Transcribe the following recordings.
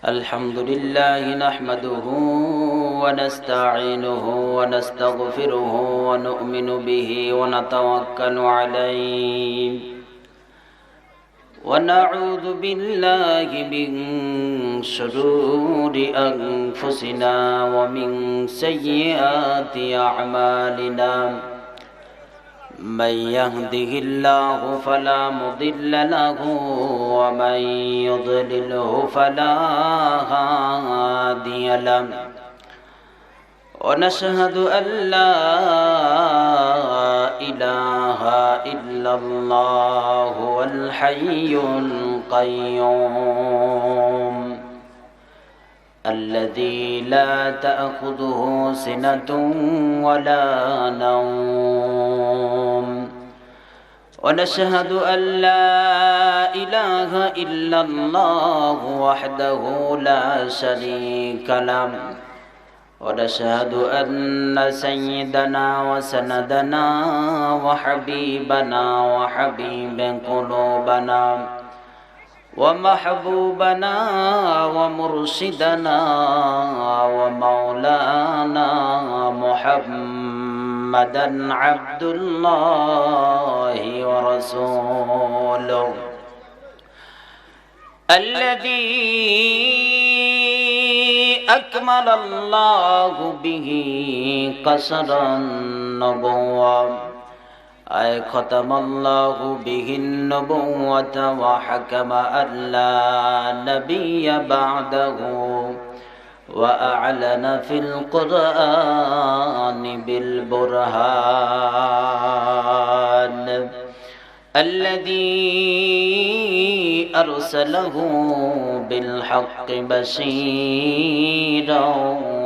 الحمد لله نحمده ونستعينه ونستغفره ونؤمن به ونتوكل عليه ونعوذ بالله من شرور أنفسنا ومن سيئات أعمالنا من يهده الله فلا مضل له ومن يضلله فلا هادي له ونشهد أن لا إله إلا الله الحي القيوم الذي لا تأخذه سنة ولا نوم ونشهد أن لا إله إلا الله وحده لا شريك له ونشهد أن سيدنا وسندنا وحبيبنا وحبيب قلوبنا ومحبوبنا ومرشدنا ومولانا محمدا عبد الله ورسوله الذي أكمل الله به قصر النبوة أي ختم الله به النبوة وحكم أن لا نبي بعده وأعلن في القرآن بالبرهان الذي أرسله بالحق بشيرا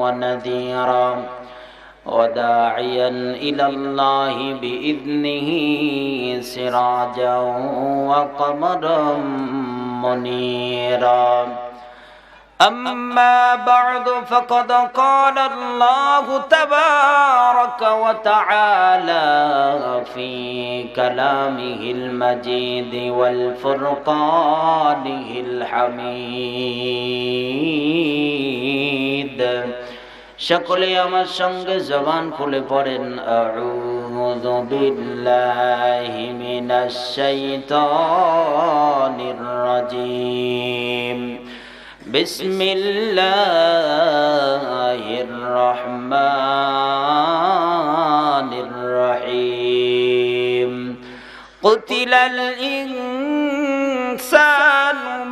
ونذيرا وداعيا إلى الله بإذنه سراجا وقمرا منيرا أما بعد فقد قال الله تبارك وتعالى في كلامه المجيد والفرقانه الحميد সকলে আমার সঙ্গে জবান খুলে পড়েন আউযু বিল্লাহি মিনাশ শাইতানির রাজীম বিসমিল্লাহির রহমানির রহিম কুতিলাল ইনসানু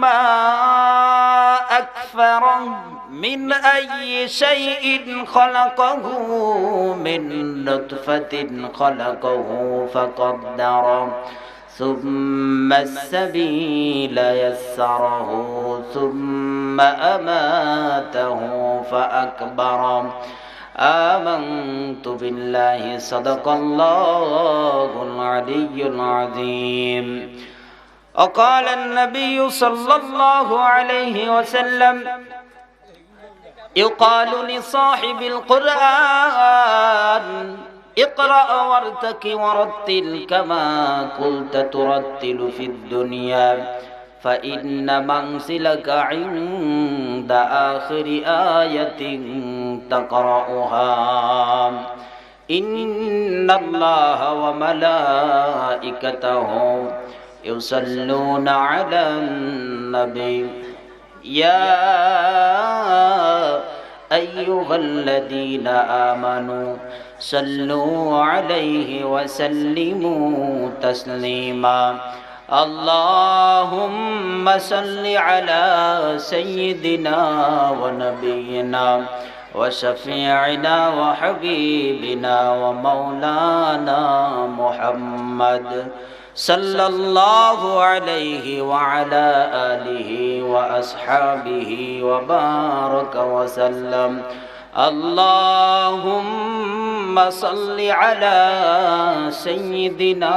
মা আকফারাহু من أي شيء خلقه من نطفة خلقه فقدره ثم السبيل يسره ثم أماته فأكبره آمنت بالله صدق الله العلي العظيم وقال النبي صلى الله عليه وسلم يقال لصاحب القرآن اقرأ وارتق ورتل كما كنت ترتل في الدنيا فإن منزلك عند آخر آية تقرأها إن الله وملائكته يصلون على النبي يا أيها الذين آمنوا صلوا عليه وسلموا تسليما اللهم صل على سيدنا ونبينا وشفيعنا وحبيبنا ومولانا محمد صلى الله عليه وعلى آله وأصحابه وبارك وسلم اللهم صل على سيدنا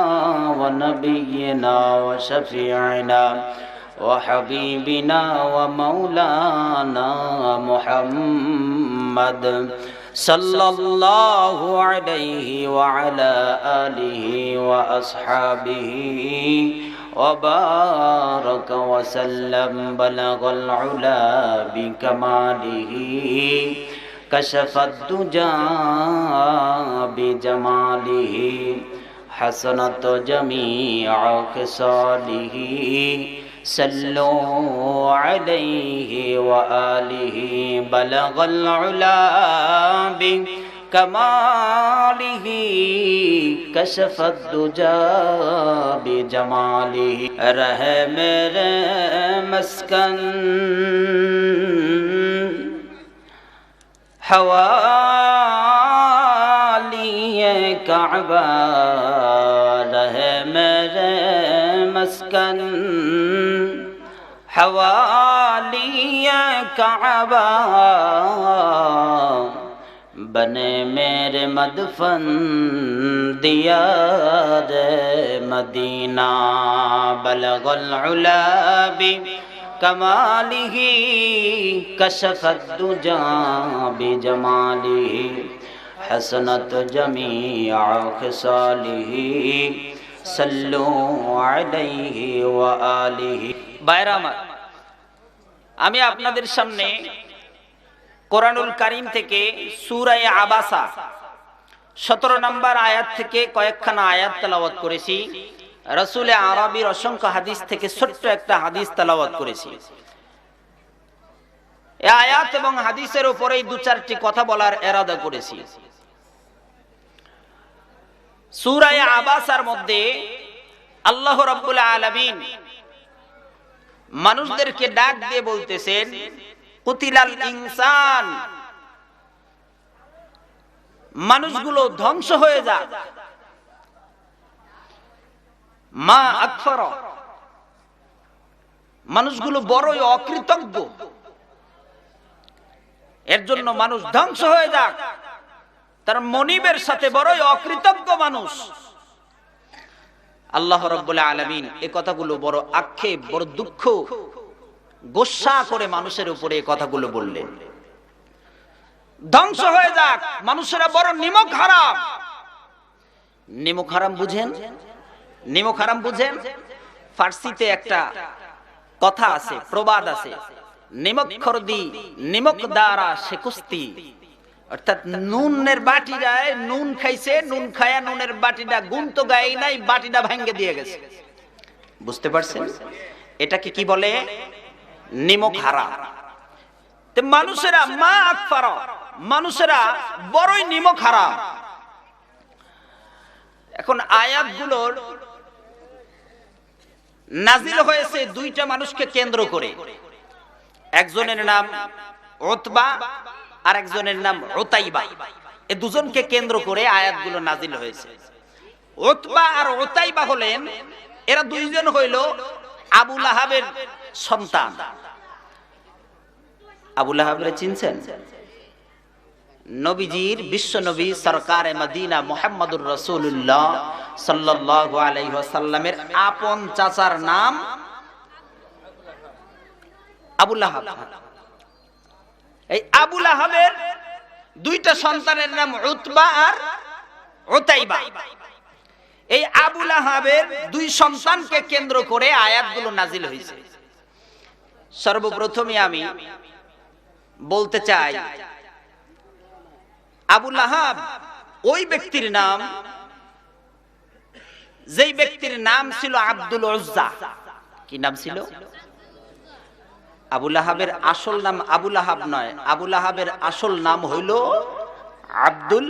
ونبينا وشفيعنا وحبيبنا ومولانا محمد صلى الله عليه وعلى آله وأصحابه وبارك وسلم بلغ العلا بكماله كشف الدجى بجماله حسنت جميع خصاله صلوا عليه وآله بلغ العلا بكماله كشف الدجى بجماله رہے میرے مسکن حوالی کعبہ رہے میرے مسکن حوالی کعبہ بنے میرے مدفن دیار مدینہ بلغ العلا بکمالہ کشف الدجى بجمالہ حسنت جمیع خصالہ صلوا علیہ وآلہ ভাইরা আমার, আমি আপনাদের সামনে কোরআনুল কারীম থেকে সূরা আবাসা 17 নম্বর আয়াত থেকে কয়েকখানা আয়াত তেলাওয়াত করেছি। রাসূল আরবীর অসংখ্য হাদিস থেকে ছোট্ট একটা হাদিস তেলাওয়াত করেছি। এই আয়াত এবং হাদিসের উপরেই দু চারটি কথা বলার ইরাদা করেছি। সূরা আবাসার মধ্যে আল্লাহ রাব্বুল আলামিন মানুষদেরকে ডাক দিয়ে বলতেছেন কুতিলাল ইনসান, মানুষগুলো ধ্বংস হয়ে যাক। মা আকফার, মানুষগুলো বড়ই অকৃতজ্ঞ, এর জন্য মানুষ ধ্বংস হয়ে যাক। তার মনিবের সাথে বড়ই অকৃতজ্ঞ মানুষ। আল্লাহ রাব্বুল আলামিন এই কথাগুলো বড় আক্ষেপ, বড় দুঃখ, গোসা করে মানুষের উপরে এই কথাগুলো বললেন। ধ্বংস হয়ে যাক, মানুষেরা বড় নিমক হারাম। নিমক হারাম বুঝেন? নিমক হারাম বুঝেন? ফার্সিতে একটা কথা আছে, প্রবাদ আছে, নিমক খরদি নিমক দ্বারা সে কুস্তি। অর্থাৎ নুনের বাটি যায়, নুন খাইছে, নুন খায়া নুনের বাটিটা গুণ তো গায়ে নাই, বাটিটা ভেঙে দিয়ে গেছে। বুঝতে পারছেন এটাকে কি বলে? নিমক হারাম। তো মানুষেরা মা আকফার, মানুষেরা বড়ই নিমক হারাম। এখন আয়াতগুলোর নাজিল হয়েছে দুইটা মানুষকে কেন্দ্র করে। একজনের নাম উতবা আর একজনের নাম উতাইবা। এই দুজনকে কেন্দ্র করে আয়াতগুলো নাজিল হয়েছে। উতবা আর উতাইবা হলেন, এরা দুইজন হইল আবু লাহাবের সন্তান। আবু লাহাবরে চিনছেন? নবীজির বিশ্ব নবী সরকারে মদিনা মুহাম্মদুর রাসূলুল্লাহ সাল্লাল্লাহু আলাইহি ওয়াসাল্লামের আপন চাচার নাম আবু লাহাব। এই আবু লাহাবের দুইটা সন্তানের নাম উতবা আর উতাইবা। এই আবু লাহাবের দুই সন্তানকে কেন্দ্র করে আয়াতগুলো নাজিল হয়েছে। সর্বপ্রথমে আমি বলতে চাই, আবু লাহাব ওই ব্যক্তির নাম যেই ব্যক্তির নাম ছিল আব্দুল উজ্জা। কি নাম ছিল? আবু লাহাবের আসল নাম আবু লাহাব নয়, আবু লাহাবের আসল নাম হইল আব্দুল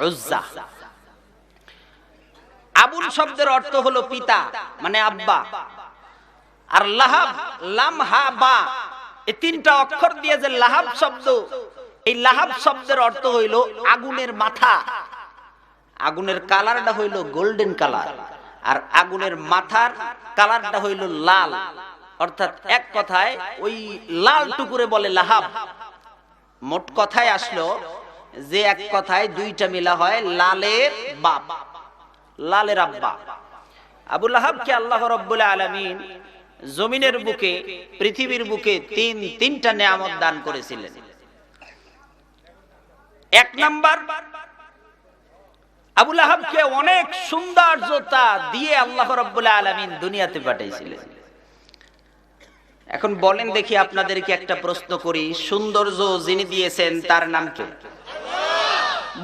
উজ্জা। আবুল শব্দের অর্থ হলো পিতা, মানে আব্বা। আর লাহাব, লাম হা বা, এই তিনটা অক্ষর দিয়ে যে লাহাব শব্দ, এই লাহাব শব্দের অর্থ হইল আগুনের মাথা। আগুনের কালারটা হইল গোল্ডেন কালার, আর আগুনের মাথার কালারটা হইল লাল। অর্থাৎ এক কথায় ওই লাল টুকুরে বলে লাহাব। মোট কথায় আসলো যে এক কথায় দুইটা মিলা হয় লালের বাপ, লালের আব্বা। আবু লাহাবকে আল্লাহ রাব্বুল আলামিন জমিনের বুকে, পৃথিবীর বুকে তিনটা নিয়ামত দান করেছিলেন। এক নাম্বার, আবু লাহাবকে অনেক সৌন্দর্যতা দিয়ে আল্লাহ রাব্বুল আলামিন দুনিয়াতে পাঠাইছিলেন। এখন বলেন দেখি, আপনাদেরকে একটা প্রশ্ন করি, সৌন্দর্য যিনি দিয়েছেন তার নাম কি?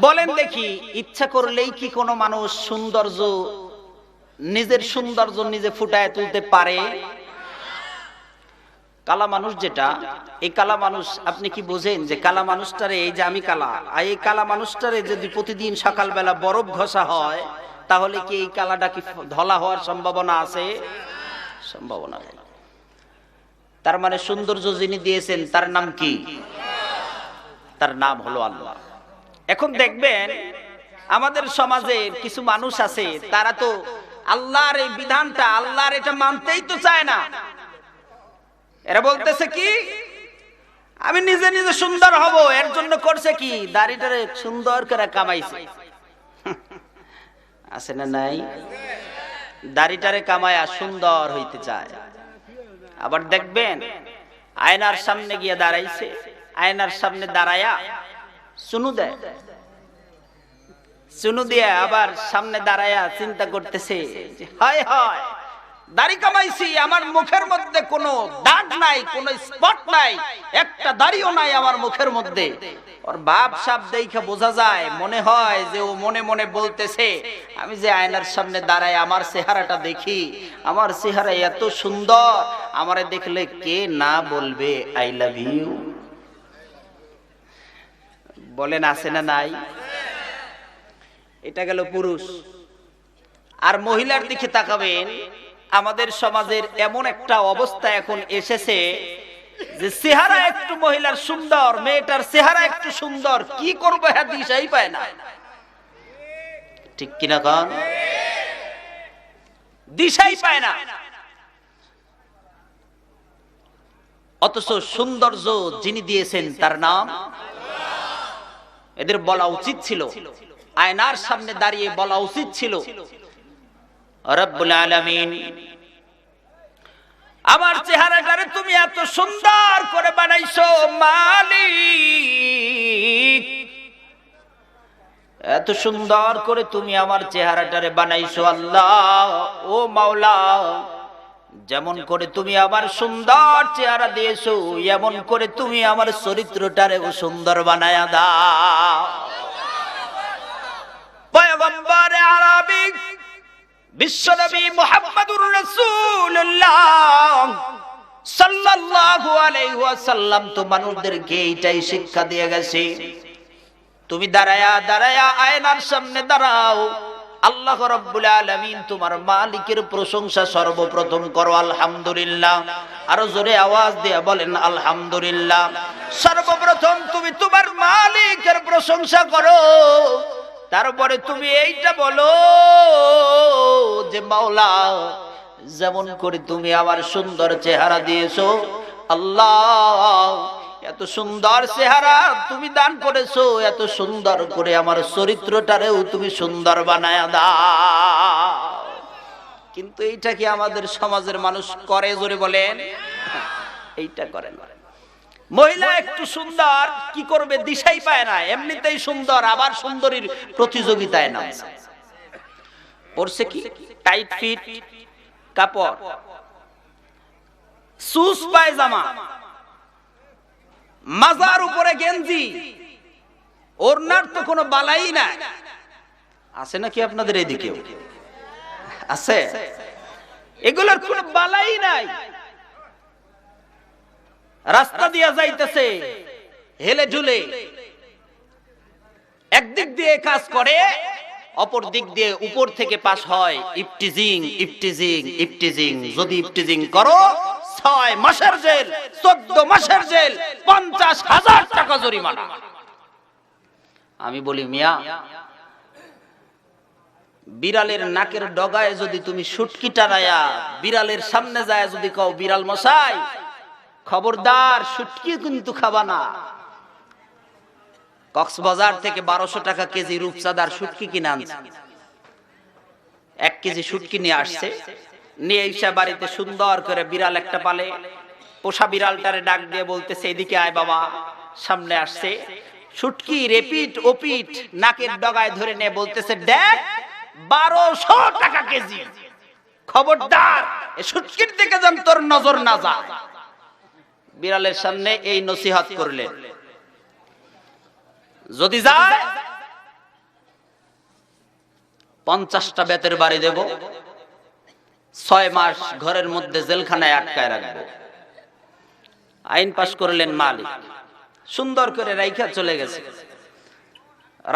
বলেন দেখি, ইচ্ছা করলেই কি কোনো মানুষ সৌন্দর্য, নিজের সৌন্দর্য নিজে ফুটায় তুলতে পারে? কালা মানুষ যেটা, এই কালা মানুষ আপনি কি বোঝেন যে কালা মানুষটারে, এই যে আমি কালা, আর এই কালা মানুষটারে যদি প্রতিদিন সকালবেলা বরফ ঘষা হয়, তাহলে কি এই কালাটা কি ধলা হওয়ার সম্ভাবনা আছে? সম্ভাবনা নেই। তার মানে সৌন্দর্য যিনি দিয়েছেন তার নাম কি? তার নাম হলো আল্লাহ। এখন দেখবেন আমাদের সমাজে কিছু মানুষ আছে, তারা তো আল্লাহর এই বিধানটা, আল্লাহর এটা মানতেই তো চায় না। এরা বলতেছে কি, আমি নিজে নিজে সুন্দর হব, এর জন্য করছে কি, দাড়িটারে সুন্দর করে কামাইছে। আছে না নাই? দাড়িটারে কামায়া সুন্দর হইতে চায়। আবার দেখবেন আয়নার সামনে গিয়ে দাঁড়াইছে, আয়নার সামনে দাঁড়ায়া চুনু দেয়, চুনু দিয়ে আবার সামনে দাঁড়ায়া চিন্তা করতেছে, হায় হায় দাড়ি কামাইছি, আমার মুখের মধ্যে কোনো দাগ নাই, কোনো স্পট নাই, একটা দাড়িও নাই আমার মুখের মধ্যে। ওর ভাব সাব দেখে বোঝা যায়, মনে হয় যে ও মনে মনে বলতেছে, আমি যে আয়নার সামনে দাঁড়ায় আমার চেহারাটা দেখি, আমার চেহারা এত সুন্দর, আমারে দেখলে কে না বলবে আই লাভ ইউ? বলেন আছে না নাই? এটা গেল পুরুষ। আর মহিলার দিকে তাকাবেন, আমাদের সমাজের এমন একটা অবস্থা এখন এসেছে যে চেহারা একটু মহিলার সুন্দর, মেয়েটার চেহারা একটু সুন্দর, কি করবো হ্যাঁ দিশাই পায় না। ঠিক কিনা কন? দিশাই পায় না। অথচ সৌন্দর্য যিনি দিয়েছেন তার নাম, এদের বলা উচিত ছিল, আয়নার সামনে দাঁড়িয়ে বলা উচিত ছিল, রব্বুল আলামিন আমার চেহারাটারে তুমি এত সুন্দর করে বানাইছো মালিক, এত সুন্দর করে তুমি আমার চেহারাটারে বানাইছো আল্লাহ, ও মাওলা, যেমন করে তুমি আমার সুন্দর চেহারা দিয়েছো, এমন করে তুমি আমার চরিত্রটারেও সুন্দর বানায়া দাও। পয়গম্বর আরবি বিশ্বনবী মুহাম্মদুর রাসূলুল্লাহ সাল্লাল্লাহু আলাইহি ওয়াসাল্লাম তো মানুষদেরকে এইটাই শিক্ষা দিয়ে গেছে, তুমি দাঁড়ায়া দাঁড়ায়া আয়নার সামনে দাঁড়াও, আল্লাহ রাব্বুল আলামিন তোমার মালিকের প্রশংসা সর্বপ্রথম করো, আলহামদুলিল্লাহ। আরো জোরে আওয়াজ দিয়ে বলেন আলহামদুলিল্লাহ। সর্বপ্রথম তুমি তোমার মালিকের প্রশংসা করো, তারপরে তুমি এইটা বলো যে মাওলা, যেমন করে তুমি আমার সুন্দর চেহারা দিয়েছো আল্লাহ, এত সুন্দর চেহারা তুমি দান করেছো, এত সুন্দর করে আমার চরিত্রটারেও তুমি সুন্দর বানায়া দাও। কিন্তু এইটা কি আমাদের সমাজের মানুষ করে? জোরে বলেন, এইটা করে না। মহিলা একটু সুন্দর, কি করবে দিশাই পায় না, এমনিতেই সুন্দর, আবার সুন্দরীর প্রতিযোগিতায় না পড়ছে কি টাইট ফিট কাপড়, সুস পায়জামা, মাজার উপরে গেঞ্জি, ওড়নার তো কোনো বালাই নাই। আছে নাকি আপনাদের এদিকেও? আছে? এগুলোর কোনো বালাই নাই। রাস্তা দিয়া যাইতেছে হেলে ঝুলে, একদিক দিয়ে কাজ করে, অপর দিক দিয়ে উপর থেকে পাস হয় ইফটিজিং, ইফটিজিং, ইফটিজিং। যদি ইফটিজিং করো 6 মাসের জেল, 14 মাসের জেল, 50,000 টাকা জরিমানা। আমি বলি মিয়া, বিড়ালের নাকের ডগায় যদি তুমি সুটকি টানায়া বিড়ালের সামনে যায় যদি কও বিড়াল মশাই খবরদার সুটকি কিন্তু খাবা না, কক্সবাজার থেকে 1200 টাকা কেজি রূপচাঁদার শুটকি কিনে আনছে, 1 কেজি শুটকি নিয়ে আসছে, নিয়ে এসে বাড়িতে সুন্দর করে বিড়াল একটা পালে, পোষা বিড়ালটারে ডাক দিয়ে বলতেছে এদিকে আয় বাবা, সামনে আসছে, শুটকি রেপিট ওপিট নাকের ডগায় ধরে নিয়ে বলতেছে, দেখ 1200 টাকা কেজি, খবরদার এই শুটকির দিকে যেন তোর নজর না যায়। বিড়ালের সামনে এই নসিহত করলেন, যদি যায় 50টা বেতের বাড়ি দেব, 6 মাস ঘরের মধ্যে জেলখানায় আটকায় রাখবো। আইন পাশ করলেন মালিক, সুন্দর করে রাইখা চলে গেছে।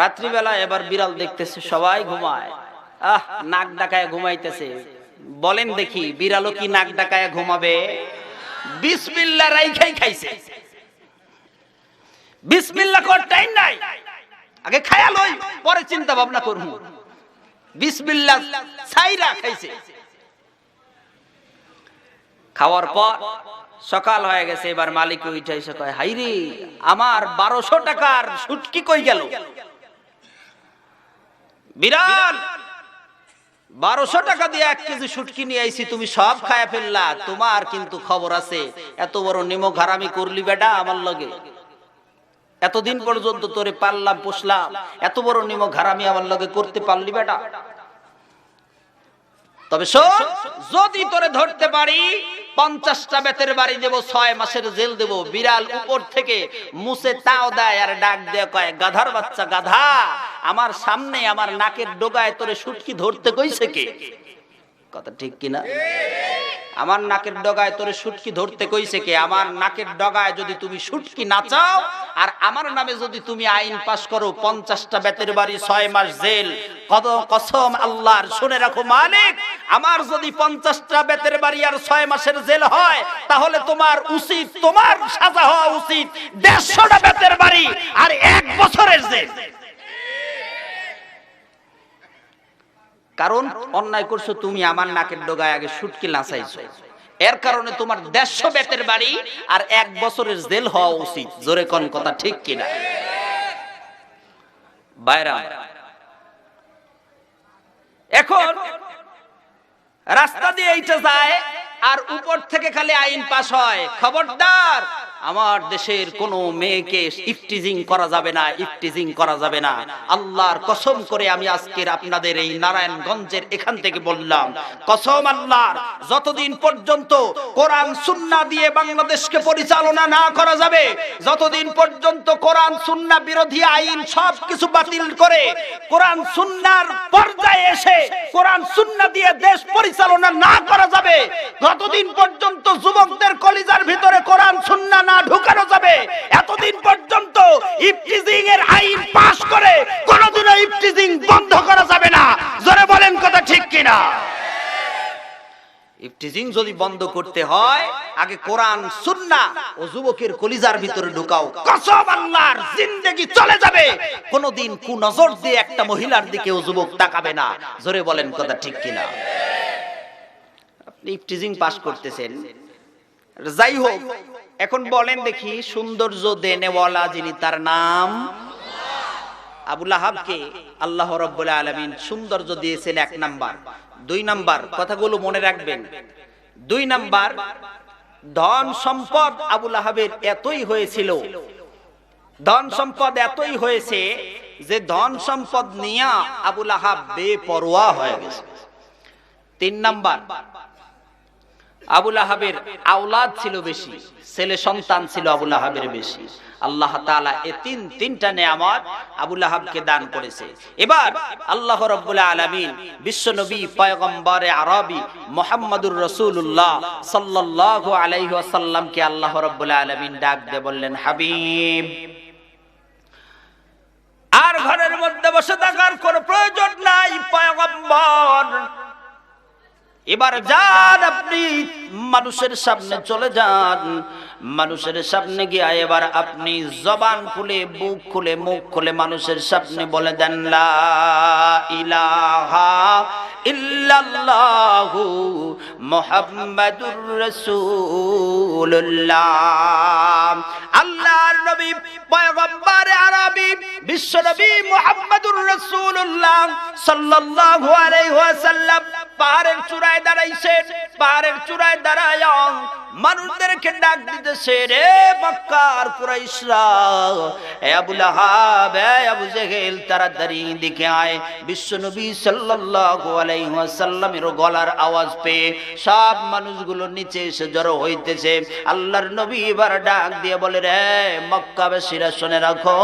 রাত্রিবেলা এবার বিড়াল দেখতেছে সবাই ঘুমায়, নাক ডাকায় ঘুমাইতেছে। বলেন দেখি বিড়ালও কি নাক ডাকায় ঘুমাবে? বিসমিল্লাহ রাইখাই খাইছে। বিসমিল্লাহ কর টাইম নাই, আগে খায়া লই পরে চিন্তা ভাবনা করব। বিসমিল্লাহ ছাইরা খাইছে। খাওয়ার পর সকাল হয়ে গেছে, এবার মালিক উঠে এসে কয়, হাইরে আমার 1200 টাকার শুটকি কই গেল? বিড়াল 1200 টাকা দিয়ে 1 কেজি শুটকি নিয়ে আইছি, তুমি সব খায়া ফেললা। তোমার কিন্তু খবর আছে, এত বড় নিমক হারামি করলি বেটা আমার লগে। এতদিন পর্যন্ত তোরে পাললাম পোষলাম, এত বড় নিমক হারামি আমার লগে করতে পারলি বেটা? তবে শোন, যদি তোরে ধরতে পারি 50টা বেতের বাড়ি দেব, 6 মাসের জেল দেব। বিড়াল উপর থেকে মুছে তাও দেয় আর ডাক দিয়ে কয়, গাধার বাচ্চা গাধা, আমার সামনে আমার নাকের ডগায় তোরে শুটকি ধরতে কইছে কে? কথা ঠিক কিনা? আমার নাকের ডগায় তোরে শুটকি ধরতে কইছে কে? আমার নাকের ডগায় যদি তুমি শুটকি না চাও আর আমার নামে যদি তুমি আইন পাশ করো 50টা বেতের বাড়ি 6 মাস জেল, কসম আল্লাহর, শুনে রাখো মালিক, আমার যদি 50টা বেতের বাড়ি আর 6 মাসের জেল হয়, তাহলে তোমার উচিত, তোমার সাজা হওয়া উচিত 150টা বেতের বাড়ি আর 1 বছরের জেল। কারণ অন্যায় করছো তুমি, আমার নাকের ডগায় আগে শুটকি লাচাইছো, এর কারণে তোমার 150 বেতের বাড়ি আর 1 বছরের জেল হওয়া উচিত। জোরে কোন কথা ঠিক কিনা? বাইরা এখন রাস্তা দিয়ে এইটা যায় আর উপর থেকে খালি আইন পাস হয়, খবরদার আমার দেশের কোন মেয়েকে ইফটিজিং করা যাবে না, ইফটিজিং করা যাবে না। আল্লাহর কসম করে আমি আজকের আপনাদের এই নারায়ণগঞ্জের এখান থেকে বললাম, কসম আল্লাহর, যতদিন পর্যন্ত কোরআন সুন্নাহ দিয়ে বাংলাদেশকে পরিচালনা না করা যাবে, যতদিন পর্যন্ত কোরআন সুন্নাহ বিরোধী আইন সবকিছু বাতিল করে কোরআন সুন্নাহর পর্যায়ে এসে কোরআন সুন্নাহ দিয়ে দেশ পরিচালনা না করা যাবে, যতদিন পর্যন্ত যুবকদের কলিজার ভিতরে কোরআন সুন্নাহ না ঢুকানো যাবে, এতদিন পর্যন্ত ইফটিজিং এর আইন পাস করে কোনদিনও ইফটিজিং বন্ধ করা যাবে না। জোরে বলেন কথা ঠিক কিনা? ইফটিজিং যদি বন্ধ করতে হয় আগে কোরআন সুন্নাহ ও যুবকের কলিজার ভিতরে ঢুকাও, কসম আল্লাহর, জিন্দেগি চলে যাবে। কোনদিন কুনজর দিয়ে একটা মহিলার দিকেও যুবক তাকাবে না। জোরে বলেন কথা ঠিক কিনা? আপনি ইফটিজিং পাস করতেছেন, যাই হোক, এখন বলেন দেখি, সৌন্দর্য দেনেওয়ালা যিনি, তার নাম আবু লাহাবকে আল্লাহ রাব্বুল আলামিন সৌন্দর্য দিয়েছেন 1 নাম্বার। 2 নাম্বার, কথাগুলো মনে রাখবেন, 2 নাম্বার, ধন সম্পদ আবু লাহাবের এতই হয়েছিল, ধন সম্পদ এতই হয়েছে যে ধন সম্পদ নিয়ে আবু লাহাব বেপরোয়া হয়ে গেছে। 3 নাম্বার, আবু লাহাবের আওলাদ ছিল বেশি, ছেলে সন্তান ছিল আবু লাহাবের বেশি। আল্লাহ তাআলা এই তিনটা নেয়ামত আবু লাহাবকে দান করেছে। এবার আল্লাহ রাব্বুল আলামিন বিশ্ব নবী পয়গম্বরে আরবি মুহাম্মদুর রাসূলুল্লাহ সাল্লাল্লাহু আলাইহি ওয়াসাল্লামকে আল্লাহ রাব্বুল আলামিন ডাক দিয়ে বললেন, হাবিব, আর ঘরের মধ্যে বসে থাকার কোনো প্রয়োজন নাই পয়গম্বর, এবার যান আপনি মানুষের সামনে চলে যান, মানুষের সামনে গিয়ে এবার আপনি জবান খুলে বুক খুলে মুখ খুলে মানুষের সামনে বলে দেন, লা ইলাহা ইল্লাল্লাহু মুহাম্মাদুর রাসূলুল্লাহ। আল্লাহর নবী পয়গম্বরে আরবি বিশ্ব নবী মুহাম্মাদুর রাসূলুল্লাহ সাল্লাল্লাহু আলাইহি ওয়াসাল্লাম পাহাড়ের চূড়ায় দাঁড়াইছেন, পাহাড়ের চূড়ায় দাঁড়ায় মানুষদেরকে ডাক দিতেছে, রে মক্কার কুরাইশরা, এ আবু লাহাব, এ আবু জেহেল, তাড়াতাড়ি দিকে আয়। বিশ্বনবী সাল্লাল্লাহু আলাইহি ওয়াসাল্লামের গলার আওয়াজ পেয়ে সব মানুষগুলো নিচে এসে জড়ো হইতেছে। আল্লাহর নবী এবার ডাক দিয়ে বলে, রে মক্কাবাসীরা শুনে রাখো,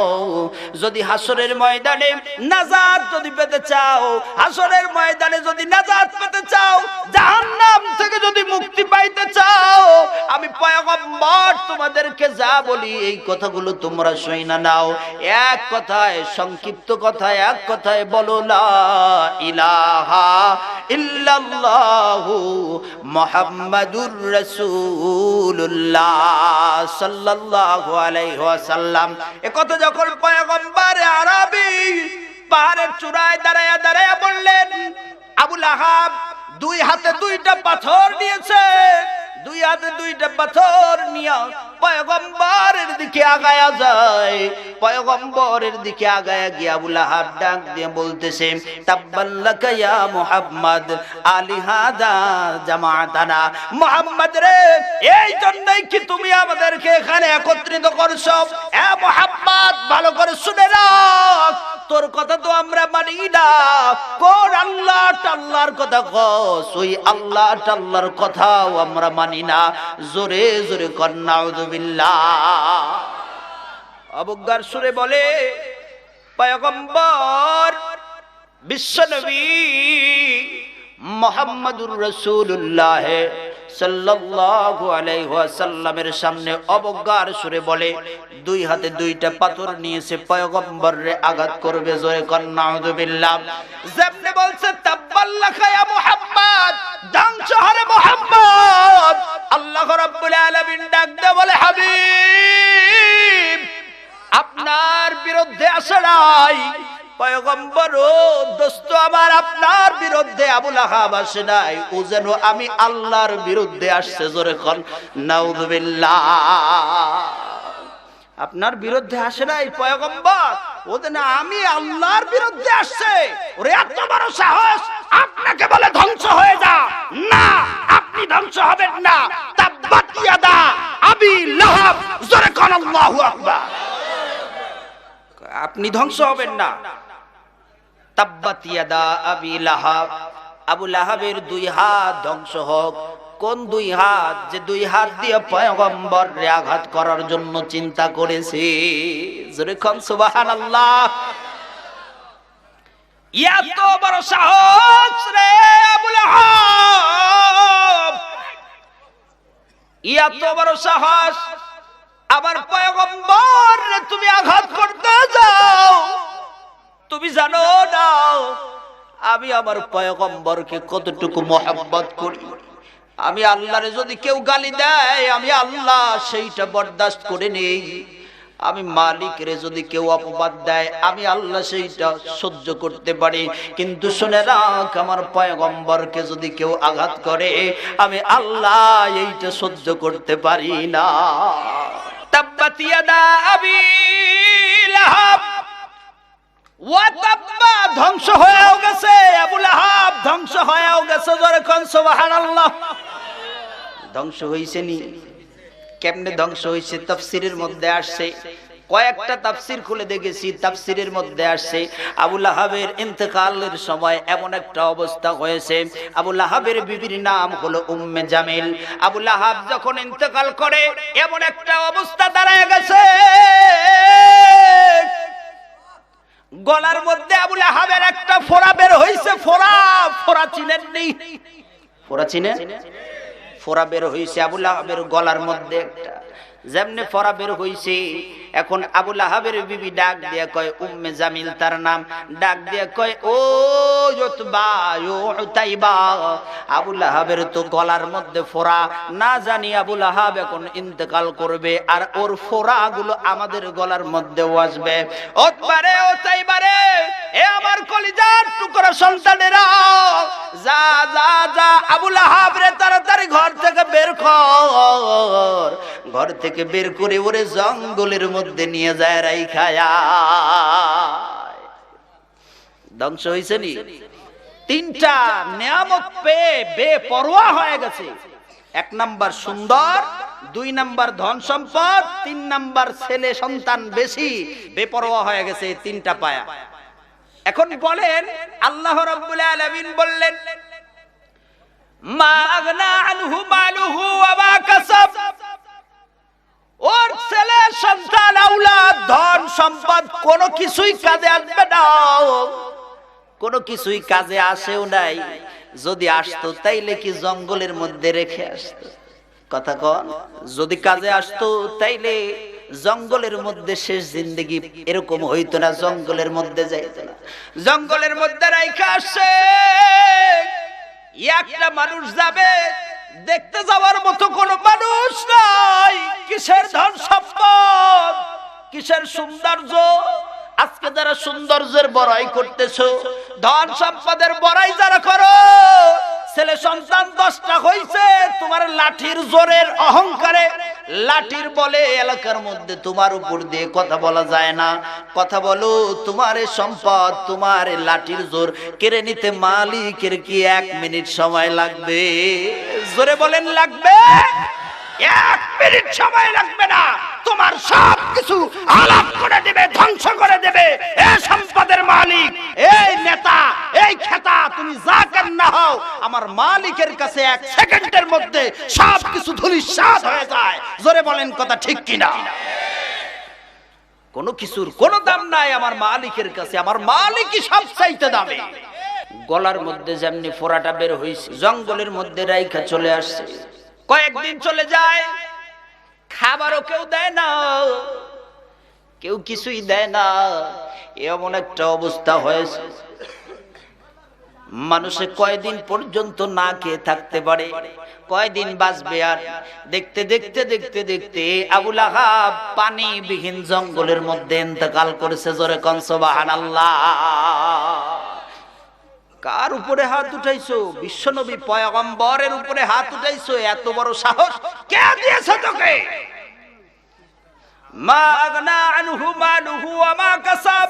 যদি হাসরের ময়দানে নাজাত যদি পেতে চাও, হাসরের ময়দানে যদি নাজাত পেতে চাও, জাহান্নাম থেকে যদি মুক্তি পাইতে চাও, আমি পয়গম্বর তোমাদেরকে যা বলি এই কথাগুলো তোমরা শুনে নাও। এক কথায়, সংক্ষিপ্ত কথায়, এক কথায় বলো, লা ইলাহা ইল্লাল্লাহু মুহাম্মাদুর রাসূলুল্লাহ সাল্লাল্লাহু আলাইহি ওয়াসাল্লাম। এ কথা যখন পয়গম্বর আরবি পাহাড়ের চূড়ায় দাঁড়ায়া দাঁড়ায়া বললেন, আবু লাহাব দুই হাতে দুইটা পাথর নিয়েছে, দুই হাতে দুইটা পাথর নিয়ে পয়গম্বরের দিকে আগায়া যায়। পয়গম্বরের দিকে আগায়া গিয়ে আবু লাহাব ডাক দিয়ে বলতেছে, তাব্বাল্লাকা ইয়া মুহাম্মদ আলিহাদা জামাতানা। মুহাম্মদ রে, এই জন্যই কি তুমি আমাদেরকে এখানে একত্রিত করছো? এ মুহাম্মদ, ভালো করে শুনে রাখ, তোর কথা তো আমরা মানি না। কোন আল্লাহ টাল্লাহর কথা কস, ওই আল্লাহ টাল্লাহর কথাও আমরা মানি না। জোরে জোরে কর নাউযুবিল্লাহ। অবজ্ঞার সুরে বলে পয়গম্বর বিশ্বনবী মুহাম্মাদুর রাসূলুল্লাহ সাল্লাল্লাহু আলাইহি ওয়াসাল্লামের সামনে অবজ্ঞার সুরে বলে, দুই হাতে দুইটা পাথর নিয়েছে, পয়গম্বরে আঘাত করবে। জোরে কর নাউযুবিল্লাহ। যেমনে বলছে তাব্বাল্লাকা ইয়া মুহাম্মদ, ধ্বংস হরে মুহাম্মদ, আল্লাহ রাব্বুল আলামিন ডাক দিয়ে বলে, হাবিব আপনার বিরুদ্ধে আসে নাই পয়গম্বর, ও দোস্ত আমার, আপনার বিরুদ্ধে আবু লাহাব আসে নাই, ও যেন আমি আল্লাহর বিরুদ্ধে আসছে। জোরে কর নাউযুবিল্লাহ। আপনার বিরুদ্ধে আসে নাই পয়গম্বর, ও যেন আমি আল্লাহর বিরুদ্ধে আসছে। ওরে এত বড় সাহস, আপনাকে বলে ধ্বংস হয়ে যা। না, আপনি ধ্বংস হবেন না। তাব্বাত ইয়াদা আবি লাহাব। জোরে কর আল্লাহু আকবার। আপনি ধ্বংস হবেন না। তাব্বাত ইয়াদা আবি লাহাব, আবু লাহাবের দুই হাত ধ্বংস হোক। কোন দুই হাত? যে দুই হাত দিয়ে পয়গম্বরে আঘাত করার জন্য চিন্তা করেছে। জোরে কোন সুবহানাল্লাহ। এত বড় সাহস রে আবু লাহাব, এত বড় সাহস, আমার পয়গম্বর তুমি আঘাত করতে যাও। তুমি জানো না আমি আমার পয়গম্বরকে কতটুকু মহব্বত করি। আমি আল্লাহরে যদি কেউ গালি দেয়, আমি আল্লাহ সেইটা বরদাস্ত করে নেই। আমি মালিকের যদি কেউ অপবাদ দেয়, আমি আল্লাহ সেইটা সহ্য করতে পারি। কিন্তু শুনে রাখ, আমার পয়গম্বরকে যদি কেউ আঘাত করে, আমি আল্লাহ এইটা সহ্য করতে পারি না। তাব্বাত ইয়াদা আবি লাহাব ওয়া তাব্বা, ধ্বংস হয়েও গেছে আবু লাহাব, ধ্বংস হয়েও গেছে। জোরে কোন সুবহানাল্লাহ। ধ্বংস হইছে নি? কেমনে ধ্বংস হইছে? তাফসীরের মধ্যে আসছে, কয়েকটা তাফসীর খুলে দেখেছি, তাফসীরের মধ্যে আসছে আবু লাহাবের ইন্তেকালের সময় এমন একটা অবস্থা হয়েছে। আবু লাহাবের বিবির নাম হলো উম্মে জামিল। আবু লাহাব যখন ইন্তেকাল করে, এমন একটা অবস্থা দাঁড়ায় গেছে, গলার মধ্যে আবু লাহাবের একটা ফোড়া বের হইছে। ফোড়া চিনেন নি? ফোড়া চিনেন? ফোড়া বের হইছে আবু লাহাবের গলার মধ্যে একটা। যেমনে ফোড়া বের হইছে, এখন আবু লাহাবের বিবি ডাক দিয়ে কয়, উম্মে জামিল তার নাম, ডাক দিয়ে কয়, ও উতবা, ও উতাইবা, আবু লাহাবের তো গলার মধ্যে ফোড়া, না জানি আবু লাহাব এখন ইন্তেকাল করবে, আর ওর ফোড়াগুলো আমাদের গলার মধ্যেও আসবে। উতবারে, উতাইবারে, এ আমার কলিজার টুকরা সন্তানেরা, যা যা যা, আবু লাহাব রে তাড়াতাড়ি ঘর থেকে বের কর। ঘর থেকে বের করে ওরে জঙ্গলের মধ্যে নিয়ে যায় রাইখায়া। ধ্বংস হইছে নি? তিনটা নিয়ামত পেয়ে বেপরোয়া হয়ে গেছে। এক নাম্বার সুন্দর, দুই নাম্বার ধন সম্পদ, তিন নাম্বার ছেলে সন্তান বেশি, বেপরোয়া হয়ে গেছে তিনটা পায়া। এখন বলেন আল্লাহ রাব্বুল আলামিন বললেন মা আগনা আনহু মালুহু ওয়া মা কাসাব, ওর ছেলে সন্তান আওলাদ ধন সম্পদ কোনো কিছুই কাজে আসবে না, কোনো কিছুই কাজে আসেও নাই। যদি আসতো তাইলে কি জঙ্গলের মধ্যে রেখে আসতো? কথা কন, যদি কাজে আসতো তাইলে জঙ্গলের মধ্যে শেষ জিন্দেগি এরকম হইতো না, জঙ্গলের মধ্যে যাইতো না। জঙ্গলের মধ্যে রাইখা আসছে, একটা মানুষ যাবে, দেখতে যাওয়ার মতো কোনো মানুষ নাই। কিসের ধন সম্পদ, কিসের সৌন্দর্য? আজকে যারা সৌন্দর্যের বড়াই করতেছো, ধন সম্পদের বড়াই যারা করো, ছেলে সন্তান 10টা হইছে, তোমার লাঠির জোরের অহংকারে, লাঠির বলে এলাকার মধ্যে তোমার উপর দিয়ে কথা বলা যায় না। কথা বলো, তোমার সম্পদ, তোমার লাঠির জোর কেড়ে নিতে মালিকের কি 1 মিনিট সময় লাগবে? জোরে বলেন লাগবে? 1 মিনিট সময় লাগবে না, তোমার সব কিছু আলাপ করে দেবে, ধ্বংস করে দেবে। এই সম্পদের মালিক, এই নেতা, এই খেতা, তুমি যা কেন না হও, আমার মালিকের কাছে 1 সেকেন্ডের মধ্যে সব কিছু ধূলিসাৎ হয়ে যায়। জোরে বলেন কথা ঠিক কিনা? কোনো কিছুর কোনো দাম নাই আমার মালিকের কাছে, আমার মালিকই সব চাইতে দামি। গলার মধ্যে যেমনি ফোড়াটা বের হইছে, জঙ্গলের মধ্যে রাইখা চলে আসছে। কয়েকদিন চলে যায়, খাবারও কেউ দেয় না, কেউ কিছুই দেয় না। এমন একটা অবস্থা হয়েছে, মানুষে কয়দিন পর্যন্ত না খেয়ে থাকতে পারে, কয়দিন বাঁচবে? আর দেখতে দেখতে দেখতে দেখতে আবু লাহাব পানিবিহীন জঙ্গলের মধ্যে ইন্তেকাল করেছে। জোরে কোন সুবহানাল্লাহ। কার উপরে হাত উঠাইছো? বিশ্বনবী পয়গম্বরের উপরে হাত উঠাইছো? এত বড় সাহস কে দিয়েছে তোকে? মা আগনা আনহু মালুহু ওয়া মা কাসাব,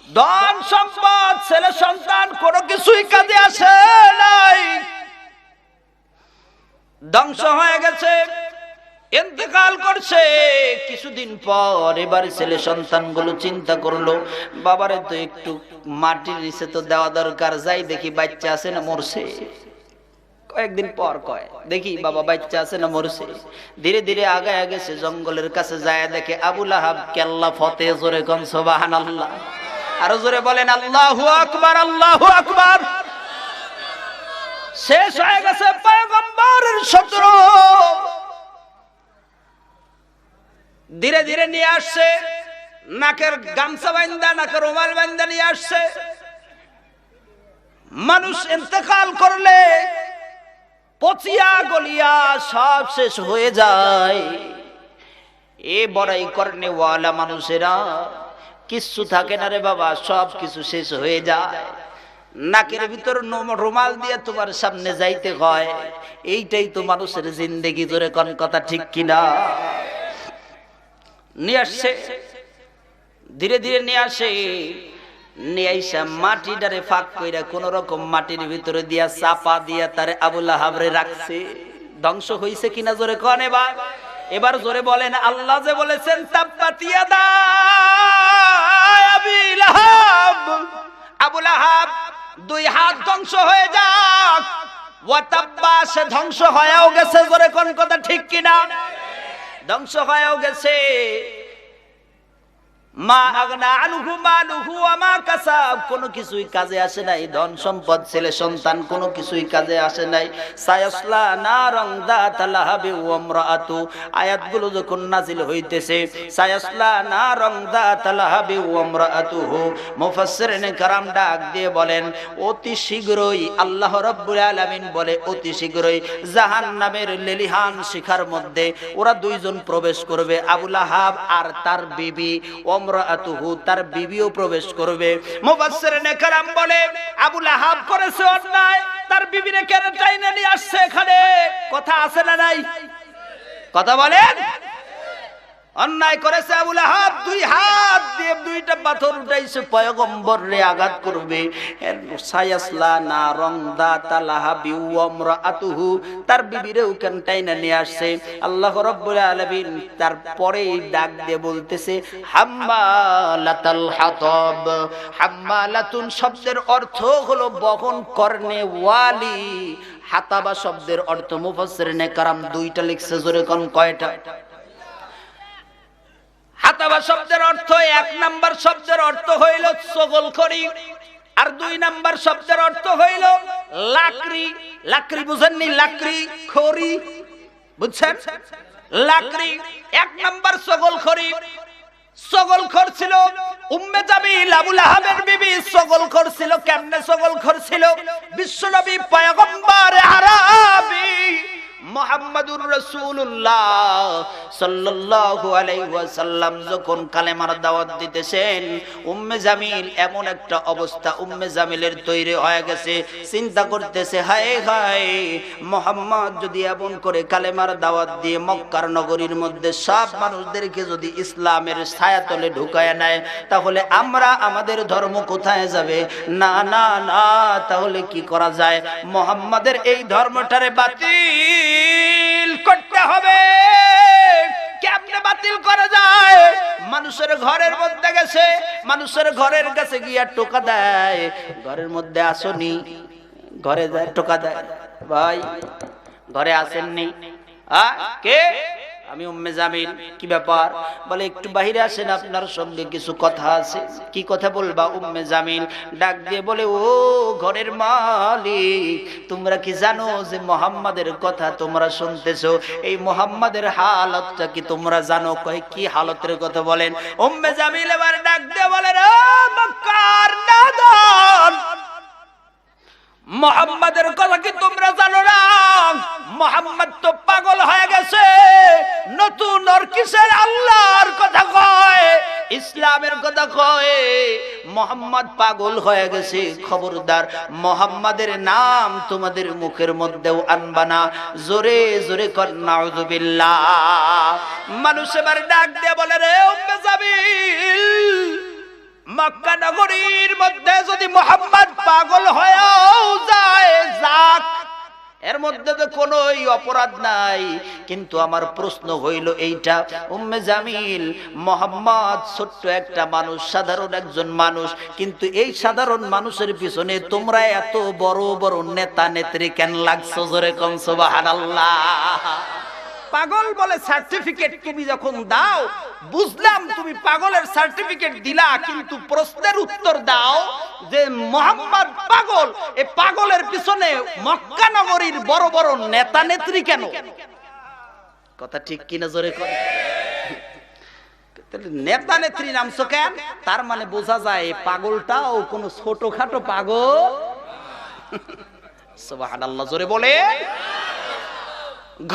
ধন সম্পদ ছেলে সন্তান কোনো কিছুই কাজে আসে নাই, ধ্বংস হয়ে গেছে, ইন্তেকাল করছে। কিছুদিন পর এবার ছেলে সন্তানগুলো চিন্তা করলো, বাবারে তো একটু মাটির নিচে তো দেওয়া দরকার, যাই দেখি বাচ্চা আছে না মরছে। কয়েকদিন পর কয়, দেখি বাবা বাচ্চা আছে না মরছে। ধীরে ধীরে আগায় গেছে, জঙ্গলের কাছে যায়, দেখে আবু লাহাব কেল্লা ফতে। জোরে কোন সুবহানাল্লাহ। আরো জোরে বলেন আল্লাহু আকবার, আল্লাহু আকবার। শেষ হয়ে গেছে পয়গম্বরের শত্রু। ধীরে ধীরে নিয়ে আসছে, নাকের গামছা বান্ধা, নাকের রুমাল বান্ধা নিয়ে আসছে। মানুষ ইন্তেকাল করলে পচিয়া গলিয়া সব শেষ হয়ে যায়। এ বড়াই করনে ওয়ালা মানুষেরা কিচ্ছু থাকে না রে বাবা, সব কিছু শেষ হয়ে যায়। নাকের ভিতর রুমাল দিয়ে তোমার সামনে যাইতে হয়, এইটাই তো মানুষের জিন্দেগি। জোরে কোন কথা ঠিক কিনা? নিয়ে আসছে, ধীরে ধীরে নিয়ে আসে, নিয়ে আইসা মাটিটারে ফাঁক কইরা কোন রকম মাটির ভিতরে দিয়া চাপা দিয়া তারে আবু লাহাবরে রাখছে। ধ্বংস হইছে কিনা জোরে কোন? এবার জোরে বলেন আল্লাহ যে বলেছেন তাব্বাত ইয়াদা আবি লাহাব, আবু লাহাব 2 হাত ধ্বংস হয়ে যাক, ওয়া তাব্বা, সে ধ্বংস হয়েও গেছে। জোরে কোন কথা ঠিক কিনা? ধ্বংস হয়েও গেছে। মা আগনা আনহু মালুহু ওয়া মা কাসাব, কোনো কিছুই কাজে আসে নাই, ধন সম্পদ ছেলে সন্তান কোনো কিছুই কাজে আসে নাই। সায়াসলা নারান যাতা লাহাবি ওয়া ইমরাআতু, আয়াতগুলো যখন নাজিল হইতেছে, সায়াসলা নারান যাতা লাহাবি ওয়া ইমরাআতুহু, মুফাসসিরিনে کرام ডাক দিয়ে বলেন অতি শীঘ্রই, আল্লাহ রাব্বুল আলামিন বলে অতি শীঘ্রই জাহান্নামের লেলিহান শিখার মধ্যে ওরা 2 জন প্রবেশ করবে, আবু লাহাব আর তার বিবি ইমরাআতুহু, তার বিবিও প্রবেশ করবে। মুফাসসিরিনে کرام বলে আবু লাহাব করেছে অন্যায়, তার বিবিরে কেন টাইনা নিয়ে আসছে এখানে? কথা আছে না নাই? কথা বলেন। অন্যায় করেছে আবু লাহাব, দুই হাত দিয়ে দুইটা পাথর উঠাইছে পয়গম্বর রে আঘাত করবে। সায়াসলা নারং দাতা লাহাবি ওয়া ইমরাআতুহু, তার বিবিরেও কানটাইনা নিয়ে আসছে। আল্লাহ রাব্বুল আলামিন তারপরেই ডাক দিয়ে বলতেছে হাম্মালাতাল হাতাব। হাম্মালাতুন শব্দের অর্থ হলো বহন করনে ওয়ালি, হাতাবা শব্দের অর্থ মুফাসসিরিনে কারাম দুইটা লিখছে, জোরে কোন কয়টা? হাতাবা শব্দের অর্থ, এক নাম্বার শব্দের অর্থ হইল ছগলখড়ি, আর দুই নাম্বার শব্দের অর্থ হইল লাকড়ি। লাকড়ি বুঝেননি? লাকড়ি খড়ি বুঝছেন? লাকড়ি এক নাম্বার ছগলখড়ি। ছগলখড় ছিল উম্মে জামিল, আবু লাহাবের বিবি ছগলখড় ছিল। কেমনে ছগলখড় ছিল? বিশ্বনবী পয়গম্বর আরবি মুহাম্মাদুর রাসূলুল্লাহ সাল্লাল্লাহু আলাইহি ওয়াসাল্লাম যখন কালেমার দাওয়াত দিতেছেন, উম্মে জামিল এমন একটা অবস্থা উম্মে জামিলের তৈরি হয়ে গেছে। চিন্তা করতেছে, হায় হায়, মুহাম্মদ যদি এমন করে কালেমার দাওয়াত দিয়ে মক্কার নগরীর মধ্যে সব মানুষদেরকে যদি ইসলামের ছায়াতলে ঢুকায় নেয়, তাহলে আমরা আমাদের ধর্ম কোথায় যাবে? না না না, তাহলে কি করা যায়? মুহাম্মাদের এই ধর্মটারে বাতিল করতে হবে। কেমনে বাতিল করা যায়? মানুষের ঘরের মধ্যে গেছে, মানুষের ঘরের কাছে গিয়া টোকা দেয়, ঘরের মধ্যে আসনি, ঘরে যায় টোকা দেয়, ভাই ঘরে আসেননি? কে? আমি উম্মে জামিল। কি ব্যাপার? বলে একটু বাইরে আসেন, আপনার সঙ্গে কিছু কথা আছে। কি কথা বলবা? উম্মে জামিল ডাক দিয়ে বলে, ও ঘরের মালিক, তোমরা কি জানো যে মুহাম্মাদের কথা তোমরা শুনতেছো, এই মুহাম্মাদের হালতটা কি তোমরা জানো? কয় কি হালতের কথা বলেন? উম্মে জামিল এবার ডাক দিয়ে বলে, রে মক্কার নাদান, মুহাম্মাদের কথা কি তোমরা জানো না? মুহাম্মদ তো পাগল হয়ে গেছে। নতুন আর কিসের আল্লাহর কথা কয়, ইসলামের কথা কয়। মুহাম্মদ পাগল হয়ে গেছে। খবরদার মুহাম্মাদের নাম তোমাদের মুখের মধ্যেও আনবা না। জোরে জোরে কর নাউযুবিল্লাহ। মানুষ এবার ডাক দিয়ে বলে, রে উম্মে জামিল, মক্কা নগরীর মধ্যে যদি মুহাম্মদ পাগল হয়েও যায়, যাক, এর মধ্যে তো কোনো অপরাধ নাই। কিন্তু আমার প্রশ্ন হইল এইটা, উম্মে জামিল, মুহাম্মদ ছোট্ট একটা মানুষ, সাধারণ একজন মানুষ, কিন্তু এই সাধারণ মানুষের পিছনে তোমরা এত বড় বড় নেতা নেত্রী কেন লাগছো? জোরে কোন সুবহানাল্লাহ। পাগল বলে সার্টিফিকেট তুমি যখন দাও, বুঝলাম তুমি পাগলের সার্টিফিকেট দিলা, কিন্তু প্রশ্নের উত্তর দাও যে মুহাম্মদ পাগল, এই পাগলের পিছনে মক্কা নগরীর বড় বড় নেতা নেত্রী কেন? কথা ঠিক কিনা জোরে কর। নেতা নেত্রী নামছো কেন? তার মানে বোঝা যায় পাগলটাও কোনো ছোটখাটো পাগল। সুবহানাল্লাহ, জোরে বলে।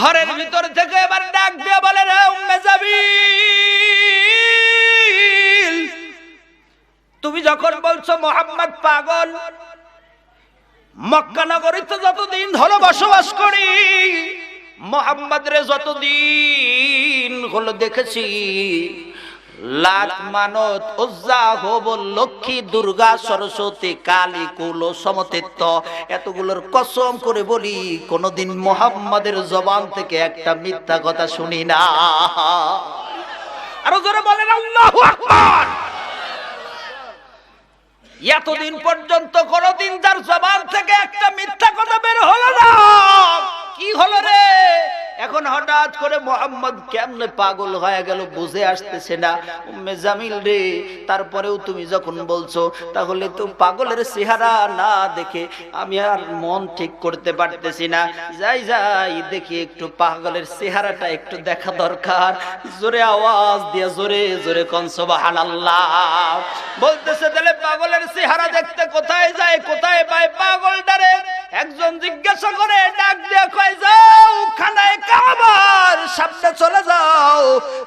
ঘরের ভিতর থেকে এবার ডাক দিয়ে বলে, রে উম্মে জামিল, তুমি যখন বলছো মুহাম্মদ পাগল, মক্কা নগরীতে যতদিন হলো বসবাস করি, মুহাম্মদ রে যতদিন হলো দেখেছি, লাত মানত উজ্জা হবল লক্ষ্মী দুর্গা সরস্বতী কালী কুল সমতেত্ব, এতগুলোর কসম করে বলি কোনদিন মুহাম্মাদের জবান থেকে একটা মিথ্যা কথা শুনি না। আরো জোরে বলেন আল্লাহু আকবার। এতদিন পর্যন্ত কোনদিন যার জবান থেকে একটা মিথ্যা কথা বের হলো না, কি হলো রে? এখন হঠাৎ করে মুহাম্মদ কেমনে পাগল হয়ে গেল বুঝে আসতেছে না। উম্মে জামিল রে, তারপরেও তুমি যখন বলছো, তাহলে তো পাগলের চেহারা না দেখে আমি আর মন ঠিক করতে পারতেছি না। যাই যাই দেখি একটু পাগলের চেহারাটা একটু দেখা দরকার। জোরে আওয়াজ দিয়া জোরে জোরে কোন সুবহানাল্লাহ বলতেছে। তাহলে পাগলের চেহারা দেখতে কোথায় যায়, কোথায় পায় পাগলটারে? একজন জিজ্ঞাসা করে ডাক দিয়ে কয়, যাও খানায় কাবার সামনে চলে যাও।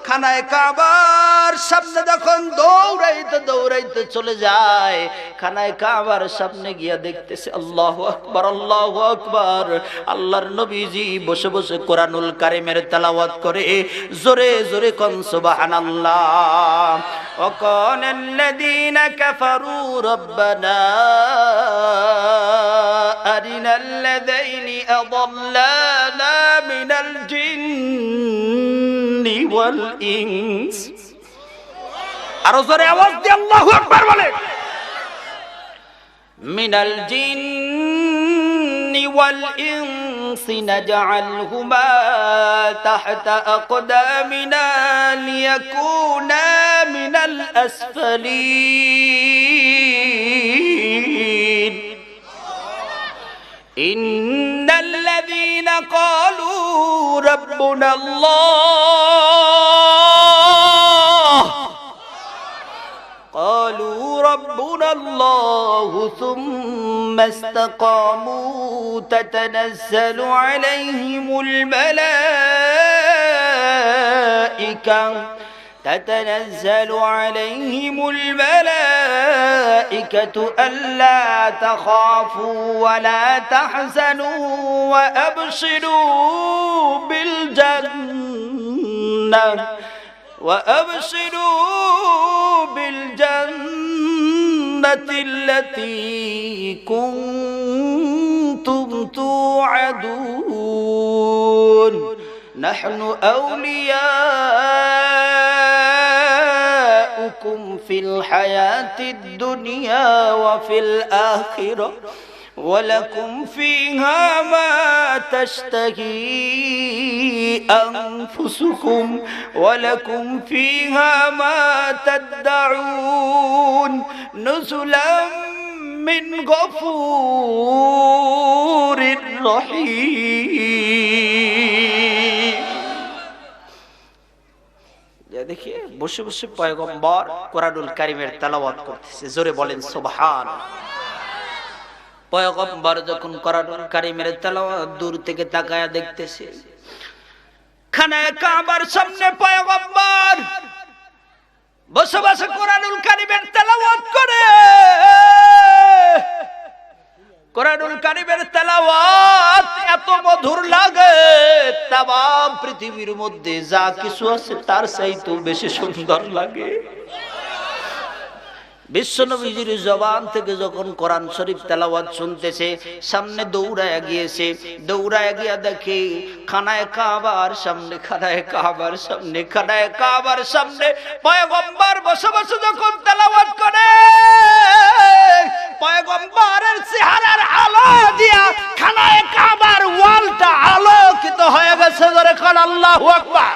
খানায় কাবার সামনে যখন দৌড়াইতে দৌড়াইতে চলে যায়, খানায় কাবার সামনে গিয়া দেখতেছে আল্লাহু আকবার, আল্লাহু আকবার। আল্লাহর নবীজি বসে বসে কোরআনুল কারীমের তেলাওয়াত করে। জোরে জোরে কোন সুবহানাল্লাহ। وقال الذين كفروا ربنا أرنا الذين أضلانا من الجن والإنس আরো জোরে আওয়াজ দিয়ে আল্লাহু আকবার বলে। من الجن والإنس نجعلهما تحت أقدامنا ليكونا من الأسفلين إن الذين قالوا ربنا الله ثم استقاموا تتنزل عليهم الملائكة ألا تخافوا ولا تحزنوا وأبشروا بالجنة التي كنتم توعدون نحن أولياؤكم في الحياة الدنيا وفي الآخرة ولكم فيها ما تشتهي أنفسكم ولكم فيها ما تدعون نزلا من غفور رحيم। देखिए বসে বসে পয়গম্বর কোরআনুল কারীমের তেলাওয়াত করতেছে। জোরে বলেন সুবহানাল্লাহ। পয়গম্বর যখন কোরআনুল কারীমের তেলাওয়াত দূর থেকে তাকায়া দেখতেছে, খানায় কাবার সামনে পয়গম্বর বসে বসে কোরআনুল কারীমের তেলাওয়াত করে। কোরআনুল কারীমের তেলাওয়াত এত মধুর লাগে, তামাম পৃথিবীর মধ্যে যা কিছু আছে তার চাইতেও বেশি সুন্দর লাগে। বিশ্বনবীজির জবান থেকে যখন কোরআন শরীফ তেলাওয়াত শুনতেছে, সামনে দৌড়ায় গিয়েছে। দৌড়ায় গিয়া দেখে খানায় কাবার সামনে, খানায় কাবার সামনে, খানায় কাবার সামনে পয়গম্বর বসে বসে যখন তেলাওয়াত করে, পয়গম্বরের চেহারার আলো দিয়া খানায় কাবার ওয়ালটা আলোকিত হয়ে গেছে। জোরে কোন আল্লাহু আকবার।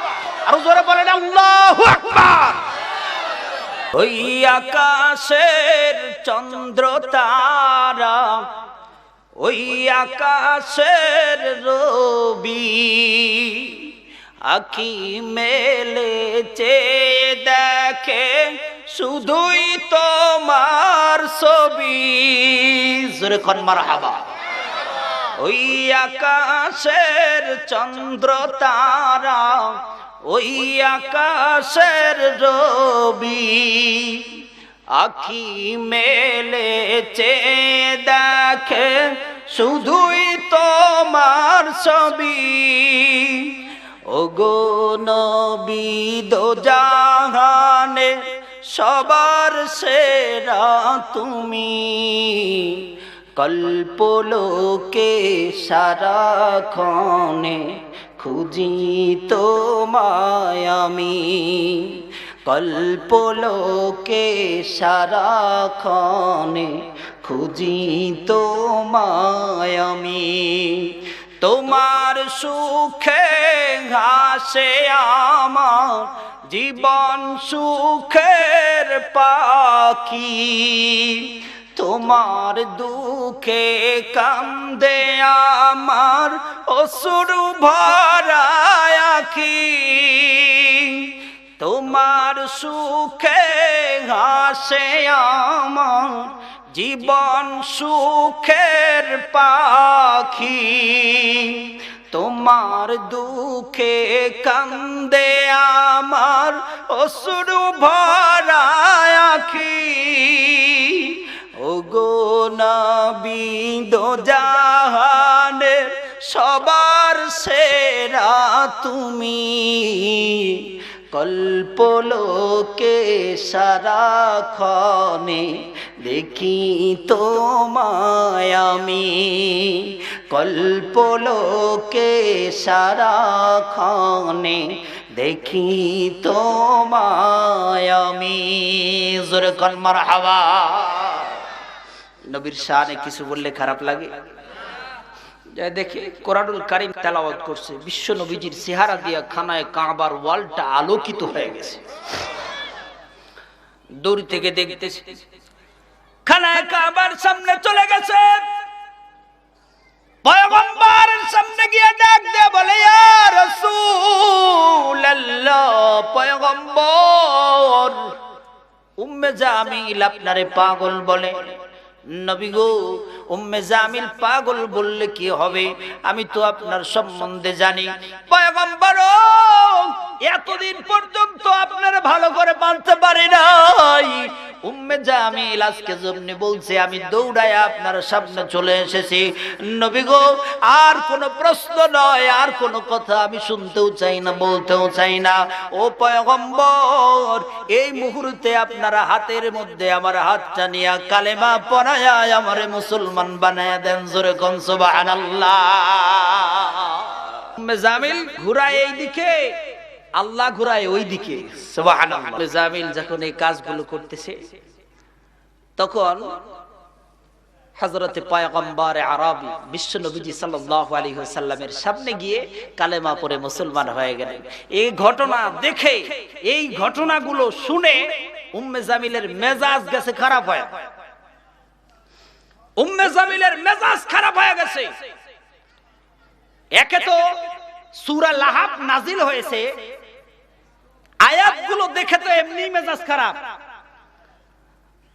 আর জোরে বলেন আল্লাহু আকবার। ওই আকাশের চন্দ্র তারা, ওই আকাশের রবি, আখি মেলে চেয়ে দেখে শুধুই তোমার ছবি। জোরে কোন মারহাবা। ওই আকাশের চন্দ্র তারা, ওই আকাশের রবি, আখি মেলে চেয়ে দেখে শুধুই তোমার ছবি। ওগো নবী দো জাহানে সবার সেরা তুমি, কল্পলোকে সারাক্ষণে খুঁজি তোমায় আমি, কল্পলোকে সারাক্ষণে খুঁজি তোমায় আমি। তোমার সুখে হাসে আমার জীবন সুখের পাখি, তোমার দুঃখে কান্দে আমার অশ্রু ভরা আখি। তোমার সুখে হাসে আমার জীবন সুখের পাখি, তোমার দুঃখে কান্দে আমার অশ্রু ভরা আঁখি, ওগো নবী দো জাহানের সবার সেরা তুমি, কল্পলোকে সারাক্ষণে দেখি তোমায় আমি, কল্পলোকে সারাক্ষণে দেখি তোমায় আমি। জোরে কোন মারহাবা। নবীর শানে কিছু বললে খারাপ লাগে? দেখে কোরআনুল কারীম তেলাওয়াত করছে, বিশ্ব নবীজির চেহারা দিয়া খানায় কাবার ওয়ালটা আলোকিত হয়ে গেছে। দূর থেকে দেখতেছে খানায় কাবার সামনে চলে গেছে, পয়গম্বরের সামনে গিয়ে ডাক দিয়ে বলে, ইয়া রাসূলুল্লাহ, পয়গম্বর উম্মে জামিল আপনারে পাগল বলে। নবী গো, উম্মে জামিল পাগল বললে কি হবে, আমি তো আপনার সম্বন্ধে জানি। পয়গম্বর এতদিন পর্যন্ত আপনার ভালো করে মানতে পারি নাই, উম্মে জামিল আজকে যেমনি বলছে আমি দৌড়ায় আপনার সামনে চলে এসেছি। নবী গো, আর কোনো প্রশ্ন নয়, আর কোনো কথা আমি শুনতেও চাই না, বলতেও চাই না। ও পয়গম্বর, এই মুহূর্তে আপনার হাতের মধ্যে আমার হাতটা নিয়ে কালেমা পড়ায়া আমারে মুসলমান বানায়া দেন। জোরে কোন সুবহানাল্লাহ। উম্মে জামিল ঘুরায় এই দিকে, আল্লাহ ঘুরায় ওই দিকে। সুবহানাল্লাহ। জামিল যখন এই কাজগুলো করতেছে, তখন হযরতে পয়গম্বর আরবি বিশ্ব নবীজি সাল্লাল্লাহু আলাইহি ওয়াসাল্লামের সামনে গিয়ে কালেমা পড়ে মুসলমান হয়ে গেলেন। এই ঘটনা দেখে, এই ঘটনাগুলো শুনে উম্মে জামিলের মেজাজ গেছে খারাপ হয়ে। উম্মে জামিলের মেজাজ খারাপ হয়ে গেছে। একে তো সূরা লাহাব নাজিল হয়েছে, আয়াতগুলো দেখে তো এমনি মেজাজ খারাপ,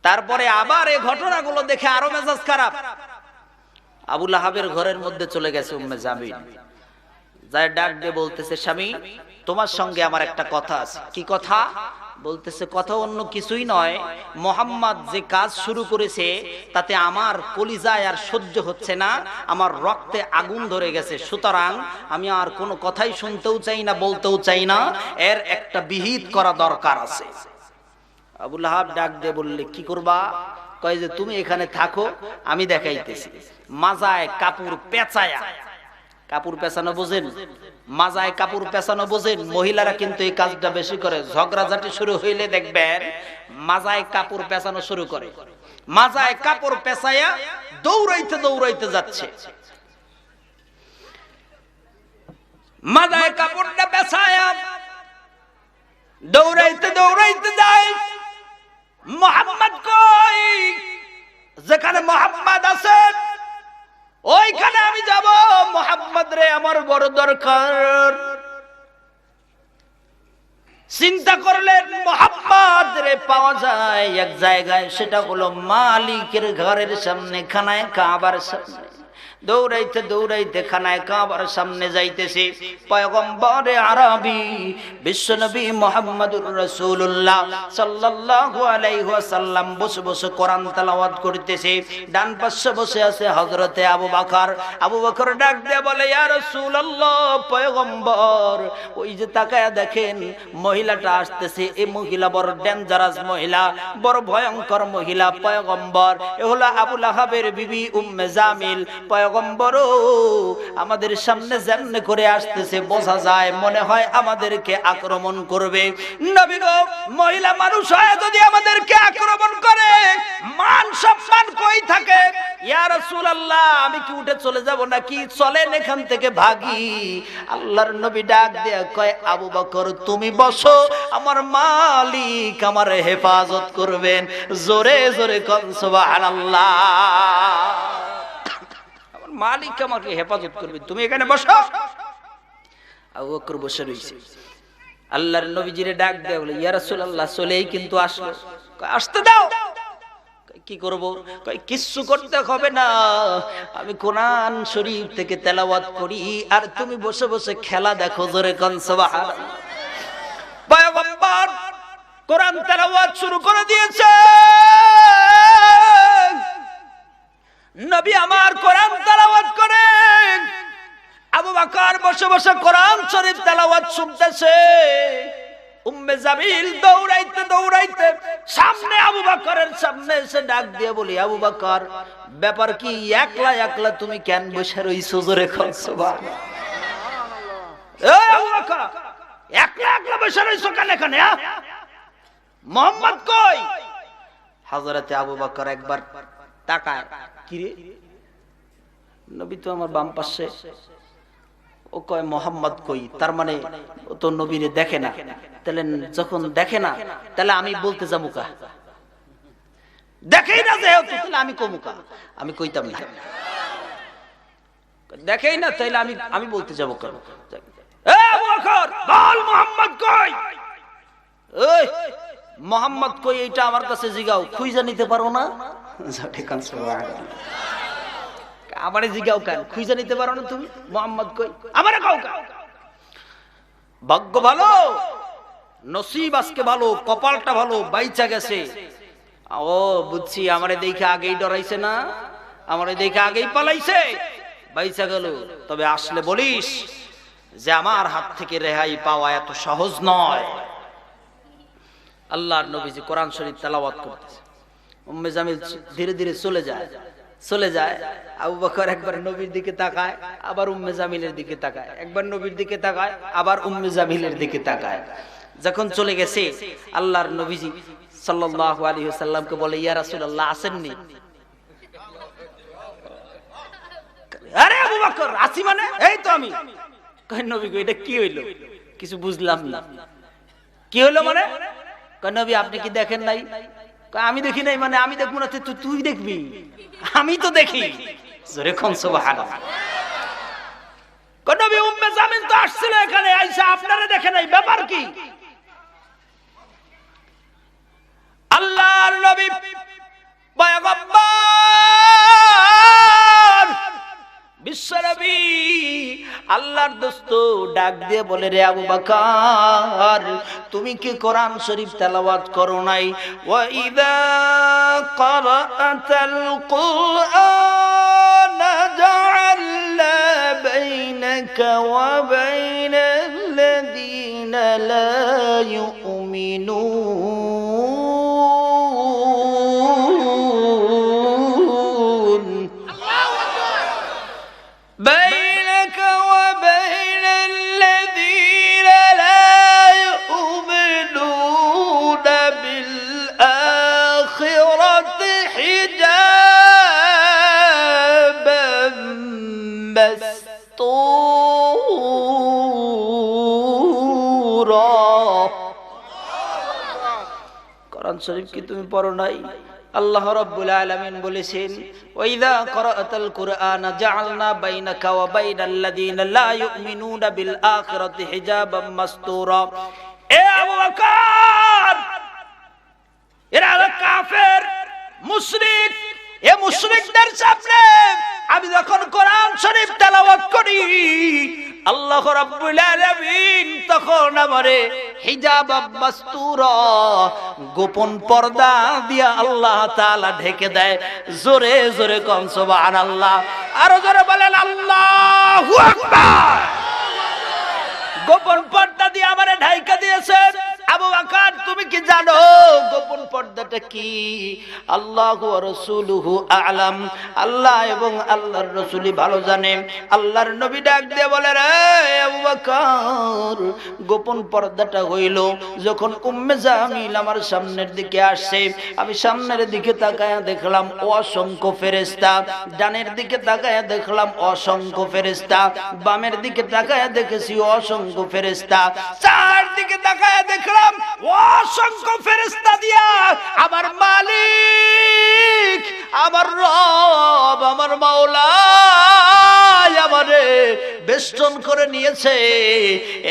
তারপরে আবার এই ঘটনাগুলো দেখে আরো মেজাজ খারাপ। আবু লাহাবের ঘরের মধ্যে চলে গেছে উম্মে জামিল, যাই ডাক দিয়ে বলতেছে, স্বামী তোমার সঙ্গে আমার একটা কথা আছে। কি কথা? বলতেছে, কথা অন্য কিছুই নয়, মুহাম্মদ যে কাজ শুরু করেছে তাতে আমার কলিজায় আর সহ্য হচ্ছে না, আমার রক্তে আগুন ধরে গেছে, সুতরাং আমি আর কোনো কথাই শুনতেও চাই না, বলতেও চাই না, এর একটা বিহিত করা দরকার আছে। আবু লাহাব ডাক দিয়ে বললে, কি করবা? কয় যে তুমি এখানে থাকো, আমি দেখাইতেছি। মাজায় কাপড় পেঁচায়া, কাপড় পেঁচানো বোঝেন? মাজায় কাপড় পেঁচানো বোঝেন? মহিলারা কিন্তু এই কাজটা বেশি করে। ঝগড়াঝাটি শুরু হইলে দেখবেন মাজায় কাপড় পেঁচানো শুরু করে। মাজায় কাপড় পেঁচায়া দৌড়াইতে দৌড়াইতে যাচ্ছে, মাজায় কাপড়টা পেঁচায়া দৌড়াইতে দৌড়াইতে যায়। মুহাম্মদ কই? যেখানে মুহাম্মদ আছেন ওইখানে আমি যাব। মুহাম্মদ রে আমার বড় দরকার। চিন্তা করলেন মুহাম্মদ রে পাওয়া যায় এক জায়গায়, সেটা হলো মালিকের ঘরের সামনে, খানায় কাবার সামনে। দৌড়াইতে দৌড়াইতে খানায় কাবার সামনে যাইতেছে পয়গম্বর আরবি বিশ্বনবী মুহাম্মদুর রাসূলুল্লাহ সাল্লাল্লাহু আলাইহি ওয়াসাল্লাম বসে বসে কোরআন তেলাওয়াত করতেছে। ডান পাশে বসে আছে হযরতে আবু বকর। আবু বকর ডাক দিয়ে বলে, ইয়া রাসূলুল্লাহ, পয়গম্বর ওই যে তাকায়া দেখেন মহিলাটা আসতেছে, এই মহিলা বড় ডেঞ্জারাস মহিলা, বড় ভয়ঙ্কর মহিলা। পয়গম্বর, এ হলো আবু লাহাবের বিবি উম্মে জামিল। পয়গম্বর আমাদের সামনে যেমনে করে আসতেছে বোঝা যায় মনে হয় আমাদেরকে আক্রমণ করবে। নবী গো, মহিলা মানুষ হয় যদি আমাদেরকে আক্রমণ করে মান সম্মান কই থাকে? ইয়া রাসূলুল্লাহ, আমি কি উঠে চলে যাব নাকি? চলেন এখান থেকে ভাগি। আল্লাহর নবী ডাক দিয়ে কয়, আবু বকর তুমি বসো, আমার মালিক আমার হেফাজত করবেন। জোরে জোরে কোন সুবহানাল্লাহ। মালিক আমাকে হেফাজত করবে, তুমি এখানে বসো। আবু বকর বসে রইছে। আল্লাহর নবীজিরে ডাক দেয়, বলে ইয়া রাসূলুল্লাহ চলেই কিন্তু আসলো। আসতে দাও। কি করব? কই কিচ্ছু করতে হবে না, আমি কোরআন শরীফ থেকে তেলাওয়াত করি আর তুমি বসে বসে খেলা দেখো। জোরে কোন সুবহানাল্লাহ। পয়গম্বর কোরআন তেলাওয়াত শুরু করে দিয়েছে। নবী আমার কোরআন তেলাওয়াত করেন, আবু বকর বসে বসে কোরআন শরীফ তেলাওয়াত শুনতেছে। উম্মে জামিল দৌড়াইতে দৌড়াইতে সামনে আবু বকরের সামনে এসে ডাক দিয়ে বলি, আবু বকর ব্যাপার কি, একলা একলা তুমি কেন বসে রইছো? জোরে কোন সুবহানাল্লাহ। এই আবু বকর একলা একলা বসে রইছো কেন এখানে? মোহাম্মদ কই? হযরতে আবু বকর একবার তাকায়, কি রে নবী তো আমার বাম পাশে। ও কয় মোহাম্মদ কই? তার মানে ও তো নবীরে দেখে না। তাহলে যখন দেখে না তাহলে আমি বলতে যাবো কা? দেখেই না যেহেতু তাহলে আমি কমুকা? আমি কইতাম না। দেখেই না তাইলে আমি বলতে যাবো কেন? এ আবু বকর বল মোহাম্মদ কই? ওই মোহাম্মদ কই এইটা আমার কাছে জিগাও, খুঁজে নিতে পারো না? আমারে জিগাও কেন? খুঁজে নিতে পারো না তুমি? মোহাম্মদ কই আমারে কাও কা? ভাগ্য ভালো, নসিব আজকে ভালো, কপালটা ভালো, বাইচা গেছে। ও বুঝছি, আমারে দেখে আগেই ডরাইছে না, আমারে দেখে আগেই পালাইছে, বাইচা গেল। তবে আসলে বলিস যে আমার হাত থেকে রেহাই পাওয়া এত সহজ নয়। আল্লাহর নবীজি কোরআন শরীফ তেলাওয়াত করতেছে। উম্মে জামিল ধীরে ধীরে চলে যায়। আবু বকর একবার নবীর দিকে তাকায়, আবার উম্মে জামিলের দিকে তাকায়, একবার নবীর দিকে তাকায়, আবার উম্মে জামিলের দিকে তাকায়। যখন চলে গেছে আল্লাহর নবীজি সাল্লাল্লাহু আলাইহি ওয়াসাল্লামকে বলে, ইয়া রাসূলুল্লাহ আসেননি? আরে আবু বকর আসি মানে? এই তো আমি। কই নবী গো এটা কি হইলো? কিছু বুঝলাম না। কি হলো মানে? কই নবী আপনি কি দেখেন নাই? আমি দেখি নাই মানে আমি দেখবো না তুই দেখবি? আমি তো দেখি। জোরে কোন সুবহানাল্লাহ। কোন নবী উম্মে জামিল তো আসছিল এখানে, আয়েশা আপনারা দেখে নাই, ব্যাপার কি? আল্লাহর নবী পয়গম্বর বিশ্বনবী আল্লাহর দোস্ত ডাক দিয়ে বলে, রে আবু বকর তুমি কি কোরআন শরীফ তেলাওয়াত করো নাই? ওয়া ইযা ক্বারাআতাল কুরআন জাআলনা বাইনাকা ওয়া বাইনাল্লাযীনা লা ইউমিনুন بينك وبين الذين لا يؤمنون بالآخرة حجابا مستورا। কোরআন শরীফ কি তুমি পড়ো নাই? আল্লাহ রাব্বুল আলামিন বলেছেন, ওয়া ইযা ক্বারাআতাল কুরআনা জাআলনা বাইনাকা ওয়া বাইনাল্লাযীনা লা ইউমিনুনা বিল আখিরাতি হিজাবাম মাসতুরা। এ আবু বকর এরা কাফের মুশরিক, এ মুশরিকদের সামনে আমি যখন কোরআন শরীফ তেলাওয়াত করি আল্লাহ রাব্বুল আলামিন তখন আমারে হিজাবাম মাসতুরা গোপন পর্দা দিয়া আল্লাহ তাআলা ঢেকে দেয়। জোরে জোরে কোন সুবহানাল্লাহ। আরো জোরে বলেন আল্লাহু আকবার। গোপন পর্দা দিয়ে আমারে ঢাইকা দিয়েছে। আবু বকর তুমি কি জানো গোপন পর্দাটা কি? আল্লাহু ওয়া রাসূলুহু আ'লাম, আল্লাহ এবং আল্লাহর রাসূলই ভালো জানে। আল্লাহর নবী ডাক দিয়ে বলে, রে আবু বকর গোপন পর্দাটা হইল যখন উম্মে জামিল আমার সামনের দিকে আসছে, আমি সামনের দিকে তাকায়া দেখলাম অসংখ্য ফেরেশতা, ডানের দিকে তাকায়া দেখলাম অসংখ্য ফেরেশতা, বামের দিকে তাকায়া দেখেছি অসংখ্য ফেরেশতা, চারদিকে তাকায়া দেখলাম অসংখ্য ফেরেশতা দিয়া আমার মালিক, আমার রব, আমার মাওলা আমারে বেষ্টন করে নিয়েছে।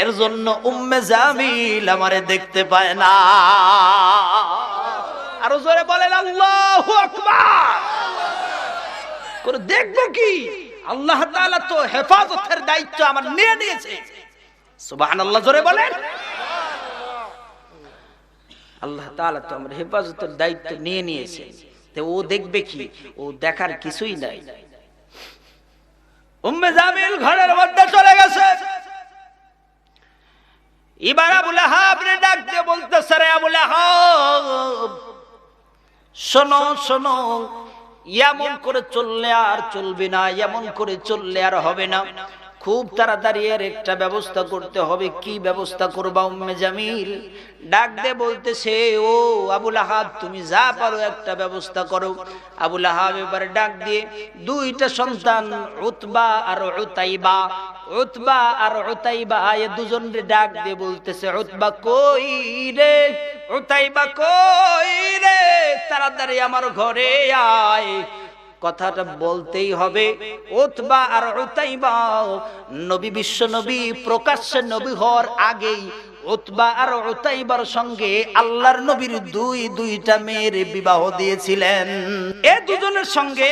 এর জন্য উম্মে জামিল আমারে দেখতে পায় না। আরো জোরে বলেন আল্লাহ আল্লাহু আকবার করে দেখবো কি আল্লাহ তাআলা তো হেফাজতের দায়িত্ব আমার নিয়ে নিয়েছে। সুবহানাল্লাহ জোরে বলেন। আল্লাহ তাআলা তো আমার হেফাজতের দায়িত্ব নিয়ে নিয়েছে, তো ও দেখবে কি? ও দেখার কিছুই নাই। উম্মে জামিল ঘরের মধ্যে চলে গেছে। এবার আবু লাহাব রে ডাক দিয়ে বলতেছে, রে আবু লাহাব শোনো শোনো, এমন করে চললে আর চলবে না, এমন করে চললে আর হবে না, খুব তাড়াতাড়ি এর একটা ব্যবস্থা করতে হবে। কি ব্যবস্থা করবা? উম্মে জামিল ডাক দিয়ে বলতেছে, ও আবু লাহাব তুমি যা পারো একটা ব্যবস্থা করো। আবু লাহাব এবার ডাক দিয়ে দুইটা সন্তান উতবা আর উতাইবা, উতবা আর উতাইবা এই দুজন রে ডাক দিয়ে বলতেছে, উতবা কই রে, উতাইবা কই রে, তাড়াতাড়ি আমার ঘরে আয়। কথাটা বলতেই হবে। উতবা আর উতাইবা নবী, বিশ্ব নবী, প্রকাশ্যে নবী হওয়ার আগেই উতবা আর উতাইবার সঙ্গে আল্লাহর নবীর দুইটা মেয়ের বিবাহ দিয়েছিলেন। এই দুজনের সঙ্গে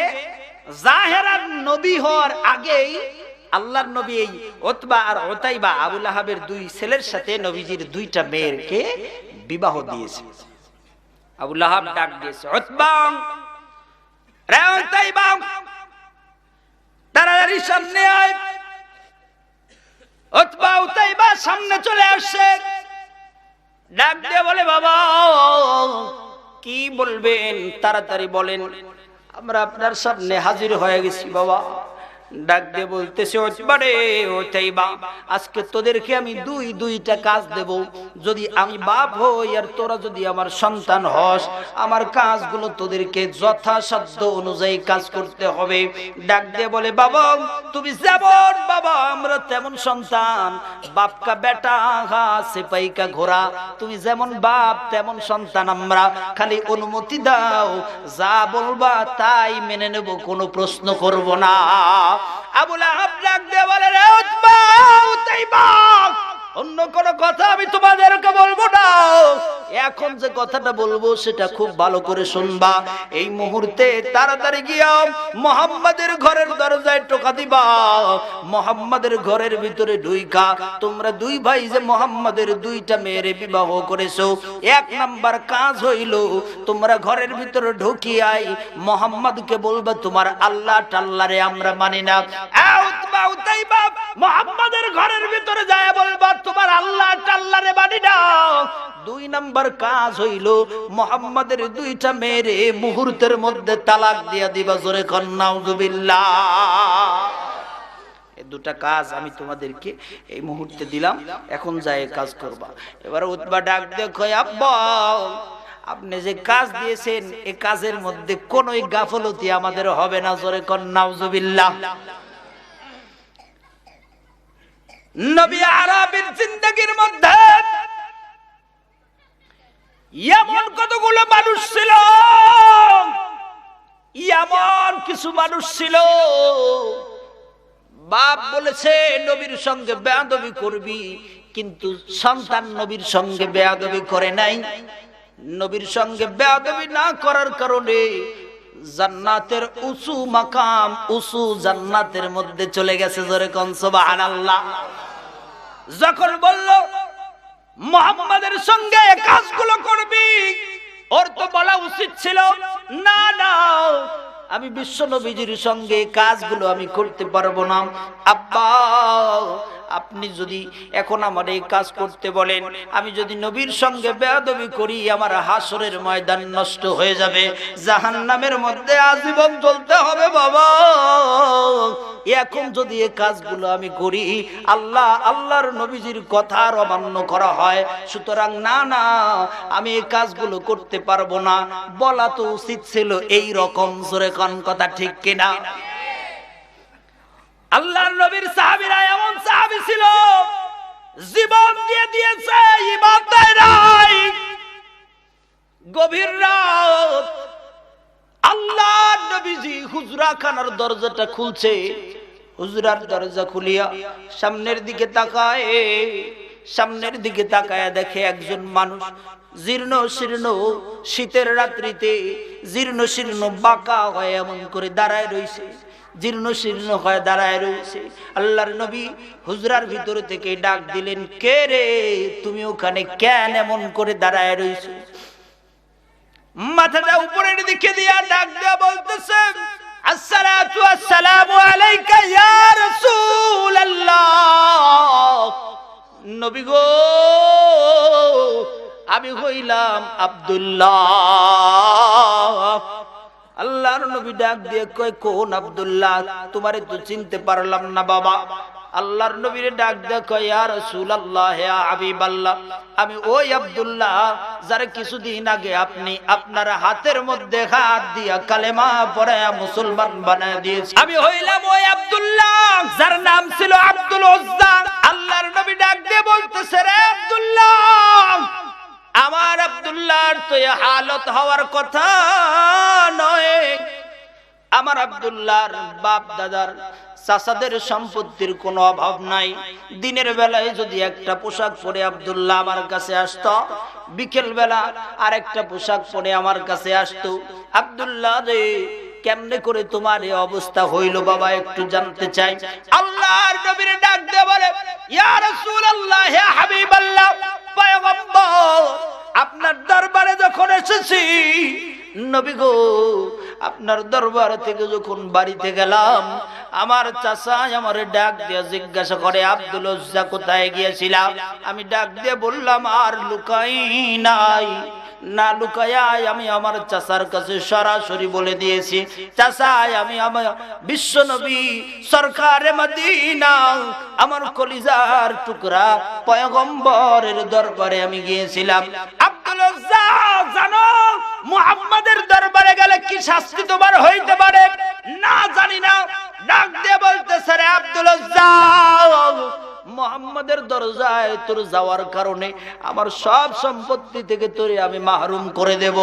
জাহেরার নবী হওয়ার আগেই আল্লাহর নবী এই উতবা আর উতাইবা আবু লাহাবের দুই ছেলের সাথে নবীজির দুইটা মেয়েরকে বিবাহ দিয়েছে। আবু লাহাব ডাক দিয়েছে, উতবা রে উতাইবা তাড়াতাড়ি সামনে আয়। উতবা উতাইবা সামনে চলে আসছে, ডাক দিয়ে বলে, বাবা কি বলবেন তাড়াতাড়ি বলেন, আমরা আপনার সামনে হাজির হয়ে গেছি বাবা। ডাক দিয়ে বলতেছে, উতবা রে উতাইবা আজকে তোদেরকে আমি দুইটা কাজ দেব। যদি আমি বাপ হই আর তোরা যদি আমার সন্তান হস, আমার কাজগুলো তোদেরকে যথাসাধ্য অনুযায়ী কাজ করতে হবে। ডাক দিয়ে বলে, বাবা তুমি যেমন বাবা আমরা তেমন সন্তান, বাপ কা বেটা হা সিপাহি কা ঘোড়া, তুমি যেমন বাপ তেমন সন্তান আমরা, খালি অনুমতি দাও, যা বলবা তাই মেনে নেব, কোনো প্রশ্ন করব না। আবু লাহাব ডাক দিয়ে বলে, রে উতবা উতাইবা অন্য কোন কথা আমি তোমাদেরকে বলবো না, এখন যে কথাটা বলবো সেটা খুব ভালো করে শুনবা। এই মুহূর্তে তাড়াতাড়ি গিয়া মুহাম্মাদের ঘরের দরজায় টোকা দিবা। মুহাম্মাদের ঘরের ভিতরে ঢুইকা তোমরা দুই ভাই যে মুহাম্মাদের দুইটা মেয়ের বিবাহ করেছো, এক নাম্বার কাজ হইল তোমরা ঘরের ভিতরে ঢুকিয়াই মুহাম্মাদকে বলবা তোমার আল্লাহ টাল্লারে আমরা মানি না। উতবা উতাইবা মুহাম্মাদের ঘরের ভিতরে যায় বলবা তোমার আল্লাহ টাল্লারে মানি না। দুই নাম্বার কাজ হইল মুহাম্মাদের দুইটা মেয়েরে মুহূর্তের মধ্যে তালাক দিয়া দিবা। জোরে কন নাউযুবিল্লাহ। এই দুটা কাজ আমি তোমাদেরকে এই মুহূর্তে দিলাম, এখন যায় কাজ করবা। এবার উতবা ডাক দিয়ে কয়, আব্বা আপনি যে কাজ দিয়েছেন এই কাজের মধ্যে কোনোই গাফলতি আমাদের হবে না। জোরে কন নাউযুবিল্লাহ। নবী আরবের জিন্দেগীর মধ্যে এমন কতগুলো মানুষ ছিল, এমন কিছু মানুষ ছিল বাপ বলেছে নবীর সঙ্গে বেয়াদবি করবি, কিন্তু সন্তান নবীর সঙ্গে বেয়াদবি করে নাই। নবীর সঙ্গে বেয়াদবি না করার কারণে জান্নাতের উঁচু মাকাম, উঁচু জান্নাতের মধ্যে চলে গেছে। জোরে কোন সুবহানাল্লাহ। যখন বলল মুহাম্মাদের সঙ্গে কাজগুলো করবি, ওর তো বলা উচিত ছিল না না আমি বিশ্ব নবীজির সঙ্গে কাজগুলো আমি করতে পারবো না। আব্বা আপনি যদি এখন আমার এই কাজ করতে বলেন, আমি যদি নবীর সঙ্গে বেয়াদবি করি আমার হাসরের ময়দান নষ্ট হয়ে যাবে, জাহান্নামের মধ্যে আজীবন জ্বলতে হবে বাবা। এখন যদি এই কাজগুলো আমি করি আল্লাহর নবীজির কথার অমান্য করা হয়, সুতরাং না না আমি এই কাজগুলো করতে পারবো না। বলা তো উচিত ছিল এই রকম। জোরে কোন কথা ঠিক কিনা? আল্লাহর নবীর সাহাবীরা এমন সাহাবী ছিল জীবন দিয়ে দিয়েছে, ঈমান দেয় নাই। গভীর রাত আল্লাহর নবীজি হুজরা খানার দরজাটা খুলছে, হুজরার দরজা খুলিয়া সামনের দিকে তাকায় সামনের দিকে তাকায়া দেখে একজন মানুষ জীর্ণ শীর্ণ, শীতের রাত্রিতে জীর্ণ শীর্ণ বাঁকা হয়ে এমন করে দাঁড়ায় রয়েছে, জীর্ণ শীর্ণ হয়ে দাঁড়ায় রয়েছে। আল্লাহর নবী হুজরার ভিতর থেকে ডাক দিলেন, কে রে, তুমি ওখানে কেন এমন করে দাঁড়ায় রয়েছো? মাথাটা উপরের দিকে দিয়া ডাক দেয়া বলতেছে, আসসালাতু আসসালামু আলাইকা ইয়া রাসূলুল্লাহ। নবী গো, আমি হইলাম আব্দুল্লাহ। আল্লাহর নবী ডাক দিয়ে কয়, কোন আব্দুল্লাহ? তোমারে তো চিনতে পারলাম না বাবা। আল্লাহর নবীর ডাক দিয়ে কয়, ইয়া রাসূলুল্লাহ, ইয়া হাবিবাল্লাহ, আমি ওই আব্দুল্লাহ যার কিছুদিন আগে আপনি আপনার হাতের মধ্যে হাত দিয়া কালেমা পড়ায়া মুসলমান বানায় দিয়েছেন। আমি হইলাম ওই আব্দুল্লাহ যার নাম ছিল আব্দুল উজ্জা। আল্লাহর নবী ডাক দিয়ে বলতেছে, রে আব্দুল্লাহ, আমার আব্দুল্লাহর তো এই হালত হওয়ার কথা নয়। আমার আব্দুল্লাহর বাপ দাদার চাচাদের সম্পত্তির কোনো অভাব নাই। দিনের বেলায় যদি একটা পোশাক পরে আব্দুল্লাহ আমার কাছে আসতো, বিকেল বেলা আরেকটা পোশাক পরে আমার কাছে আসতো। আব্দুল্লাহ রে, কেমনে করে তোমার এই অবস্থা হইল বাবা, একটু জানতে চাই। আল্লাহর নবীর ডাক দিয়ে বলে, ইয়া রাসূলুল্লাহ, ইয়া হাবিবাল্লাহ, পয়গম্বর, আপনার দরবারে যখন এসেছি নবী গো, আপনার দরবার থেকে যখন বাড়িতে গেলাম, আমার চাচা আমার ডাক দিয়ে জিজ্ঞাসা করে, আব্দুল উজ্জা কোথায় গিয়েছিলাম? আমি ডাক দিয়ে বললাম, আর লুকাই নাই, না লুকায়া আমি আমার চাচার কাছে সরাসরি বলে দিয়েছি, চাচা আমি আমার বিশ্ব নবী সরকারে মদিনা, আমার কলিজার টুকরা পয়গম্বরের দরবারে আমি গিয়েছিলাম। আব্দুল উজ্জা, জানো মুহাম্মাদের দরবারে গেলে কি শাস্তি তোমার হইতে পারে? না, জানি না। ডাক দিয়ে বলতেছে, রে আব্দুল উজ্জা, মুহাম্মাদের দরজায় তোর যাওয়ার কারণে আমার সব সম্পত্তি থেকে তোরে আমি মাহরুম করে দেব,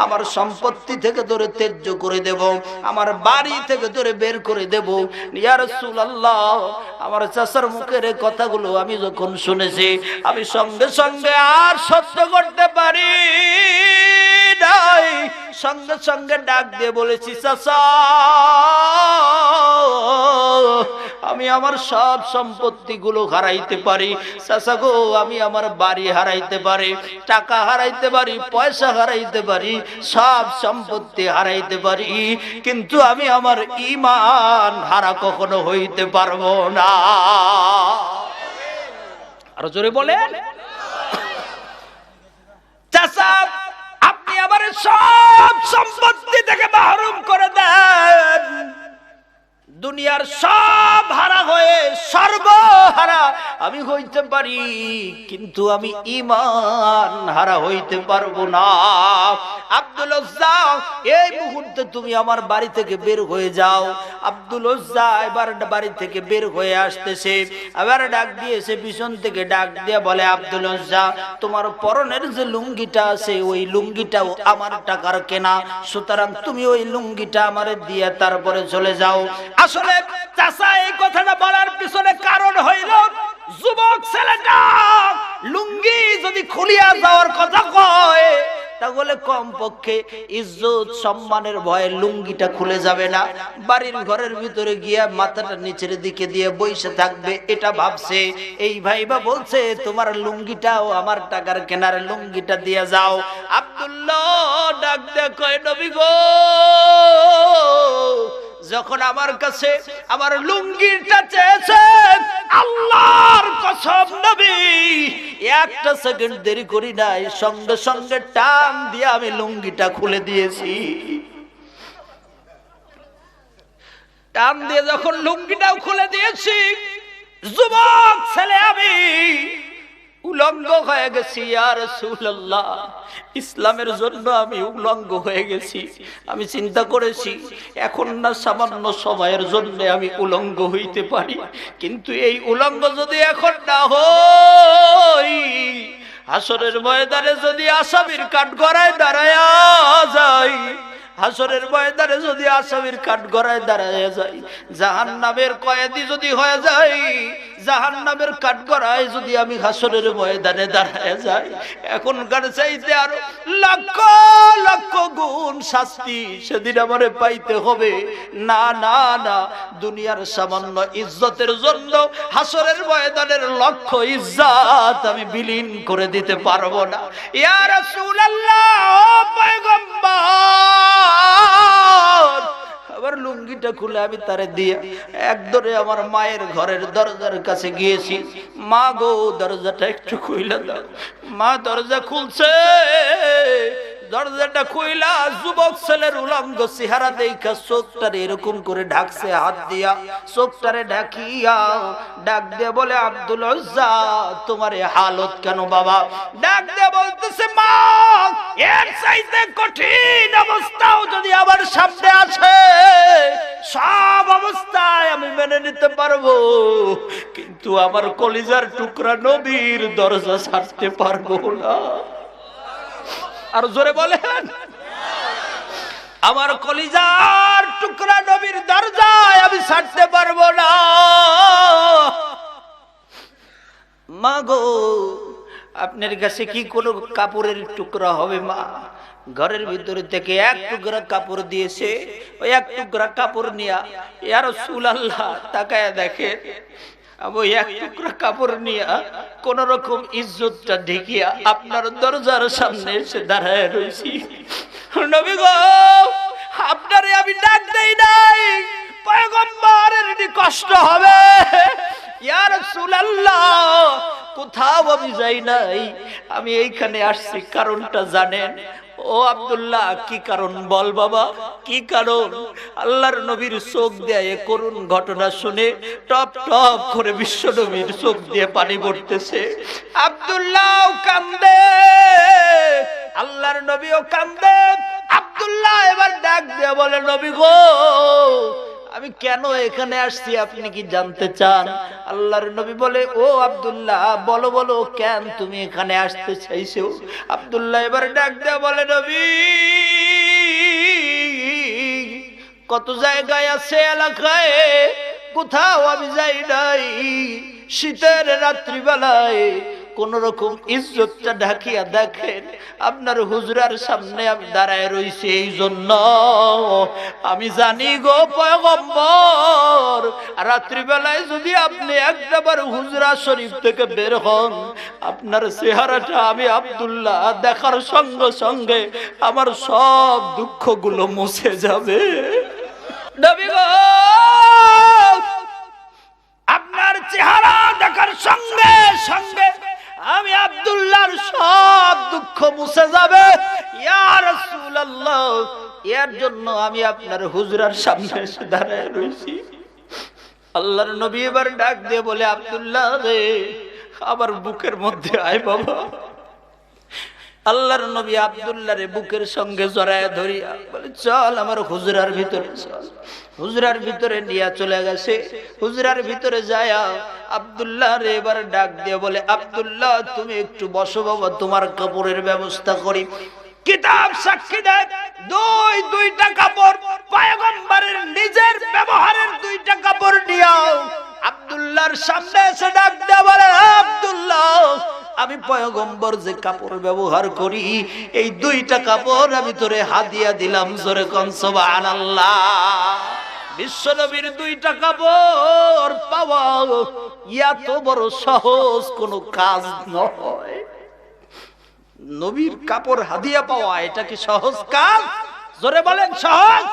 আমার সম্পত্তি থেকে তোরে ত্যায্য করে দেব, আমার বাড়ি থেকে তোরে বের করে দেব। ইয়া রাসূলুল্লাহ, আমার চাচার মুখের এই কথাগুলো আমি যখন শুনেছি, আমি সঙ্গে সঙ্গে আর সহ্য করতে পারি নাই, সঙ্গে সঙ্গে ডাক দিয়ে বলেছি, চাচা আমি আমার সব সম্পত্তি গুলো হারাইতে পারি, চাচা গো, আমি আমার বাড়ি হারাইতে পারি, টাকা হারাইতে পারি, পয়সা হারাইতে পারি, সব সম্পত্তি হারাইতে পারি, কিন্তু আমি আমার ঈমান হারা কখনো হইতে পারবো না। আরো জোরে বলেন। চাচা, আপনি আমার সব সম্পত্তি থেকে মাহরুম করে দেন, দুনিয়ার সব হারা হয়ে সর্বহারা আমি হইতে পারি, কিন্তু আমি ঈমান হারা হইতে পারবো না। আব্দুল উজ্জা, এই মুহূর্তে তুমি আমার বাড়ি থেকে বের হয়ে যাও। আব্দুল উজ্জা এবার বাড়ি থেকে বের হয়ে আসতেছে, আবার ডাক দিয়েছে পিছন থেকে, ডাক দিয়ে বলে, আব্দুল উজ্জা, তোমার পরনের যে লুঙ্গিটা আছে ওই লুঙ্গিটাও আমার টাকার কেনা, সুতরাং তুমি ওই লুঙ্গিটা আমারে দিয়ে তারপরে চলে যাও। আসলে চাচা এই কথাটা বলার পিছনে কারণ হইল, যুবক ছেলেটা লুঙ্গি যদি খুলিয়া যাওয়ার কথা কয়, তাহলে কমপক্ষে ইজ্জত সম্মানের ভয়ে লুঙ্গিটা খুলে যাবে না, বাড়ির ঘরের ভিতরে গিয়া মাথাটা নিচের দিকে দিয়ে বসে থাকবে, এটা ভাবছে। এই ভাইবা বলছে, তোমার লুঙ্গিটাও আমার টাকার কেনার লুঙ্গিটা দিয়ে যাও। আব্দুল্লাহ ডাক দেয়া কয়, নবী গো, যখন আমার কাছে আমার লুঙ্গিটা চেয়েছে, আল্লাহর কসম নবী একটা সেকেন্ড দেরি করি নাই, সঙ্গে সঙ্গে টান দিয়ে আমি লুঙ্গিটা খুলে দিয়েছি। টান দিয়ে যখন লুঙ্গিটাও খুলে দিয়েছি, যুবক ছেলে আমি উলঙ্গ হয়ে গেছি। ইয়া রাসূলুল্লাহ, ইসলামের জন্য আমি উলঙ্গ হয়ে গেছি। আমি চিন্তা করেছি, এখন না সামান্য সময়ের জন্য আমি উলঙ্গ হইতে পারি, কিন্তু এই উলঙ্গ যদি এখন না হই, হাসরের ময়দানে যদি আসামির কাঠগড়ায় দাঁড়ায়া যাই, হাসরের ময়দানে যদি আসামির কাঠগড়ায় দাঁড়ায় যাই, জাহান্নামের কয়েদি যদি হয়ে যাই, জাহান্নামের কাঠগড়ায় যদি আমি হাসরের ময়দানে দাঁড়ায় যাই, এখনকার চাইতে আরো লক্ষ লক্ষ গুণ শাস্তি সেদিন আমারে পাইতে হবে। না না না, দুনিয়ার সামান্য ইজ্জতের জন্য হাসরের ময়দানের লক্ষ ইজ্জত আমি বিলীন করে দিতে পারবো না। ইয়া রাসূলুল্লাহ, ও পয়গম্বর, আবার লুঙ্গিটা খুলে আমি তারে দিয়ে একদরে আমার মায়ের ঘরের দরজার কাছে গিয়েছি। মা গো, দরজাটা একটু খুইলা দাও। মা দরজা খুলছে, দরজাটা খুইলা যুবক ছেলের উলঙ্গ চেহারা দেখা চোখটারে এরকম করে ঢাকছে হাত দিয়া, চোখটারে ঢাকিয়া ডাক দিয়ে বলে, আব্দুল উজ্জা, তোমার এই হালত কেন বাবা? ডাক দিয়ে বলতেছে, মা, এর চাইতে কঠিন অবস্থাও যদি আমার সামনে আসে, সব অবস্থায় আমি মেনে নিতে পারবো, কিন্তু আমার কলিজার টুকরা নবীর দরজা ছাড়তে পারবো না। আর জোরে বলেন, আমার কলিজার টুকরা নবীর দরজায় আমি ছাড়তে পারবো না। মা গো, আপনার কাছে কি কোনো কাপড়ের টুকরা হবে? মা ঘরের ভিতরে থেকে এক টুকরা কাপড় দিয়েছে, ওই এক টুকরা কাপড় নিয়া ইয়া রাসূলুল্লাহ তাকায়া দেখে, আমি এক টুকরা কাপড় নিয়া কোন রকম ইজ্জতটা ঢেকিয়া আপনার দরজার সামনে এসে দাঁড়ায় রয়েছি। নবী গো, আপনারে আমি ডাক দেই নাই, পয়গম্বরের কষ্ট হবে। ইয়া রাসূলুল্লাহ, কোথাও আমি যাই নাই, আমি এইখানে আসছি, কারণটা জানেন? ও আব্দুল্লাহ, কি কারণ বল বাবা, কি কারণ? আল্লাহর নবীর চোখ দিয়ে করুণ ঘটনা শুনে টপ টপ করে বিশ্ব নবীর চোখ দিয়ে পানি পড়তেছে। আব্দুল্লাহ কান্দে, আল্লাহর নবীও কান্দে। আব্দুল্লাহ এবার ডাক দিয়ে বলে, নবী গো, আমি কেন এখানে আসছি আপনি কি জানতে চান? আল্লাহর নবী বলে, ও আব্দুল্লাহ, বলো বলো, কেন তুমি এখানে আসতে চাইছো? আব্দুল্লাহ এবার ডাক দেয়া বলে, নবী, কত জায়গায় আছে এলাকায়, কোথাও আমি যাই নাই, শীতের রাত্রিবেলায় কোন রকম ইজ্জতটা ঢাকিয়া দেখেন আপনার হুজরার সামনে আমি দাঁড়ায় রইছি। এই জন্য আমি জানি গো পয়গম্বর, রাত্রিবেলায় যদি আপনি একবার হুজরা শরীফ থেকে বের হন, আপনার চেহারাটা আমি আব্দুল্লাহ দেখার সঙ্গে সঙ্গে আমার সব দুঃখগুলো মুছে যাবে। নবী গো, আপনার চেহারা দেখার সঙ্গে সঙ্গে আমি আব্দুল্লাহর সব দুঃখ মুছে যাবে। ইয়া রাসূলুল্লাহ, এর জন্য আমি আপনার হুজরার সামনে এসে দাঁড়ায় রয়েছি। আল্লাহর নবী এবার ডাক দিয়ে বলে, আব্দুল্লাহ রে, আমার বুকের মধ্যে আয় বাবা। আল্লাহর নবী আব্দুল্লাহরে বুকের সঙ্গে জড়ায় ধরিয়া বলে, চল আমার হুজরার ভিতরে চল। হুজরার ভিতরে নিয়ে চলে গেছে। হুজরার ভিতরে যায় আব্দুল্লাহ রে এবার ডাক দিয়ে বলে, আব্দুল্লাহ তুমি একটু বসো বাবা, তোমার কাপড়ের ব্যবস্থা করি। কিতাব সাক্ষী দেয়, দুইটা কাপড়, পয়গম্বরের নিজের ব্যবহারের দুইটা কাপড় নিয়াও আব্দুল্লাহর সামনে এসে ডাক দিয়ে বলে, আব্দুল্লাহ, আমি পয়গম্বর যে কাপড় ব্যবহার করি, এই দুইটা কাপড় আমি তোরে হাদিয়া দিলাম। জোরে কোন সুবহানাল্লাহ। বিশ্বনবীর দুইটা কাপড় পাওয়া এত বড় সহজ কোন কাজ নয়। নবীর কাপড় হাদিয়া পাওয়া এটা কি সহজ কাজ? জোরে বলেন, সহজ?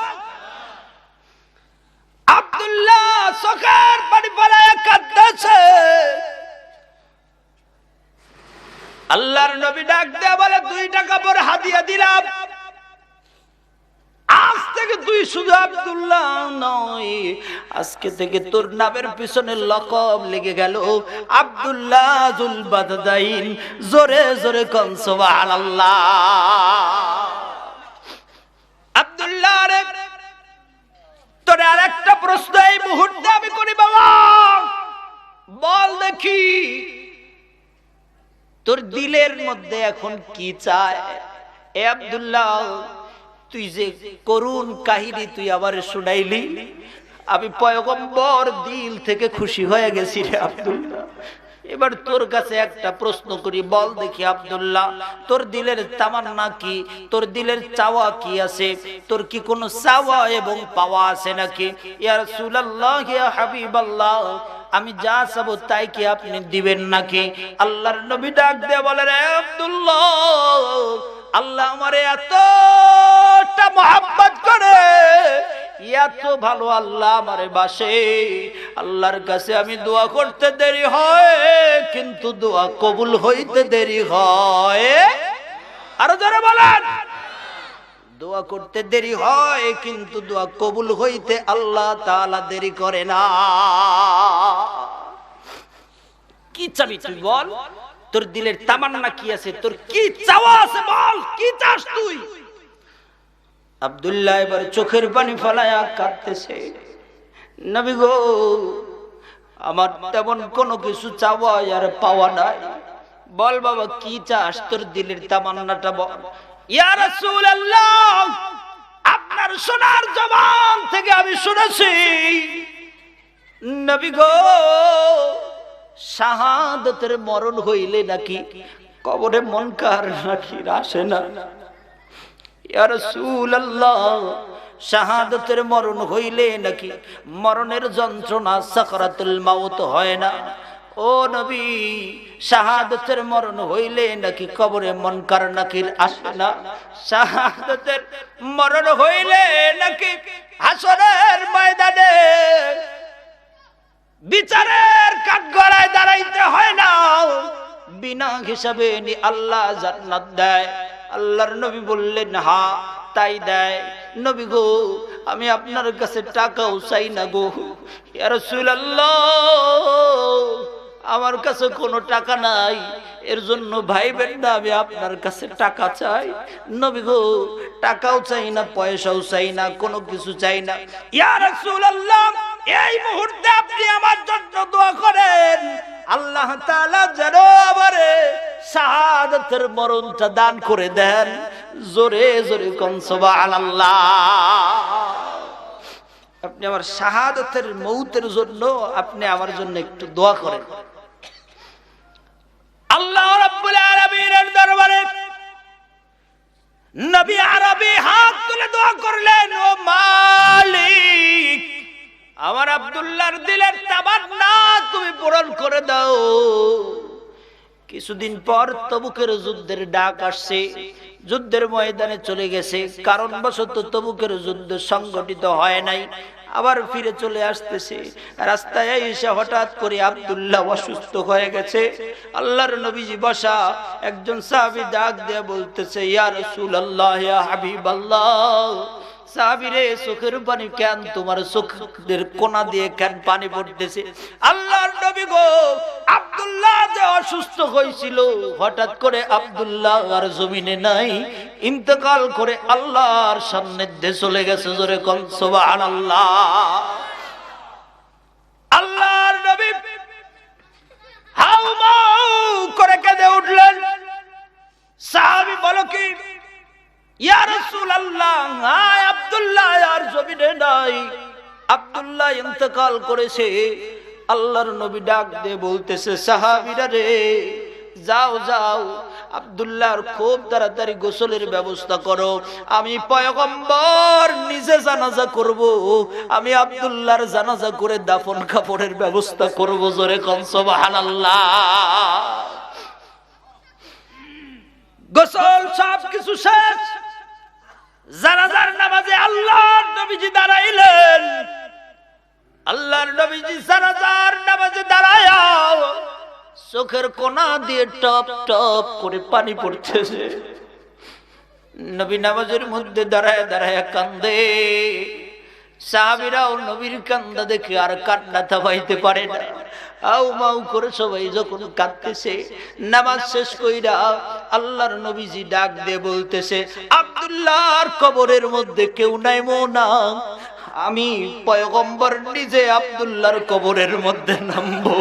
আব্দুল্লাহ চোখের পানি ফেলায় কাঁদতেছে। আল্লাহর নবী ডাক দিয়ে বলে, দুইটা কাপড় হাদিয়া দিলাম, আজ থেকে তুই শুধু আব্দুল্লাহ নয়, আজকে থেকে তোর নামের পিছনে লকব লেগে গেল আব্দুল্লাহ যুল বাদদাইন। জোরে জোরে কোন সুবহানাল্লাহ। আব্দুল্লাহ রে, তোর আরেকটা প্রশ্ন এই মুহূর্তে আমি করি বাবা, বল দেখি তোর দিলের মধ্যে এখন কি চায়? এ আব্দুল্লাহ, তুই যে করুণ কাহিনী তুই আবার শুনাইলি, আমি পয়গম্বর দিল থেকে খুশি হয়ে গেছি রে আব্দুল্লাহ। এবার তোর কাছে একটা প্রশ্ন করি, বল দেখি আব্দুল্লাহ, তোর দিলের তামান্না কি, তোর দিলের চাওয়া কি আছে? তোর কি কোনো চাওয়া এবং পাওয়া আছে নাকি? ইয়া রাসূলুল্লাহ, ইয়া হাবিবাল্লাহ, আমি যা চাবো তাই কি আপনি দিবেন নাকি? আল্লাহর নবী ডাক দিয়ে বলে, রে আব্দুল্লাহ, আল্লাহ আমারে এতটা মহব্বত করে, এত ভালো আল্লাহ আমারে বাসে, আল্লাহর কাছে আমি দোয়া করতে দেরি হয় কিন্তু দোয়া কবুল হইতে দেরি হয়। আরো জোরে বলেন, দোয়া করতে দেরি হয় কিন্তু দোয়া কবুল হইতে আল্লাহ তাআলা দেরি করে না। কি চাবি তুই বল? তোর দিলের তামান্না কি আছে? তোর কি চাওয়া আছে বল, কি চাস তুই? আব্দুল্লাহ এবার চোখের পানি ফেলায়া কাঁদতেছে, নবী গো, আমার তেমন কোনো কিছু চাওয়া আর পাওয়া নাই, বল বাবা কি চাস, তোর দিলের তামান্নাটা বল। ইয়া রাসূলুল্লাহ, আপনার সোনার জবান থেকে আমি শুনেছি, নবী গো, শাহাদাতের মরণ হইলে নাকি কবরে মুনকার নাকির আসে না। ইয়া রাসূলুল্লাহ, শাহাদাতের মরণ হইলে নাকি মরণের যন্ত্রণা সাকরাতুল মাউত হয় না। ও নবী, শাহাদাতের মরণ হইলে নাকি কবরে মুনকার নাকির আসে না। শাহাদাতের মরণ হইলে নাকি হাসরের ময়দানে বিচারের কাঠগড়ায় দাঁড়াইতে হয় না, বিনা হিসাবে নি আল্লাহ জান্নাত দেয়। আল্লাহর নবী বললেন, হ্যাঁ তাই দেয়। নবী গো, আমি আপনার কাছে টাকাও চাই না গো। ইয়া রাসূলুল্লাহ, আমার কাছে কোনো টাকা নাই, এর জন্য ভাইবেন না আমি আপনার কাছে টাকা চাই। নবী গো, টাকাও চাই না, পয়সাও চাই না, কোনো কিছু চাই না। ইয়া রাসূলুল্লাহ, এই মুহূর্তে আপনি আমার জন্য দোয়া করেন, আল্লাহ তাআলা যেন আমারে শাহাদাতের মরণটা দান করে দেন। জোরে জোরে কোন সুবহানাল্লাহ। আপনি আমার শাহাদাতের মৌতের জন্য আপনি আমার জন্য একটু দোয়া করেন। আল্লাহ রাব্বুল আলামিনের দরবারে নবী আরবি হাত তুলে দোয়া করলেন, ও মালিক, আমার আব্দুল্লাহর দিলের তামান্না তুমি পূরণ করে দাও। কিছুদিন পর তবুকের যুদ্ধের ডাক আসছে, যুদ্ধের ময়দানে চলে গেছে, কারণবশত তবুকের যুদ্ধ সংগঠিত হয় নাই, আবার ফিরে চলে আসতেছে। রাস্তায় এসে হঠাৎ করে আব্দুল্লাহ অসুস্থ হয়ে গেছে। আল্লাহর নবীজি বসা, একজন সাহাবী ডাক দিয়ে বলতেছে, ইয়া রাসূলুল্লাহ, ইয়া হাবিবাল্লাহ, সাহাবীরে চোখের পানি কেন, তোমার চোখের কোনা দিয়ে কেন পানি পড়তেছে? আল্লাহর নবী গো, আব্দুল্লাহ যে অসুস্থ হয়েছিল, হঠাৎ করে আব্দুল্লাহ আর জমিনে নাই, ইন্তেকাল করে আল্লাহর সান্নিধ্যে চলে গেছে। জোরে কোন সুবহানাল্লাহ। আল্লাহর নবী হাউমাউ করে কেঁদে উঠলেন। সাহাবী বলো কি, ইয়া রাসূলুল্লাহ, আব্দুল্লাহ আর জমিনে নাই, আব্দুল্লাহ ইন্তেকাল করেছে। আল্লাহর নবী ডাক দিয়ে বলতেছে, সাহাবীরা রে, যাও যাও, আব্দুল্লাহর খুব তাড়াতাড়ি গোসলের ব্যবস্থা করো, আমি পয়গম্বর নিজে জানাজা করব, আমি আব্দুল্লাহর জানাজা করে দাফন কাপড়ের ব্যবস্থা করব। জোরে কোন সুবহানাল্লাহ। গোসল সব কিছু শেষ, জানাজার নামাজে আল্লাহর নবীজি দাঁড়াইলেন। আল্লাহর নবীজি জানাজার নামাজে দাঁড়ায়া চোখের কোনা দিয়ে টপ টপ করে পানি পড়তেছে। নবী নামাজের মধ্যে দাঁড়ায় দাঁড়ায় কান্দে। সাহাবীরাও নবীর কান্দা দেখে আর কান্না থামাইতে পারে না, আউ মাউ করে সবাই যখন কাঁদতেছে, নামাজ শেষ কইরা আল্লাহর নবীজি ডাক দিয়ে বলতেছে, আব্দুল্লাহর কবরের মধ্যে কেউ নাইমো না, আমি পয়গম্বর নিজে আব্দুল্লাহর কবরের মধ্যে নামবো।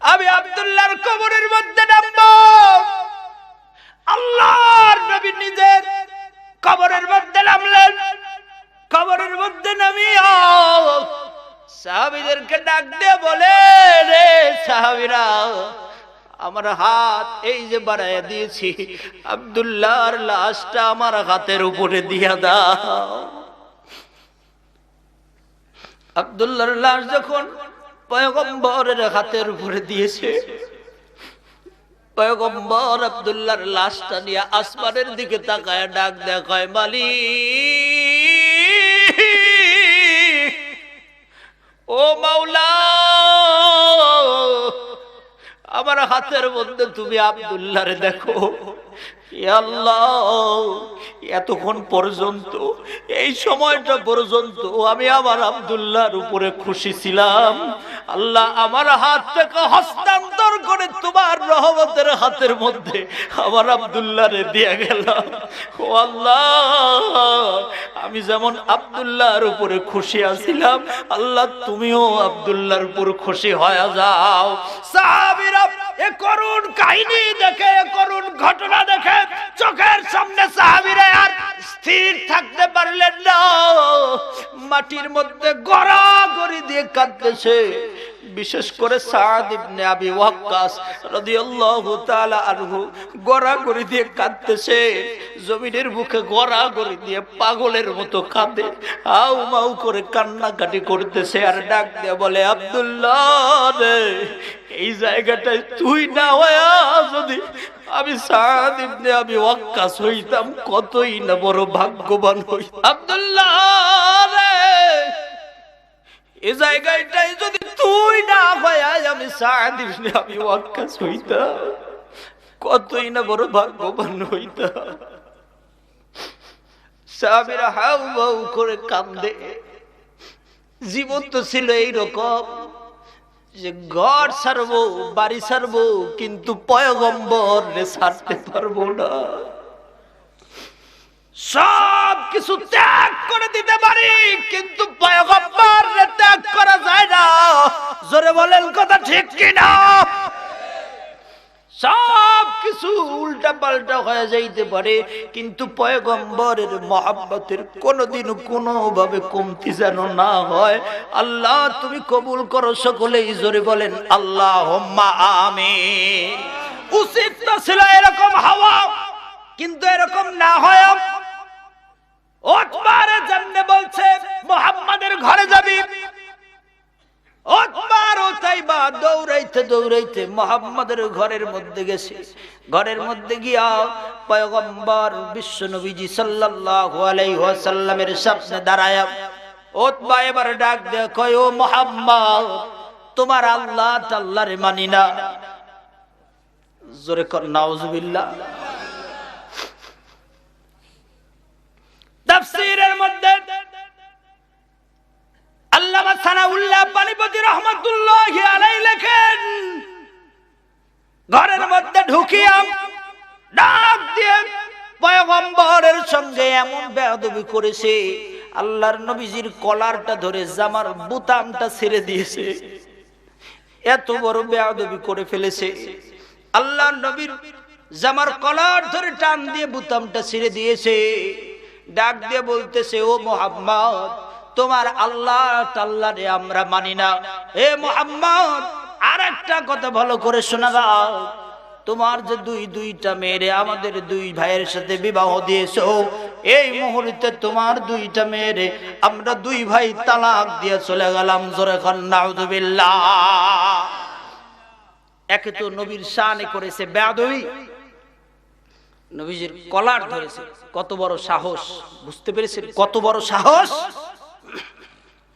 আমি আব্দুল্লাহর কবরের মধ্যে নামবো। আল্লাহর নবী নিজে কবরের মধ্যে নামলেন। সাহাবীদেরকে ডাক দিয়ে বলে, রে সাহাবীরা, আমার হাত এই যে বাড়ায় দিয়েছি, আব্দুল্লাহর লাশটা আমার হাতের উপরে দিয়া দাও। আব্দুল্লাহর লাশ যখন পয়গম্বরের হাতের উপরে দিয়েছে, পয়গম্বর আব্দুল্লাহর লাশটা নিয়ে আসমানের দিকে তাকায় ডাক দেখায়, মালিক, ও মাওলা, আমার হাতের মধ্যে তুমি আব্দুল্লাহরে দেখো। ইয়া আল্লাহ, এতক্ষণ পর্যন্ত, এই সময়টা পর্যন্ত আমি আমার আব্দুল্লাহর উপরে খুশি ছিলাম। আল্লাহ আমার হাত থেকে হস্তান্তর করে তোমার রহমতের হাতের মধ্যে আমার আব্দুল্লাহরে দিয়ে গেল। ও আল্লাহ, আমি যেমন আব্দুল্লাহর উপরে খুশি আছিলাম, আল্লাহ তুমিও আব্দুল্লাহর উপর খুশি হয়ে যাও। সাহাবীরা এ করুণ কাহিনী দেখে, করুণ ঘটনা দেখে চোখের সামনে সাহাবীরা আর স্থির থাকতে পারলেন না। মাটির মধ্যে গড়াগড়ি দিয়ে কাঁদতেছে। বিশেষ করে সাদ ইবনে আবি ওয়াক্কাস রাদিয়াল্লাহু তাআলা আনহু গড়াগড়ি দিয়ে কাঁদতেছে। জমিনের বুকে গড়াগড়ি দিয়ে পাগলের মতো কাঁদে, আউ মাউ করে কান্নাকাটি করতেছে। আর ডাক দিয়ে বলে, আব্দুল্লাহ রে, এই জায়গাটায় তুই না হয়ে যদি আমি সাদ ইবনে আবি ওয়াক্কাস হইতাম, কতই না বড় ভাগ্যবান হইতাম। আব্দুল্লাহ রে, এই জায়গাটায় যদি তুই না হয়ে আমি সাদ ইবনে আবি ওয়াক্কাস হইতাম, কতই না বড় ভাগ্যবান হইতাম। সাহাবীরা হাউ মাউ করে কান্দে। জীবন তো ছিল এইরকম যে ঘর ছাড়বো, বাড়ি ছাড়বো, কিন্তু পয়গম্বর ছাড়তে পারবো না। সব কিছু ত্যাগ করে দিতে পারি, কিন্তু পয়গম্বর ত্যাগ করা যায় না। জোরে বলেন কথা ঠিক কিনা? সব কিছু উল্টা পাল্টা হয়ে যাইতে পারে, কিন্তু পয়গম্বরের মহব্বতের কোনোদিন কোনোভাবে কমতি যেন না হয়। আল্লাহ তুমি কবুল করো। সকলেই জোরে বলেন আল্লাহুম্মা আমিন। উচিত তো ছিল এরকম হওয়া, কিন্তু এরকম না হয়। ওতবারে জাননে বলছে মুহাম্মাদের ঘরে যাবি। ওতবার ও তাইবা দৌড়াইতে দৌড়াইতে মুহাম্মাদের ঘরের মধ্যে গেছে। ঘরের মধ্যে গিয়া পয়গম্বর বিশ্ব নবীজি সাল্লাল্লাহু আলাইহি ওয়াসাল্লামের সামনে দাঁড়ায় ওতবা এবার ডাক দেয়, কয়, ও মুহাম্মদ, তোমার আল্লাহ তাআলারে মানি না। জোরে কর নাউজুবিল্লাহ। তাফসীরের মধ্যে আল্লামা সানাউল্লাহ পানিপতি রহমাতুল্লাহি আলাইহি লেখেন, ঘরের মধ্যে ঢুকিয়া ডাক দিয়ে পয়গম্বরের সঙ্গে এমন বেয়াদবি করেছে, আল্লাহর নবীজির কলারটা ধরে জামার বুতামটা ছেড়ে দিয়েছে। এত বড় বেয়াদবি করে ফেলেছে। আল্লাহর নবীর জামার কলার ধরে টান দিয়ে বুতামটা ছেড়ে দিয়েছে। ডাক দিয়ে বলতেছে, ও মুহাম্মদ, তোমার আল্লাহ তাআলারে আমরা মানি না। হে মুহাম্মদ, আরেকটা কথা ভালো করে শোনা দাও। তোমার যে দুইটা মেয়ে আমাদের দুই ভাইয়ের সাথে বিবাহ দিয়েছো, এই মুহূর্তে তোমার দুইটা মেয়ে আমরা দুই ভাই তালাক দিয়ে চলে গেলাম। জোরে খান নাউযুবিল্লাহ। একে তো নবীর শানে করেছে বেয়াদবি, নবীজির কলার ধরেছে। কত বড় সাহস, বুঝতে পেরেছেন কত বড় সাহস?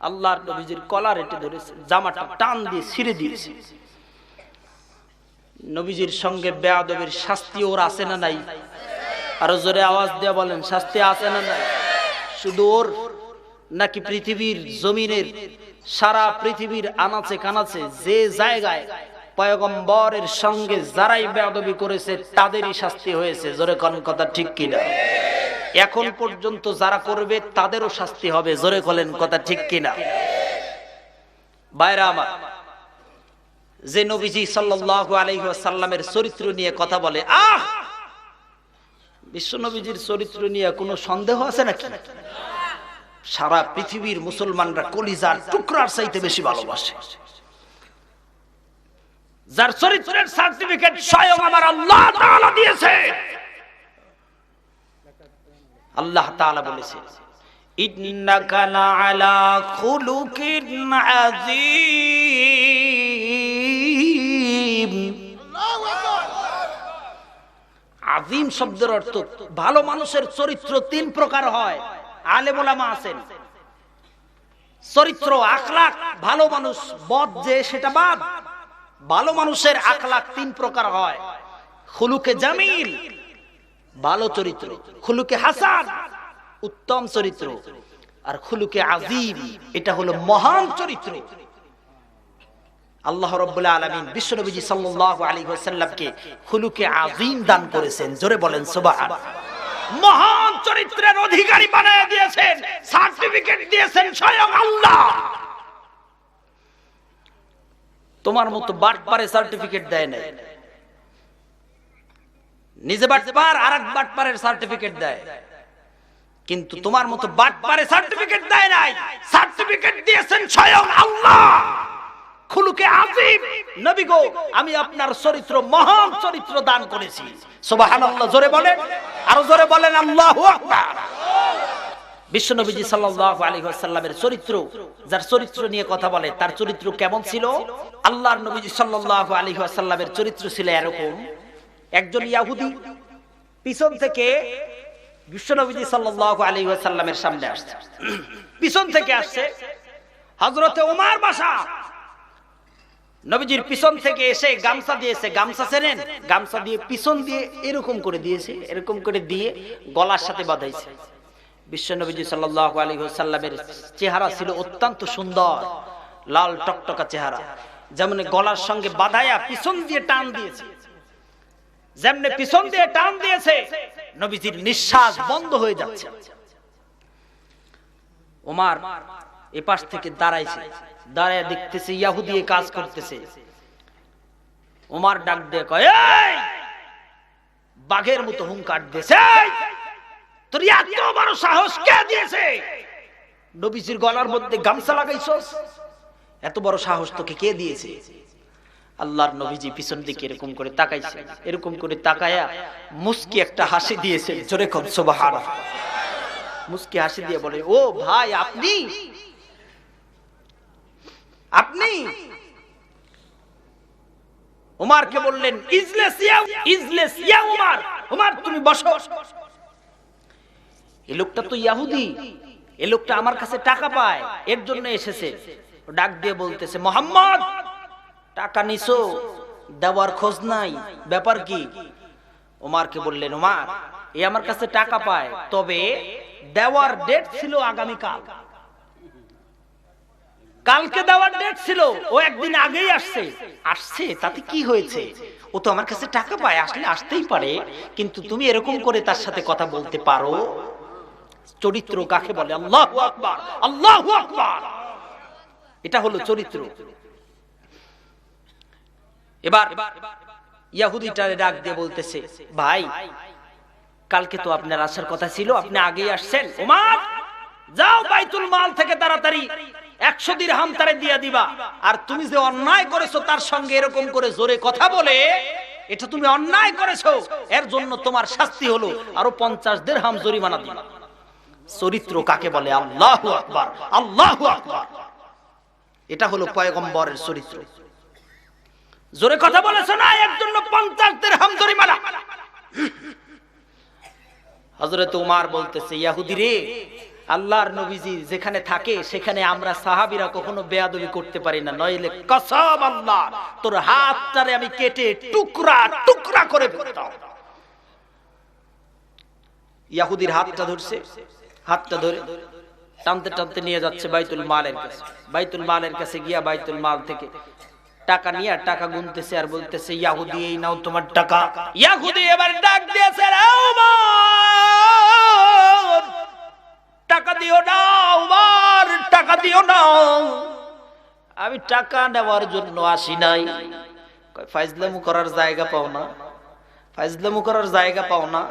আল্লাহর নবীজির কলার এটে ধরেছে, জামাটা টান দিয়ে ছিঁড়ে দিয়েছে। নবীজির সঙ্গে বেয়াদবির শাস্তি ওর আছে না নাই? আরো জোরে আওয়াজ দিয়ে বলেন, শাস্তি আছে না নাই? শুধু ওর নাকি পৃথিবীর জমিনের সারা পৃথিবীর আনাচে কানাচে যে জায়গায় পয়গম্বরের সঙ্গে যারাই বেয়াদবি করেছে তাদেরই শাস্তি হয়েছে। জোরে কোন কথা ঠিক কিনা? এখন পর্যন্ত যারা করবে তাদেরও শাস্তি হবে। জোরে বলেন কথা ঠিক কিনা? ভাইরা আমার, যে নবীজি সাল্লাল্লাহু আলাইহি ওয়াসাল্লামের চরিত্র নিয়ে কথা বলে, বিশ্ব নবীজির চরিত্র নিয়ে কোনো সন্দেহ আছে নাকি? সারা পৃথিবীর মুসলমানরা কলিজার টুকরার চাইতে বেশি ভালোবাসে, যার চরিত্রের সার্টিফিকেট স্বয়ং আমার আল্লাহ তাআলা দিয়েছে। আল্লাহ তাআলা বলেছে, ইন্নাকা লাআলা খুলুকিন আযীম। আযীম শব্দের অর্থ ভালো মানুষের চরিত্র তিন প্রকার হয়। আলেম ওলামা আছেন, চরিত্র আখলাক, ভালো মানুষ বদ যে সেটা বাদ, ভালো মানুষের আখলাক তিন প্রকার হয়। খুলুকে জামিল, ভালো চরিত্র, খুলুকে হাসান, উত্তম চরিত্র, আর খুলুকে আযীম, এটা হলো মহান চরিত্র। আল্লাহ রাব্বুল আলামিন বিশ্বনবী সাল্লাল্লাহু আলাইহি ওয়াসাল্লামকে খুলুকে আযীম দান করেছেন। জোরে বলেন সুবহানাল্লাহ। মহান চরিত্রের অধিকারী বানিয়ে দিয়েছেন, সার্টিফিকেট দিয়েছেন স্বয়ং আল্লাহ। তোমার মতো বাটপারে সার্টিফিকেট দেয় না, নিজে বাটপার আরেক বাটপারের সার্টিফিকেট দেয়, কিন্তু তোমার মতো বাটপারে সার্টিফিকেট দেয় নাই, সার্টিফিকেট দিয়েছেন স্বয়ং আল্লাহ। খুলুকে আযীম, নবী গো আমি আপনার চরিত্র মহান চরিত্র দান করেছি। সুবহানাল্লাহ জোরে বলেন, আরো জোরে বলেন আল্লাহু আকবার। বিশ্বনবী সাল্লাল্লাহু আলাইহি ওয়াসাল্লামের চরিত্র, যার চরিত্র নিয়ে কথা বলে তার চরিত্র কেমন ছিল? আল্লাহর নবী সাল্লাল্লাহু আলাইহি ওয়াসাল্লামের চরিত্র ছিল এরকম। একজন ইহুদি পিছন থেকে বিশ্বনবী সাল্লাল্লাহু আলাইহি ওয়াসাল্লামের সামনে আসছে, পিছন থেকে আসছে। হযরতে ওমর বাসা নবীজির পিছন থেকে এসে গামছা দিয়েছে, গামছা চেনেন, গামছা দিয়ে পিছন দিয়ে এরকম করে দিয়েছে, এরকম করে দিয়ে গলার সাথে বাঁধাইছে। বিশ্বনবী সাল্লাল্লাহু আলাইহি ওয়াসাল্লামের চেহারা ছিল অত্যন্ত সুন্দর, লাল টকটকা চেহারা। যেমন গলার সঙ্গে বাঁধায়া পিছন দিয়ে টান দিয়েছে, যেমনি পিছন দিয়ে টান দিয়েছে নবীজির নিঃশ্বাস বন্ধ হয়ে যাচ্ছে। ওমর এপাশ থেকে দাঁড়াইছে, দাঁড়ায় দেখতেছে ইহুদি কাজ করতেছে। ওমর ডাক দিয়ে কয়, এই বাঘের মতো হুঙ্কার দিয়েছে, তোর এত বড় সাহস কে দিয়েছে নবীজির গলার মধ্যে গামছা লাগাইছস? এত বড় সাহস তোকে কে দিয়েছে? আল্লাহর নবীজি পিছন দিকে এরকম করে তাকাইছে, এরকম করে তাকায়া মুস্কি একটা হাসি দিয়েছে। জোরে কর সুবহানাল্লাহ। মুস্কি হাসি দিয়ে বলে, ও ভাই আপনি আপনি ওমরকে বললেন, ইজলিস ইয়া ওমর, ওমর তুমি বসো। এই লোকটা তো ইহুদি, এই লোকটা আমার কাছে টাকা পায়, এর জন্য এসেছে। ডাক দিয়ে বলতেছে, মুহাম্মদ টাকা নিছো, দেওয়ার খোঁজ নাই, ব্যাপার কি? ওমরকে বললেন, ওমর এই আমার কাছে টাকা পায়, তবে দেওয়ার ডেট ছিল আগামীকাল, কালকে দেওয়ার ডেট ছিল, ও একদিন আগেই আসছে। আসছে তাতে কি হয়েছে? ও তো আমার কাছে টাকা পায়, আসলে আসতেই পারে, কিন্তু তুমি এরকম করে তার সাথে কথা বলতে পারো? চরিত্র কাকে বলে? আল্লাহু আকবার, আল্লাহু আকবার। এটা হলো চরিত্র। এবার ইহুদিটারে ডাক দিয়ে বলতেছে, ভাই কালকে তো আপনার আসার কথা ছিল, আপনি আগেই আসছেন। ওমর যাও বাইতুল মাল থেকে তাড়াতাড়ি 100 দিরহাম তারে দিয়া দিবা। আর তুমি যে অন্যায় করেছো তার সঙ্গে এরকম করে জোরে কথা বলে, এটা তুমি অন্যায় করেছো, এর জন্য তোমার শাস্তি হলো আরো 50 দিরহাম জরিমানা দিবা। চরিত্র কাকে বলে? আল্লাহু আকবার, আল্লাহু আকবার। এটা হলো পয়গম্বরের চরিত্র। জোরে কথা বলেছো না, এর জন্য 50 দিরহাম জরিমানা। হযরত ওমর বলতেছে, ইহুদি রে, আল্লাহর নবীজি যেখানে থাকে সেখানে আমরা সাহাবীরা কখনো বেয়াদবি করতে পারি না, নইলে কসম আল্লাহ তোর হাতটারে আমি কেটে টুকরা টুকরা করে ফেলতাম। ইহুদির হাতটা ধরছে, হাতটা ধরে টানতে টানতে নিয়ে যাচ্ছে বাইতুল মালের কাছে। বাইতুল মালের কাছে গিয়া বাইতুল মাল থেকে টাকা নিয়ে টাকা গুনতেছে আর বলতেছে, ইহুদি এই নাও তোমার টাকা। ইহুদি এবার ডাক দিয়েছে, টাকা দিও না ওমর, টাকা দিও না, আমি টাকা নেওয়ার জন্য আসি নাই। ফাইজলামু করার জায়গা পাও না, ফাইজলামু করার জায়গা পাও না।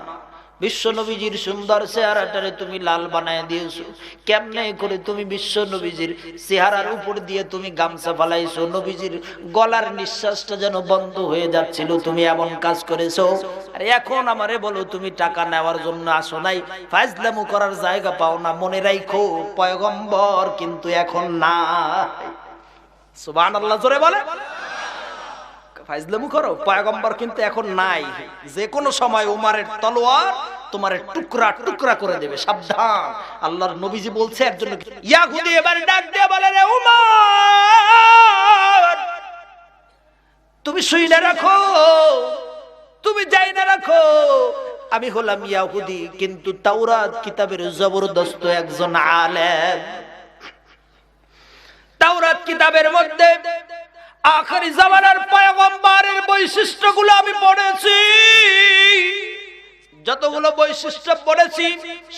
বিশ্ব নবীজির সুন্দর চেহারাটারে তুমি লাল বানায় দিয়েছো, কেমনে করে তুমি বিশ্ব নবীজির চেহারার উপর দিয়ে তুমি গামছা ফালাইছো, নবীজির গলার নিঃশ্বাসটা যেন বন্ধ হয়ে যাচ্ছিল, তুমি এমন কাজ করেছো। আর এখন আমারে বলো তুমি টাকা নেওয়ার জন্য আসো নাই, ফাজলামু করার জায়গা পাও না। মনে রাখো পয়গম্বর কিন্তু এখন নাই। সুবহানাল্লাহ, জোরে বলে। ফাজলামু করো, পয়গম্বর কিন্তু এখন নাই। যে কোনো সময় উমারের তলোয়ার তোমারে টুকরা টুকরা করে দেবে, সাবধান। আল্লাহর নবীজি বলছে এর জন্য ইয়াহুদি এবারে ডাক দিয়ে বলে, রে উমার, তুমি শুই না রাখো, তুমি যাই না রাখো, আমি হলাম ইয়াহুদি, কিন্তু তাওরাত কিতাবের জবরদস্ত একজন আলেম। তাওরাত কিতাবের মধ্যে আখেরি জামানার পয়গম্বরের বৈশিষ্ট্যগুলো আমি পড়েছি। যতগুলো বৈশিষ্ট্য পড়েছি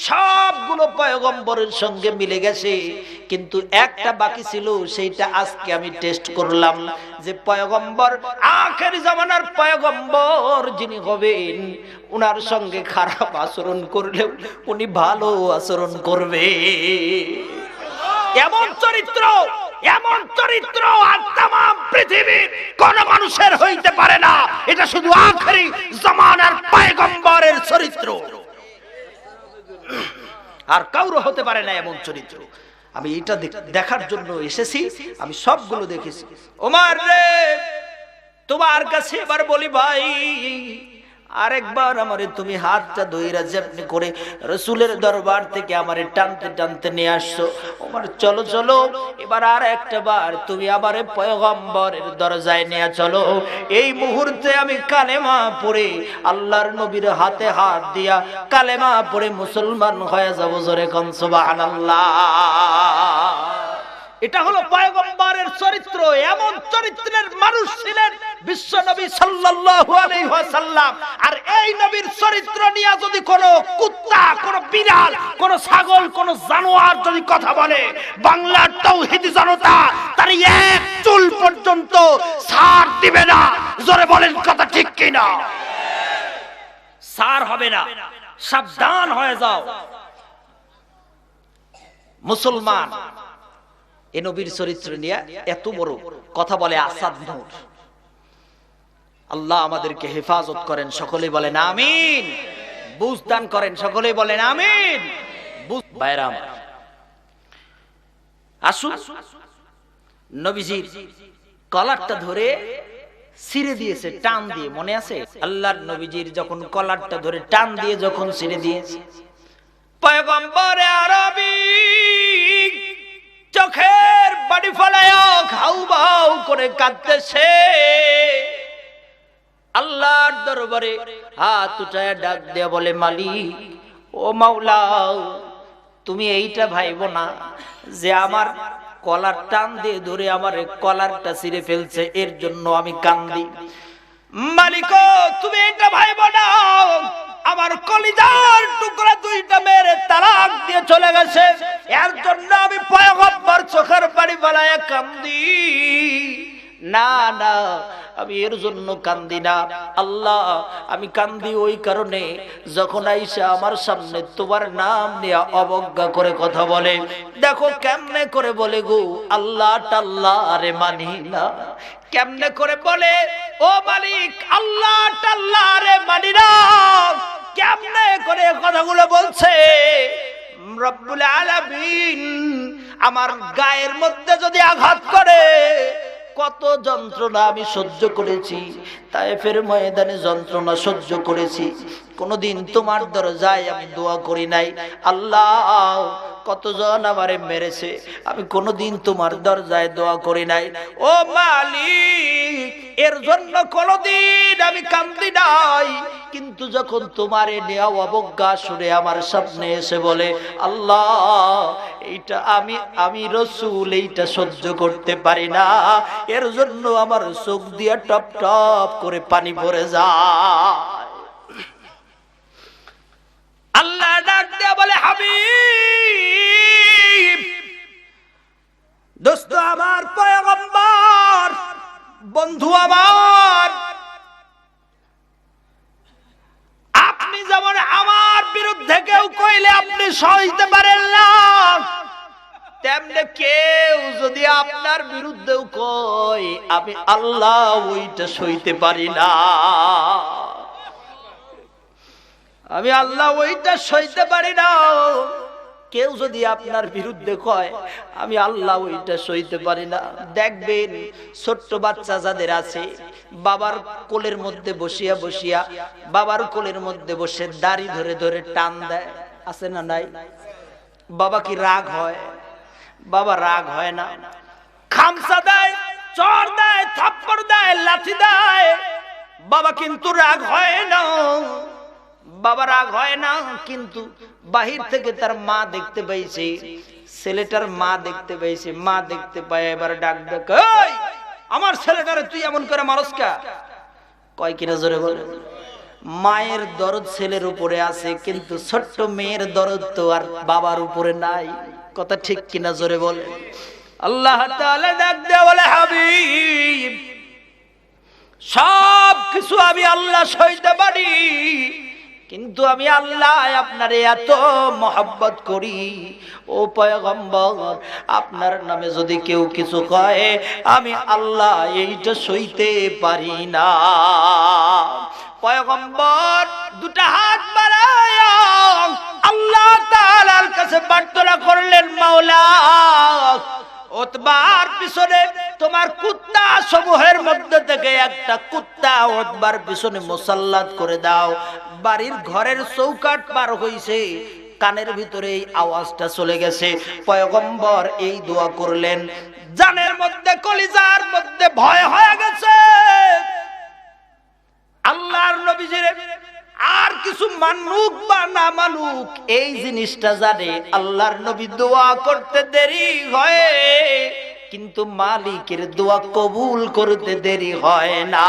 সবগুলো পয়গম্বরের সঙ্গে মিলে গেছে, কিন্তু একটা বাকি ছিল, সেইটা আজকে আমি টেস্ট করলাম যে পয়গম্বর, আখেরি জামানার পয়গম্বর যিনি হবেন, উনার সঙ্গে খারাপ আচরণ করলেও উনি ভালো আচরণ করবে। এমন চরিত্র, এমন চরিত্র আর তামাম পৃথিবী কোন মানুষের হইতে পারে না। এটা শুধু আখেরি জামানার পয়গম্বরের চরিত্র, আর কারো হতে পারে না এমন চরিত্র। আমি এটা দেখার জন্য এসেছি, আমি সবগুলো দেখেছি। ওমর রে, তোমার কাছে এবার বলি ভাই, আরেকবার আমারে তুমি হাতটা ধইরা যেমনি করে রাসূলের দরবার থেকে আমারে টানতে টানতে নিয়ে আসছো। ওমর চলো চলো, এবার আর একটা বার তুমি আমারে পয়গম্বরের দরজায় নিয়ে চলো। এই মুহূর্তে আমি কালেমা পড়ে আল্লাহর নবীর হাতে হাত দিয়া কালেমা পড়ে মুসলমান হয়ে যাব। জোরে কোন সুবহানাল্লাহ। এটা হলো পয়গম্বরের চরিত্র। এমন চরিত্রের মানুষ ছিলেন বিশ্ব নবী সাল্লাল্লাহু আলাইহি ওয়াসাল্লাম। আর এই নবীর চরিত্র নিয়ে যদি কোনো কুত্তা, কোনো বিড়াল, কোনো ছাগল, কোনো জানোয়ার যদি কথা বলে, বাংলার তাওহীদি জনতা তার এক চুল পর্যন্ত ছাড় দিবে না। জোরে বলেন কথা ঠিক কিনা? ছাড় হবে না। সাবধান হয়ে যাও মুসলমান। এই নবীর চরিত্র নিয়ে এত বড় কথা বলে আসাদ নূর। আল্লাহ আমাদেরকে হেফাজত করেন, সকলেই বলেন আমিন। বুঝ দান করেন, সকলেই বলেন আমিন। ভাইরা আমার, আসুন নবীজির কলারটা ধরে ছিঁড়ে দিয়েছে টান দিয়ে, মনে আছে? আল্লাহর নবীজির যখন কলারটা ধরে টান দিয়ে যখন ছিঁড়ে দিয়েছে, পয়গম্বরে আরবি চোখের পানি ফেলায়া ঘাউ বাউ করে কাঁদতেছে। আল্লাহর দরবারে হাত উঠায় ডাক দেয়া বলে, মালিক ও মাওলা, তুমি এইটা ভাইবো না যে আমার কলার টান দিয়ে ধরে আমার কলারটা ছিঁড়ে ফেলছে, এর জন্য আমি কান্দি। মালিক তুমি এটা ভাইবো না, আমার কলিজার টুকরা দুইটা মেরে তালাক দিয়ে চলে গেছে, এর জন্য আমি পয়গম্বর চোখের পানি ফেলায়া কান্দি। না না, আমি এর জন্য কান্দি না আল্লাহ, আমি কান্দি ওই কারণে যখন আইসা আমার সামনে তোমার নাম নিয়ে অবজ্ঞা করে কথা বলে। দেখো কেমনে করে বলে গো, আল্লাহ টাল্লাহ রে মানি না। কেমনে করে বলে, ও মালিক আল্লাহ টাল্লাহ রে মানি না। কেমনে করে কথাগুলো বলছে। রব্বুল আলামিন আমার গায়ের মধ্যে যদি আঘাত করে, কত যন্ত্রণা আমি সহ্য করেছি, তায়েফের ময়দানে যন্ত্রণা সহ্য করেছি, কোনদিন তোমার দরজায় আমি দোয়া করি নাই। আল্লাহ কতজন আমারে মেরেছে, আমি কোনদিন তোমার দরজায় দোয়া করি নাই। ও মালিক এর জন্য কোনদিন আমি কান্দি নাই, কিন্তু যখন তোমারে নেওয়া অবজ্ঞা শুনে আমার সামনে এসে বলে, আল্লাহ এইটা আমি রাসূল এইটা সহ্য করতে পারি না, এর জন্য আমার চোখ দিয়া টপ টপ করে পানি পড়ে যায়। আল্লাহ ডাক দিয়ে বলে, হাবিব দোস্ত আমার, পয়গম্বর বন্ধু আমার, আপনি যেমন আমার আল্লাহ, তেমনি কেউ যদি আপনার বিরুদ্ধেও কয় আমি আল্লাহ ওইটা সইতে পারি না, আমি আল্লাহ ওইটা সইতে পারি না। কেউ যদি আপনার বিরুদ্ধে কয় আমি আল্লাহ ওইটা সইতে পারি না, দেখবেন ছোট্ট বাচ্চা যাদের আছে বাবার কোলের মধ্যে বসিয়া বসিয়া, বাবার কোলের মধ্যে বসে দাড়ি ধরে ধরে টান দেয়, আছে না নাই? বাবা কি রাগ হয়? বাবা রাগ হয় না, খামসা দেয়, চর দেয়, থাপ্পড় দেয়, লাঠি দেয়, বাবা কিন্তু রাগ হয় না, বাবা রাগ হয় না। কিন্তু বাহির থেকে তার মা দেখতে পাইছে, ছেলেটার মা দেখতে পাইছে, মা দেখতে পায় এবার ডাক দেয়, এই আমার ছেলেটারে তুই এমন করে মারস কা? কয় কিনা জোরে বলে। মায়ের দরদ ছেলের উপরে আছে, কিন্তু ছোট্ট মেয়ের দরদ তো আর বাবার উপরে নাই। কথা ঠিক কিনা জোরে বলে। আল্লাহ তাআলা ডাক দেয়া বলে, হাবিব সব কিছু আমি আল্লাহ সইতে পারি, কিন্তু আমি আল্লাহ আপনারে এত মহব্বত করি, ও পয়গম্বর আপনার নামে যদি কেউ কিছু কয় আমি আল্লাহ এইটা সইতে পারি না। পয়গম্বর দুটা হাত বাড়ায়া আল্লাহ তাআলার কাছে প্রার্থনা করলেন, মাওলা উতবার পিছনে তোমার কুত্তা সমূহের মধ্যে থেকে একটা কুত্তা উতবার পিছনে মুসাল্লাত করে দাও। বাড়ির ঘরের চৌকাট পার হইছে, কানের ভিতরে এই আওয়াজটা চলে গেছে। পয়গম্বর এই দোয়া করলেন, জানের মধ্যে কলিজার মধ্যে ভয় হয়ে গেছে। আল্লাহর নবীজির আর কিছু মানুক বা না মানুক এই জিনিসটা জানে, আল্লাহর নবী দোয়া করতে দেরি হয়, কিন্তু মালিকের দোয়া কবুল করতে দেরি হয় না।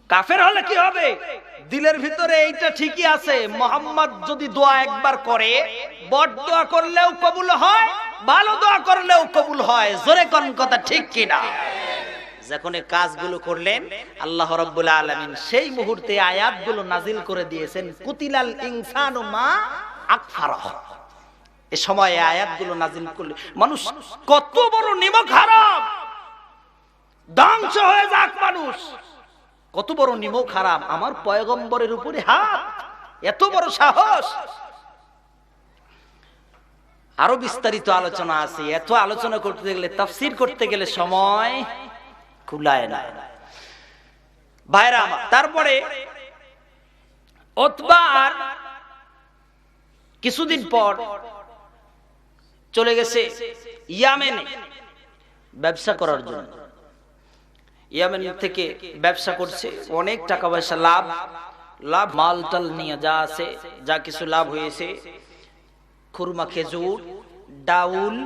কাফের হলে কি হবে? দিলের ভিতরে এইটা ঠিকই আছে, মুহাম্মদ যদি দোয়া একবার করে, বদ দোয়া করলেও কবুল হয়, ভালো দোয়া করলেও কবুল হয়। জোরে কোন কথা ঠিক কিনা? যখন এই কাজগুলো করলেন আল্লাহ রাব্বুল আলামিন সেই মুহূর্তে আয়াতগুলো নাজিল করে দিয়েছেন, কুতিলাল ইনসানু মা আকফারা। এই সময় আয়াতগুলো নাজিল করলে মানুষ কত বড় নিমক হারাম, ধ্বংস হয়ে যাক মানুষ, কত বড় নিমক হারাম। আমার পয়গম্বরের উপরে হাত, এত বড় সাহস। আরো বিস্তারিত আলোচনা আছে, এত আলোচনা করতে গেলে, তাফসীর করতে গেলে সময় কুলায় না ভাইরা আমার। তারপরে উতবার কিছুদিন পর চলে গেছে ইয়ামেনে ব্যবসা করার জন্য। ইয়ামেন থেকে ব্যবসা করছে, অনেক টাকা পয়সা লাভ, মালটাল নিয়ে যা আছে, যা কিছু লাভ হয়েছে, খুরমা, খেজুর, ডাউল,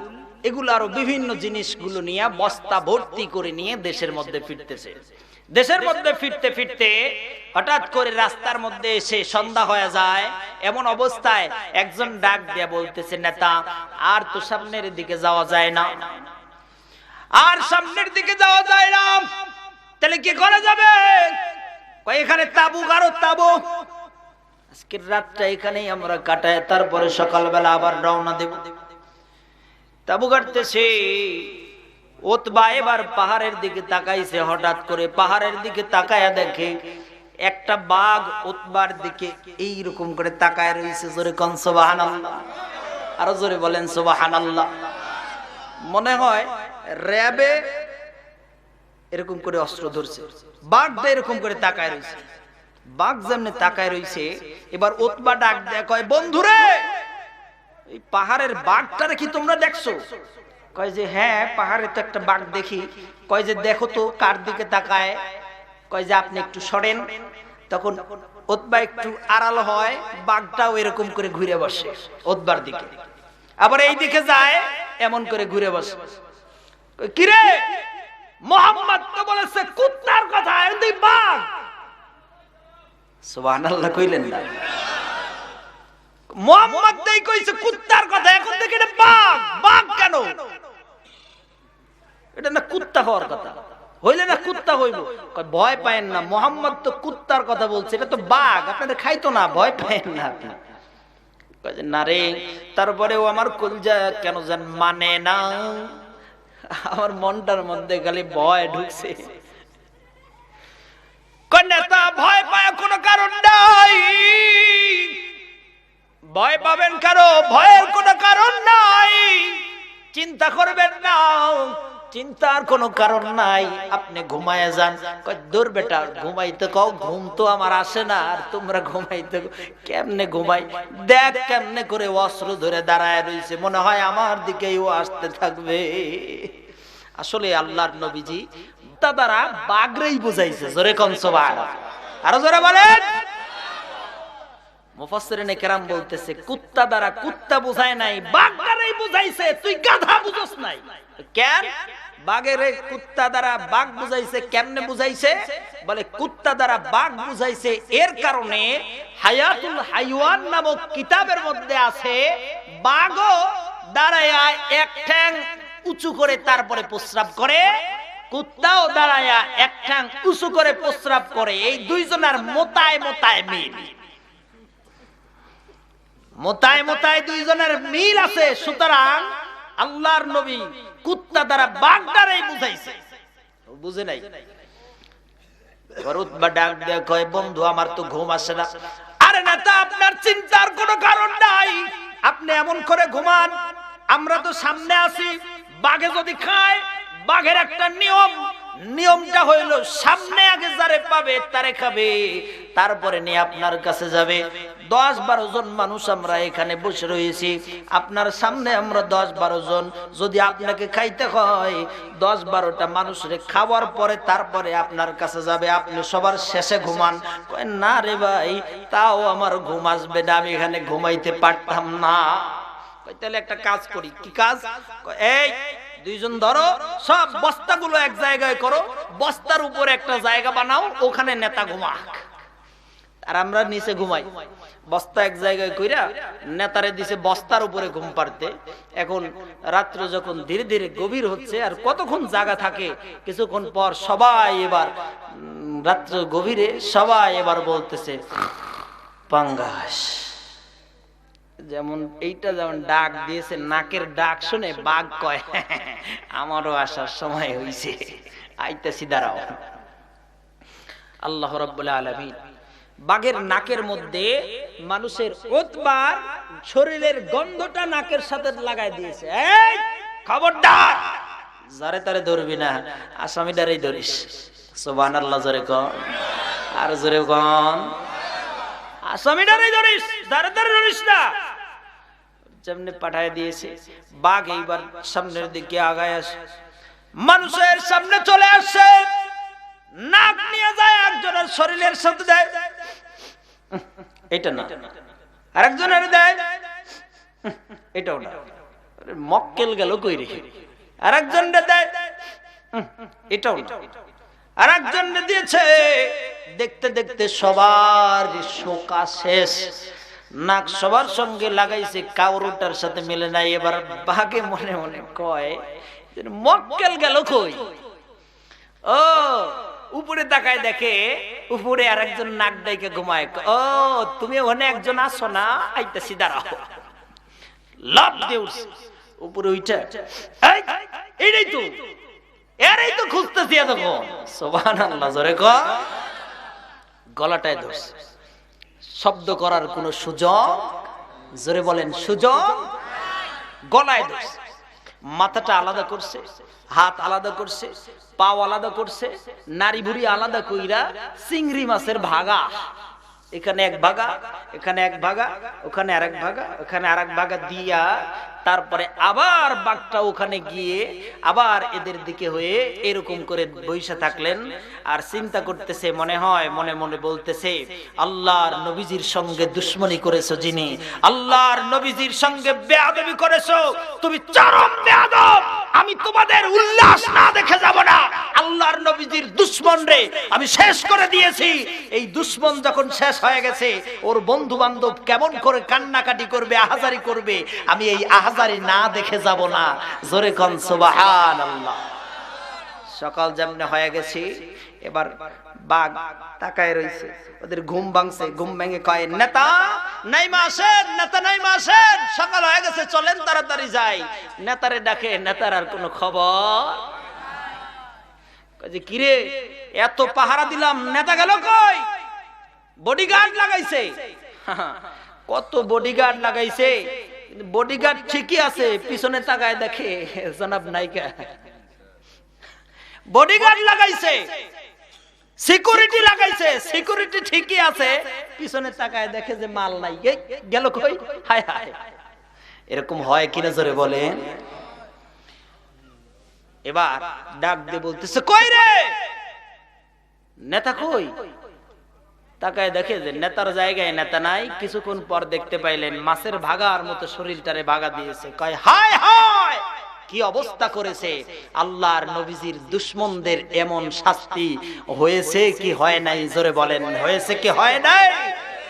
এগুলো আরো বিভিন্ন জিনিসগুলো নিয়ে বস্তা ভর্তি করে নিয়ে দেশের মধ্যে ফিরতেছে। দেশের মধ্যে ফিরতে ফিরতে হঠাৎ করে রাস্তার মধ্যে এসে সন্ধ্যা হয়ে যায়। এমন অবস্থায় একজন ডাক দিয়ে বলতেছে, নেতা আর তো সামনের দিকে যাওয়া যায় না, আর সামনের দিকে যাওয়া যায় না, তাহলে কি করা যাবে? এখানে তাবু গাড়ো, তাবু, আজকের রাতটা এখানেই আমরা কাটাই, তারপরে সকালবেলা আবার রওনা দেব। তাবু গাড়তেছে। উতবা এবার পাহাড়ের দিকে তাকাইছে, হঠাৎ করে পাহাড়ের দিকে তাকায়া দেখে একটা বাঘ উতবার দিকে এইরকম করে তাকায় রয়েছে। জোরে কোন সুবহানাল্লাহ, আরো জোরে বলেন সুবহানাল্লাহ। মনে হয় র্যাবে এরকম করে অস্ত্র ধরছে, বাঘটা এরকম করে তাকায় রয়েছে। বাঘ যেমনি তাকায় রয়েছে, এবার উতবা ডাক দেয়, কয় বন্ধুরে এই পাহাড়ের বাঘটারে কি তোমরা দেখছো? কয় যে হ্যাঁ, পাহাড়ে তো একটা বাঘ দেখি। কয় যে দেখো তো কার দিকে তাকায়? কয় যে আপনি একটু সরেন। তখন উতবা একটু আড়াল হয়, বাঘটাও এরকম করে ঘুরে বসে উতবার দিকে, আবার এই দিকে যায়, এমন করে ঘুরে বসে। কিরে, মুহাম্মদ তো বলেছে কুত্তার কথা, তুই বাঘ। সুবহানাল্লাহ কইলেন না? মুহাম্মদ দেই কইছে কুত্তার কথা, এখন দেখি এটা বাঘ। বাঘ কেন? এটা না কুত্তা হওয়ার কথা, হইলে না কুত্তা হইব। ভয় পায়েন না, মুহাম্মদ তো কুত্তার কথা বলছে, এটা তো বাঘ, আপনাদের খাইতো না, ভয় পায়েন না আপনি। না রে, তারপরেও আমার কলজা কেন যেন মানে না, আমার মনটার মধ্যে খালি ভয় ঢুকছে। নেতা ভয় পায় কোনো কারণ নাই, ভয় পাবেন কারো ভয়ের কোনো কারণ নাই, চিন্তা করবেন না, চিন্তার কোনো কারণ নাই, আপনি ঘুমায় যান। দূর বেটা, ঘুমাইতে কও, ঘুম তো আমার আসে না, আর তোমরা ঘুমাইতে কেমনে ঘুমাই, দেখ কেমনে করে অস্ত্র ধরে দাঁড়ায় রয়েছে, মনে হয় আমার দিকেই ও আসতে থাকবে। আসলে আল্লাহর নবীজি তা দ্বারা বাগরেই বুঝাইছে, জোরে কোন সুবহানাল্লাহ, আরো জোরে বলেন। মুফাসসিরিনে কেরাম বলতেছে কুত্তা দ্বারা কুত্তা বুঝায় নাই, বাঘ দ্বারাই বুঝাইছে, তুই গাধা বুঝছ নাই কেন? বাঘের কুত্তা দ্বারা বাঘ বুঝাইছে, কেমনে বুঝাইছে? বলে কুত্তা দ্বারা বাঘ বুঝাইছে এর কারণে হায়াতুল হাইওয়ান নামক কিতাবের মধ্যে আছে, বাঘও দাঁড়ায় এক ঠ্যাং উঁচু করে তারপরে প্রস্রাব করে, কুত্তাও দাঁড়ায় এক ঠ্যাং উঁচু করে প্রস্রাব করে, এই দুইজনের মোতায় মোতায় মিল, মোতায় মোতায় দুইজনের মিল আছে। সুতরাং আল্লাহর নবী কুত্তা দ্বারা বাঘ দ্বারাই বুঝাইছে, বুঝে নাই। উতবা ডাক দিয়ে কয়, বন্ধু আমার তো ঘুম আসে না। আরে নেতা, আপনার চিন্তার কোনো কারণ নাই, আপনি এমন করে ঘুমান, আমরা তো সামনে আছি, বাঘে যদি খায়, বাঘের একটা নিয়ম, নিয়মটা হইল সামনে আগে যারে পাবে তারে খাবে, তারপরে নিয়ে আপনার কাছে যাবে। 10-12 জন মানুষ আমরা এখানে বসে রয়েছি, আপনার সামনে আমরা 10-12 জন, যদি আপনাকে খাইতে হয় 10-12টা মানুষের খাওয়ার পরে তারপরে আপনার কাছে যাবে, আপনি সবার শেষে ঘুমান। না রে ভাই, তাও আমার ঘুম আসবে না, আমি এখানে ঘুমাইতে পারতাম না। তাহলে একটা কাজ করি। কি কাজ? এই দুইজন ধরো, সব বস্তাগুলো এক জায়গায় করো, বস্তার উপরে একটা জায়গা বানাও, ওখানে নেতা ঘুমাক, আর আমরা নিচে ঘুমাই। বস্তা এক জায়গায় কইরা নেতারে দিছে বস্তার উপরে ঘুম পাড়তে। এখন রাত্র যখন ধীরে ধীরে গভীর হচ্ছে, আর কতক্ষণ জায়গা থাকে, কিছুক্ষণ পর সবাই এবার রাত্র গভীরে সবাই এবার বলতেছে পাঙ্গাস। যেমন এইটা যেমন ডাক দিয়েছে, নাকের ডাক শুনে বাঘ কয় আমারও আসার সময় হইছে, আইতাছি দাঁড়াও। আল্লাহ রাব্বুল আলামিন বাঘের নাকের মধ্যে মানুষের উতবার শরীরের গন্ধটা নাকের সাথে লাগাই দিয়েছে। এই খবরদার, যারে তারে ধরবি না, আসামিটারেই ধরিস। সুবহানাল্লাহ, জোরে কন, আর জোরে কন, আসামিটারেই ধরিস, যারে তারে ধরিস না। যেমনি পাঠায় দিয়েছে, বাঘ এইবার সামনের দিকে আগায় আসে, মানুষের সামনে চলে আসছে, নাক নিয়ে যায় একজনের শরীরের সাথে দেয়, এটা না, আরেকজনের দেয়, এটাও না, মক্কেল গেল কই রেখে, আরেকজনের দেয়, এটাও না, আরেকজনের দিয়েছে। দেখতে দেখতে সবার শোকা শেষ, নাক সবার সঙ্গে লাগাইছে, কাউরুটার সাথে মিলে নাই। এবার বাঘে মনে মনে কয়, মক্কেল গেল কই? ও উপরে তাকায়, দেখে উপরে আরেকজন নাক ডাইকে ঘুমায়। ও তুমি ওখানে একজন আসো না, আইতাছি দাঁড়াও। লাভ দিয়ে উঠছে উপরে উঠে, এইটাই তো, এরাই তো খুঁজতেছি এতক্ষণ। সুবহানাল্লাহ, জোরে কর। গলাটায় ধরছে, শব্দ করার কোন সুযোগ, জোরে বলেন সুযোগ, গলায় ধরছে। মাথাটা আলাদা করছে, হাত আলাদা করছে, পাও আলাদা করছে, নারী ভুড়ি আলাদা কইরা চিংড়ি মাছের ভাগা, এখানে এক ভাগা, এখানে এক ভাগা, ওখানে আরেক ভাগা, ওখানে আরেক ভাগা দিয়া তারপরে আবার বাঘটা ওখানে গিয়ে আবার এদের দিকে হয়ে এরকম করে বইসা থাকলেন। আর চিন্তা করতেছে, মনে হয় মনে মনে বলতেছে, আল্লাহর নবীজির সঙ্গে দুশ্মনী করেছো যিনি, আল্লাহর নবীজির সঙ্গে বেয়াদবি করেছো, তুমি চরম বেয়াদব, আমি তোমাদের উল্লাস না দেখে যাব না। আল্লাহর নবীজির দুশ্মন রে আমি শেষ করে দিয়েছি। এই দুশ্মন যখন শেষ হয়ে গেছে, ওর বন্ধু বান্ধব কেমন করে কান্নাকাটি করবে, আহাজারি করবে, আমি এই আহাজারি না দেখে যাব না। জোরে কোন সুবহানাল্লাহ। সকাল যেমনে হয়ে গেছে, এবার বাঘ তাকায় রইছে, ওদের ঘুম ভাঙছে, ঘুম ভেঙে কয় নেতা নাইমা আসেন, নেতা নাইমা আসেন, সকাল হয়ে গেছে, চলেন তাড়াতাড়ি যাই। নেতারে ডাকে, নেতার আর কোনো খবর। কয় যে কিরে এত পাহারা দিলাম, নেতা গেল কই? বডিগার্ড লাগাইছে। কত বডিগার্ড লাগাইছে, বডিগার্ড ঠিকই আছে, পিছনে তাকায় দেখে জনাব নাইকা। বডিগার্ড লাগাইছে, সিকিউরিটি লাগাইছে, সিকিউরিটি ঠিকই আছে, পিছনে তাকায় দেখে যে মাল নাই, গেল কই? হায় হায়, এরকম হয় কিনা জোরে বলেন। এবার ডাক দিয়ে বলতেছে কই রে, নেতা কই? তাকায় দেখে যে নেতার জায়গায় নেতা নাই। কিছুক্ষণ পর দেখতে পাইলেন মাছের ভাগার মতো শরীরটারে ভাগা দিয়েছে। কয় হায় হায়, কি অবস্থা করেছে! আল্লাহর নবীজির দুশমনদের এমন শাস্তি হয়েছে কি হয় নাই? জোরে বলেন, হয়েছে কি হয় নাই?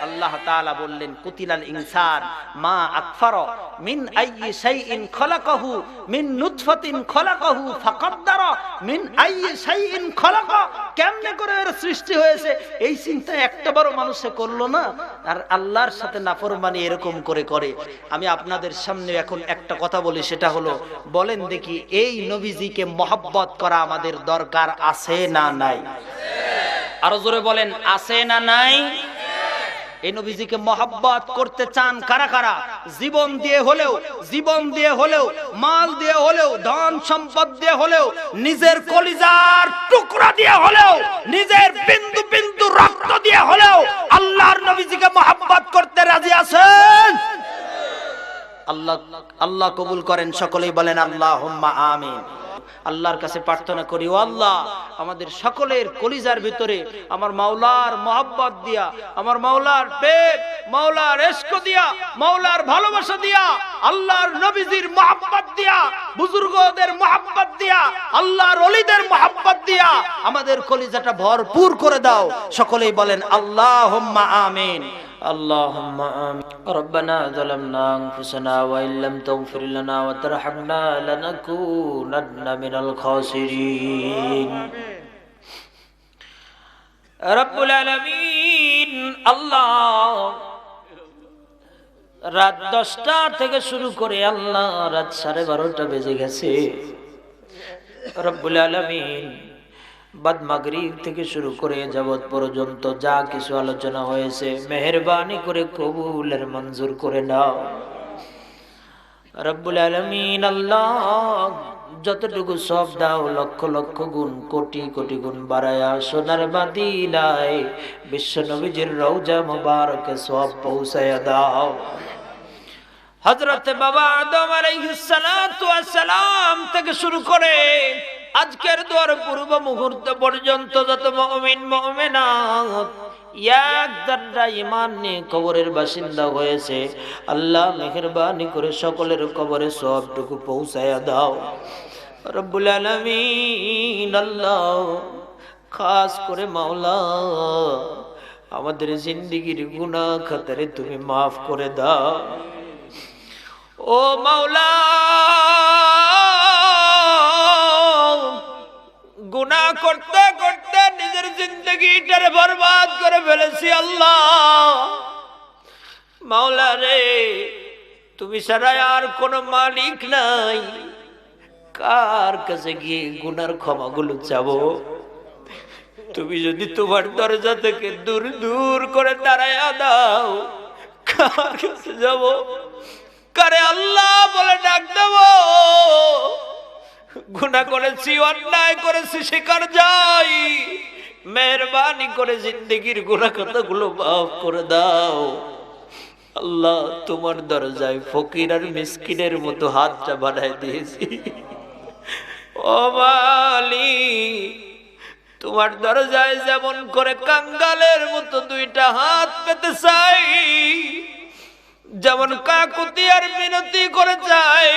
আল্লাহ তাআলা বললেন কুতিলাল ইনসান মা আকফারা মিন আইয়ি শাইইন খলাকাহু মিন নুতফাতিন খলাকাহু ফাকাদ্দারা মিন আইয়ি শাইইন খলাকা। কেমনে করে এর সৃষ্টি হয়েছে এই চিন্তা একটা বড় মানুষে করলো না, আর আল্লাহর সাথে নাফরমানি এরকম করে করে। আমি আপনাদের সামনে এখন একটা কথা বলি, সেটা হলো বলেন দেখি এই নবীজিকে মহব্বত করা আমাদের দরকার আছে না নাই? আরো জোরে বলেন, আছে না নাই? এই নবীজিকে মহব্বত করতে চান কারা কারা? জীবন দিয়ে হলেও, জীবন দিয়ে হলেও, মাল দিয়ে হলেও, ধন সম্পদ দিয়ে হলেও, নিজের কলিজার টুকরা দিয়ে হলেও, নিজের বিন্দু বিন্দু রক্ত দিয়ে হলেও আল্লাহর নবীজিকে মহব্বত করতে রাজি আছেন? আল্লাহ আল্লাহ কবুল করেন। সকলেই বলেন আল্লাহুম্মা আমিন। আল্লাহর কাছে প্রার্থনা করি, ও আল্লাহ আমাদের সকলের কলিজার ভিতরে আমার মাওলার মহব্বত দিয়া, আমার মাওলার প্রেম, মাওলার ইশক দিয়া, মাওলার ভালোবাসা দিয়া, আল্লাহর নবীজির মহব্বত দিয়া, বুজুর্গদের মহব্বত দিয়া, আল্লাহর ওলিদের মহব্বত দিয়া আমাদের কলিজাটা ভরপুর করে দাও। সকলেই বলেন আল্লাহুম্মা আমিন। اللهم آمين. ربنا ظلمنا أنفسنا وإن لم تغفر لنا وترحمنا لنكونن من الخاسرين. رب العالمين الله রাত 10টা থেকে শুরু করে আল্লাহ রাত 12:30 বেজে গেছে। রব্বুল আলামিন বাদ মাগরিব থেকে শুরু করে যাবত পর্যন্ত যা কিছু আলোচনা হয়েছে মেহেরবানি করে কবুলের মঞ্জুর করে নাও রব্বুল আলামিন। আল্লাহ যতটুকু সব দাও লক্ষ লক্ষ গুণ, কোটি কোটি গুণ বাড়ায়া সোনার মদিনায় বিশ্ব নবীজির রওজা মুবারকে সব পৌঁছায়া দাও। হযরত বাবা আদম আলাইহিস সালাতু ওয়াস সালাম থেকে শুরু করে আজকের দোয়ার পূর্ব মুহূর্ত পর্যন্ত যত মুমিন মুমিনাত এক যারা ঈমান নিয়ে কবরের বাসিন্দা হয়েছে, আল্লাহ মেহেরবানি করে সকলের কবরে সবটুকু পৌঁছায়া দাও রব্বুল আলামিন। আল্লাহ খাস করে মাওলা আমাদের জিন্দেগির গুনাহ খাতারে তুমি মাফ করে দাও ও মাওলা। গুনাহ করতে করতে নিজের জিন্দেগিটারে বরবাদ করে ফেলেছি আল্লাহ। মাওলা রে, তুমি ছাড়া আর কোনো মালিক নাই, কার কাছে গিয়ে গুনার ক্ষমাগুলো চাবো? তুমি যদি তোমার দরজা থেকে দূর দূর করে দাঁড়ায়া দাও, কার কাছে যাব? কারে আল্লাহ বলে ডাক দেব? গুনাহ করেছি, অন্যায় করেছি, স্বীকার যাই, মেহেরবানি করে জিন্দেগির গুনাহ কথাগুলো মাফ করে দাও আল্লাহ। তোমার দরজায় ফকির আর মিসকিনের মতো হাতটা বাড়ায় দিয়েছি ও মালিক। তোমার দরজায় যেমন করে কাঙ্গালের মতো দুইটা হাত পেতে চাই, যেমন কাকুতি আর মিনতি করে চাই,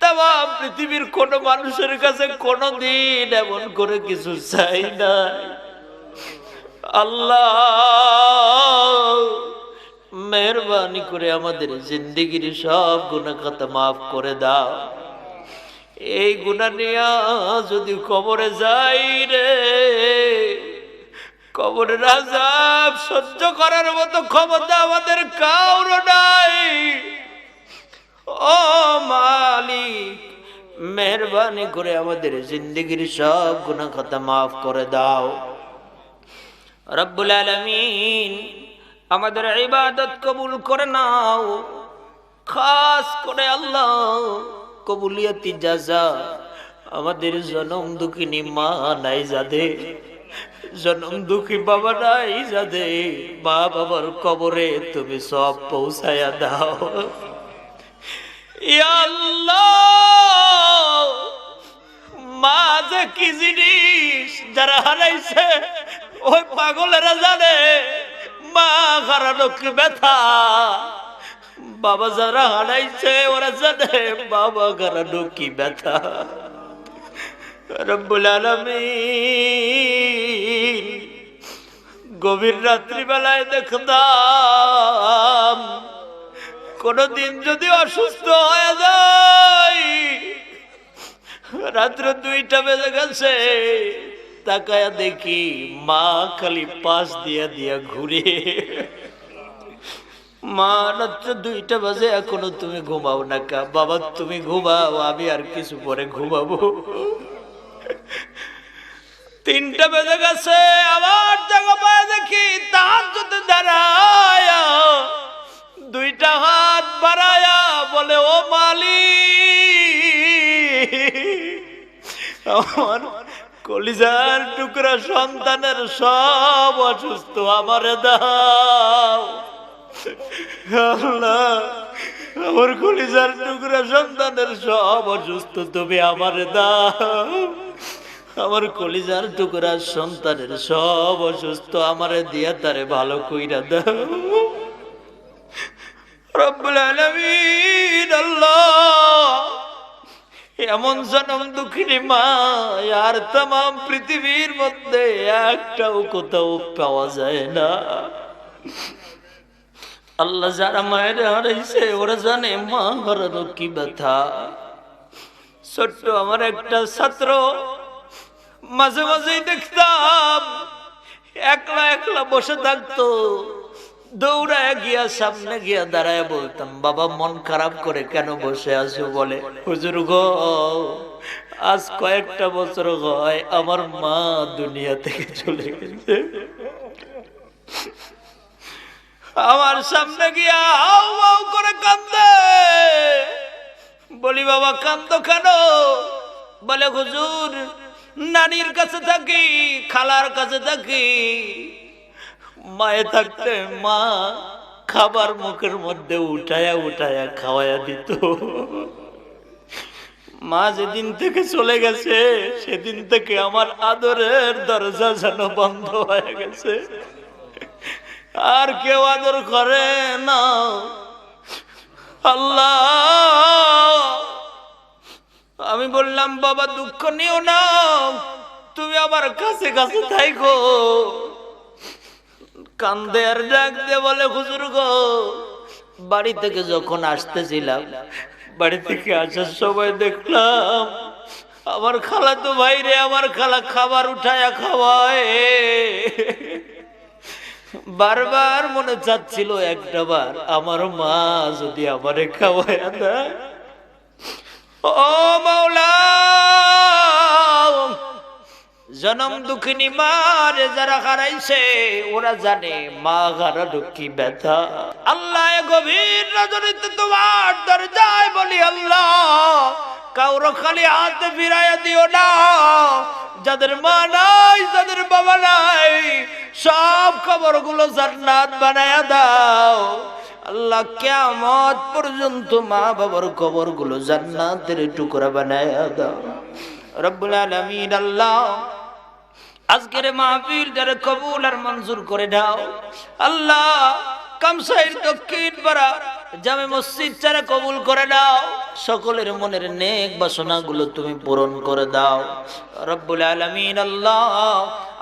তাম পৃথিবীর কোন মানুষের কাছে কোনদিন এমন করে কিছু চাই না আল্লাহ। মেহেরবানি করে আমাদের জিন্দেগির সব গুনাহ খাতা মাফ করে দাও। এই গুনাহ নিয়া যদি কবরে যাই রে, কবরের আযাব সহ্য করার মতো ক্ষমতা আমাদের কারো নাই। ও মালিক, মেহেরবানি করে আমাদের জিন্দেগির সব গুনাহ খাতা মাফ করে দাও। রব্বুল আলামিন, আমাদের ইবাদত কবুল করে নাও। খাস করে আল্লাহ কবুলিয়তি জাযা আমাদের জনম দুঃখিনী মা নাই যাদের, জনম দুঃখী বাবা নাই যাদের, মা বাবার কবরে তুমি সব পৌঁছায়া দাও। ইয়া আল্লাহ, মা যে কি জিনিস যারা হারাইছে ওই পাগলেরা জানে মা হারানো কি ব্যথা। বাবা যারা হারাইছে ওরা জানে বাবা হারানো কি ব্যথা। রব্বুল আলামিন, গভীর রাত্রি বেলায় দেখতাম কোনদিন যদি অসুস্থ হয়ে যায়, রাত্র 2টা বেজে গেছে, তাকায়া দেখি মা খালি পাশ দিয়া দিয়া ঘুরে। মা, রাত্র 2টা বাজে এখনো তুমি ঘুমাও না কা? বাবা তুমি ঘুমাও, আমি আর কিছু পরে ঘুমাবো। 3টা বেজে গেছে, আবার জায়গা পায় দেখি তাহাজ্জুদে দাঁড়ায় 2টা হাত বাড়ায়া বলে, ও মালিক, আমার কলিজার টুকরা সন্তানের সব অসুস্থ, আমারে দাও। আল্লাহ, আমার কলিজার টুকরা সন্তানের সব অসুস্থ, তুমি আমারে দাও। আমার কলিজার টুকরা সন্তানের সব অসুস্থ, আমারে দিয়া তারে ভালো কইরা দাও। রব্বুল আলামিন, আল্লাহ, এমন জনম দুঃখিনী মা আর তাম পৃথিবীর মধ্যে একটাও কোথাও পাওয়া যায় না। আল্লাহ, যারা মায়ের হারাইছে ওরা জানে মা হারানো কি ব্যথা। ছোট্ট আমার একটা ছাত্র, মাঝে মাঝেই দেখতাম একলা একলা বসে থাকতো, দৌড়ায় গিয়া সামনে গিয়া দাঁড়ায় বলতাম, বাবা মন খারাপ করে কেন বসে আছো? বলে, হুজুর গো, আজ কয়েকটা বছর হয় আমার মা দুনিয়া থেকে চলে গেছে। আমার সামনে গিয়া হাউ হাউ করে কান্দে। বলি, বাবা কান্দো কেন? বলে, হুজুর, নানির কাছে থাকি, খালার কাছে থাকি, মায়ে থাকতে মা খাবার মুখের মধ্যে উঠায়া উঠায়া খাওয়াইয়া দিত। মা যেদিন থেকে চলে গেছে সেদিন থেকে আমার আদরের দরজা যেন বন্ধ হয়ে গেছে, আর কেউ আদর করে না। আল্লাহ, আমি বললাম, বাবা দুঃখ নিও না, তুমি আমার কাছে কাছে থাইকো। কান্দে আর ডাক দিয়ে বলে, হুজুর গো, বাড়ি থেকে যখন আসতেছিলাম, বাড়ি থেকে আসার সময় দেখলাম আমার খালা তো ভাইরে আমার খালা খাবার উঠায়া খাওয়ায়। বারবার মনে চাচ্ছিল একটা বার আমার মা যদি আমারে খাওয়ায়া দেয়। ও মাওলা, জনম দুঃখিনী মারে যারা হারাইছে ওরা জানে মা হারানো কি ব্যথা। আল্লাহ, গভীর রজনীতে তোমার দরজায় বলি, আল্লাহ, কাউরে খালি হাতে ফিরাইয়া দিও না। যাদের মা নাই, যাদের বাবা নাই, সব কবরগুলো জান্নাত বানায়া দাও। আল্লাহ, কিয়ামত পর্যন্ত মা বাবার কবরগুলো জান্নাতের টুকরা বানায়া দাও। রব্বুল আলামিন, আল্লাহ, আজকের মাহফিলটারে কবুল আর মঞ্জুর করে দাও। আল্লাহ, কামসাইর দক্ষিণ পাড়া জামে মসজিদ চারা কবুল করে দাও, সকলের মনের নেক বাসনাগুলো তুমি পূরণ করে দাও রব্বুল আলামিন। আল্লাহ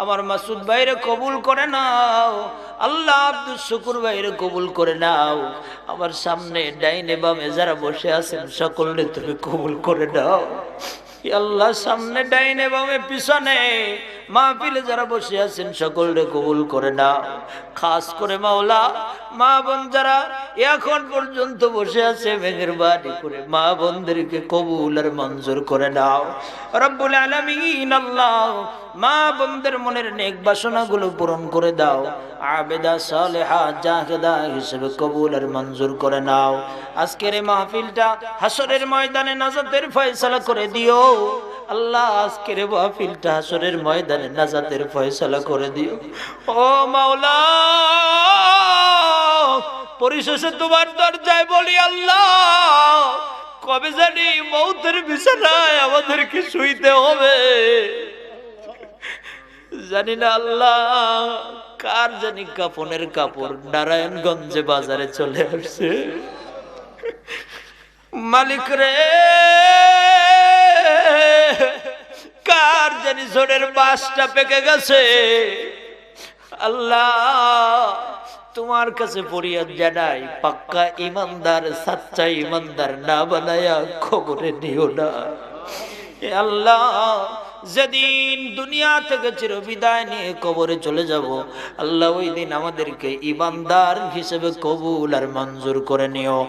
আমার মাসুদ ভাইরে কবুল করে নাও, আল্লাহ আব্দুল শুকুর ভাইরে কবুল করে নাও, আমার সামনে ডাইনে বামে যারা বসে আছেন সকলে তুমি কবুল করে নাও। আল্লাহ সামনে ডাইনে বামে পিছনে মাহফিলে যারা বসে আছেন সকলকে কবুল করে নাও। খাস করে মাওলা মা বোন যারা এখন পর্যন্ত বসে আছে মেহেরবানি করে মা বোনদেরকে কবুল আর মঞ্জুর করে নাও রব্বুল আলামিন। আল্লাহ মা বোনদের মনের নেক বাসনাগুলো পূরণ করে দাও, আবেদা সালেহা জাহেদা হিসেবে কবুল আর মঞ্জুর করে নাও। আজকের এই মাহফিলটা হাসরের ময়দানে নাজাতের ফয়সালা করে দিও আল্লাহ, আজকের মাহফিলটা হাসরের ময়দানে নাজাতের ফয়সালা করে দিও ও মাওলা। পরিশেষে তোমার দরজায় বলি আল্লাহ, কবে জানি মৌতের বিছানায় আমাদেরকে শুইতে হবে জানি না আল্লাহ। কার জানি কাফনের কাপড় নারায়ণগঞ্জে বাজারে চলে আসছে, মালিক রে কার জানি ঝড়ের বাসটা পেকে গেছে আল্লাহ। তোমার কাছে ফরিয়াদ জানাই, পাক্কা ইমানদার সাচ্চা ইমানদার না বানায়া খবরে নিও না এ আল্লাহ। যেদিন দুনিয়া থেকে চিরবিদায় নিয়ে কবরে চলে যাব আল্লাহ, ওই দিন আমাদেরকে ইমানদার হিসেবে কবুল আর মঞ্জুর করে নিও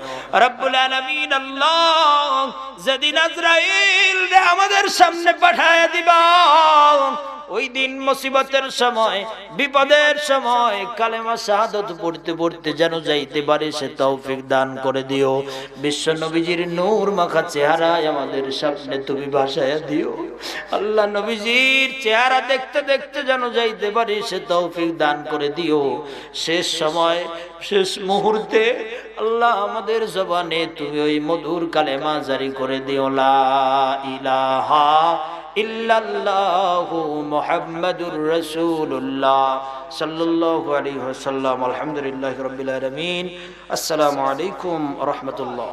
রব্বুল আলামিন। আল্লাহ যেদিন আজরাইল আমাদের সামনে পাঠায় দিবা, ওই দিন মুসিবতের সময় বিপদের সময় কালেমা শাহাদাত পড়তে পড়তে যেন যাইতে পারে সে তৌফিক দান করে দিও। বিশ্ব নবীজির নূর মাখা চেহারায় আমাদের সামনে তুমি ভাসায়া দিও আল্লাহ। নবীজির চেহারা দেখতে দেখতে যেন যাইতে পারে সে তৌফিক দান করে দিও। শেষ সময় শেষ মুহূর্তে আল্লাহ আমাদের জবানে তুমি ওই মধুর কালেমা জারি করে দিও, লা ইলাহা ইল্লাল্লাহু মুহাম্মাদুর রাসূলুল্লাহ সাল্লাল্লাহু আলাইহি ওয়াসাল্লাম। আলহামদুলিল্লাহি রাব্বিল আলামিন। আসসালামু আলাইকুম ওয়া রাহমাতুল্লাহ।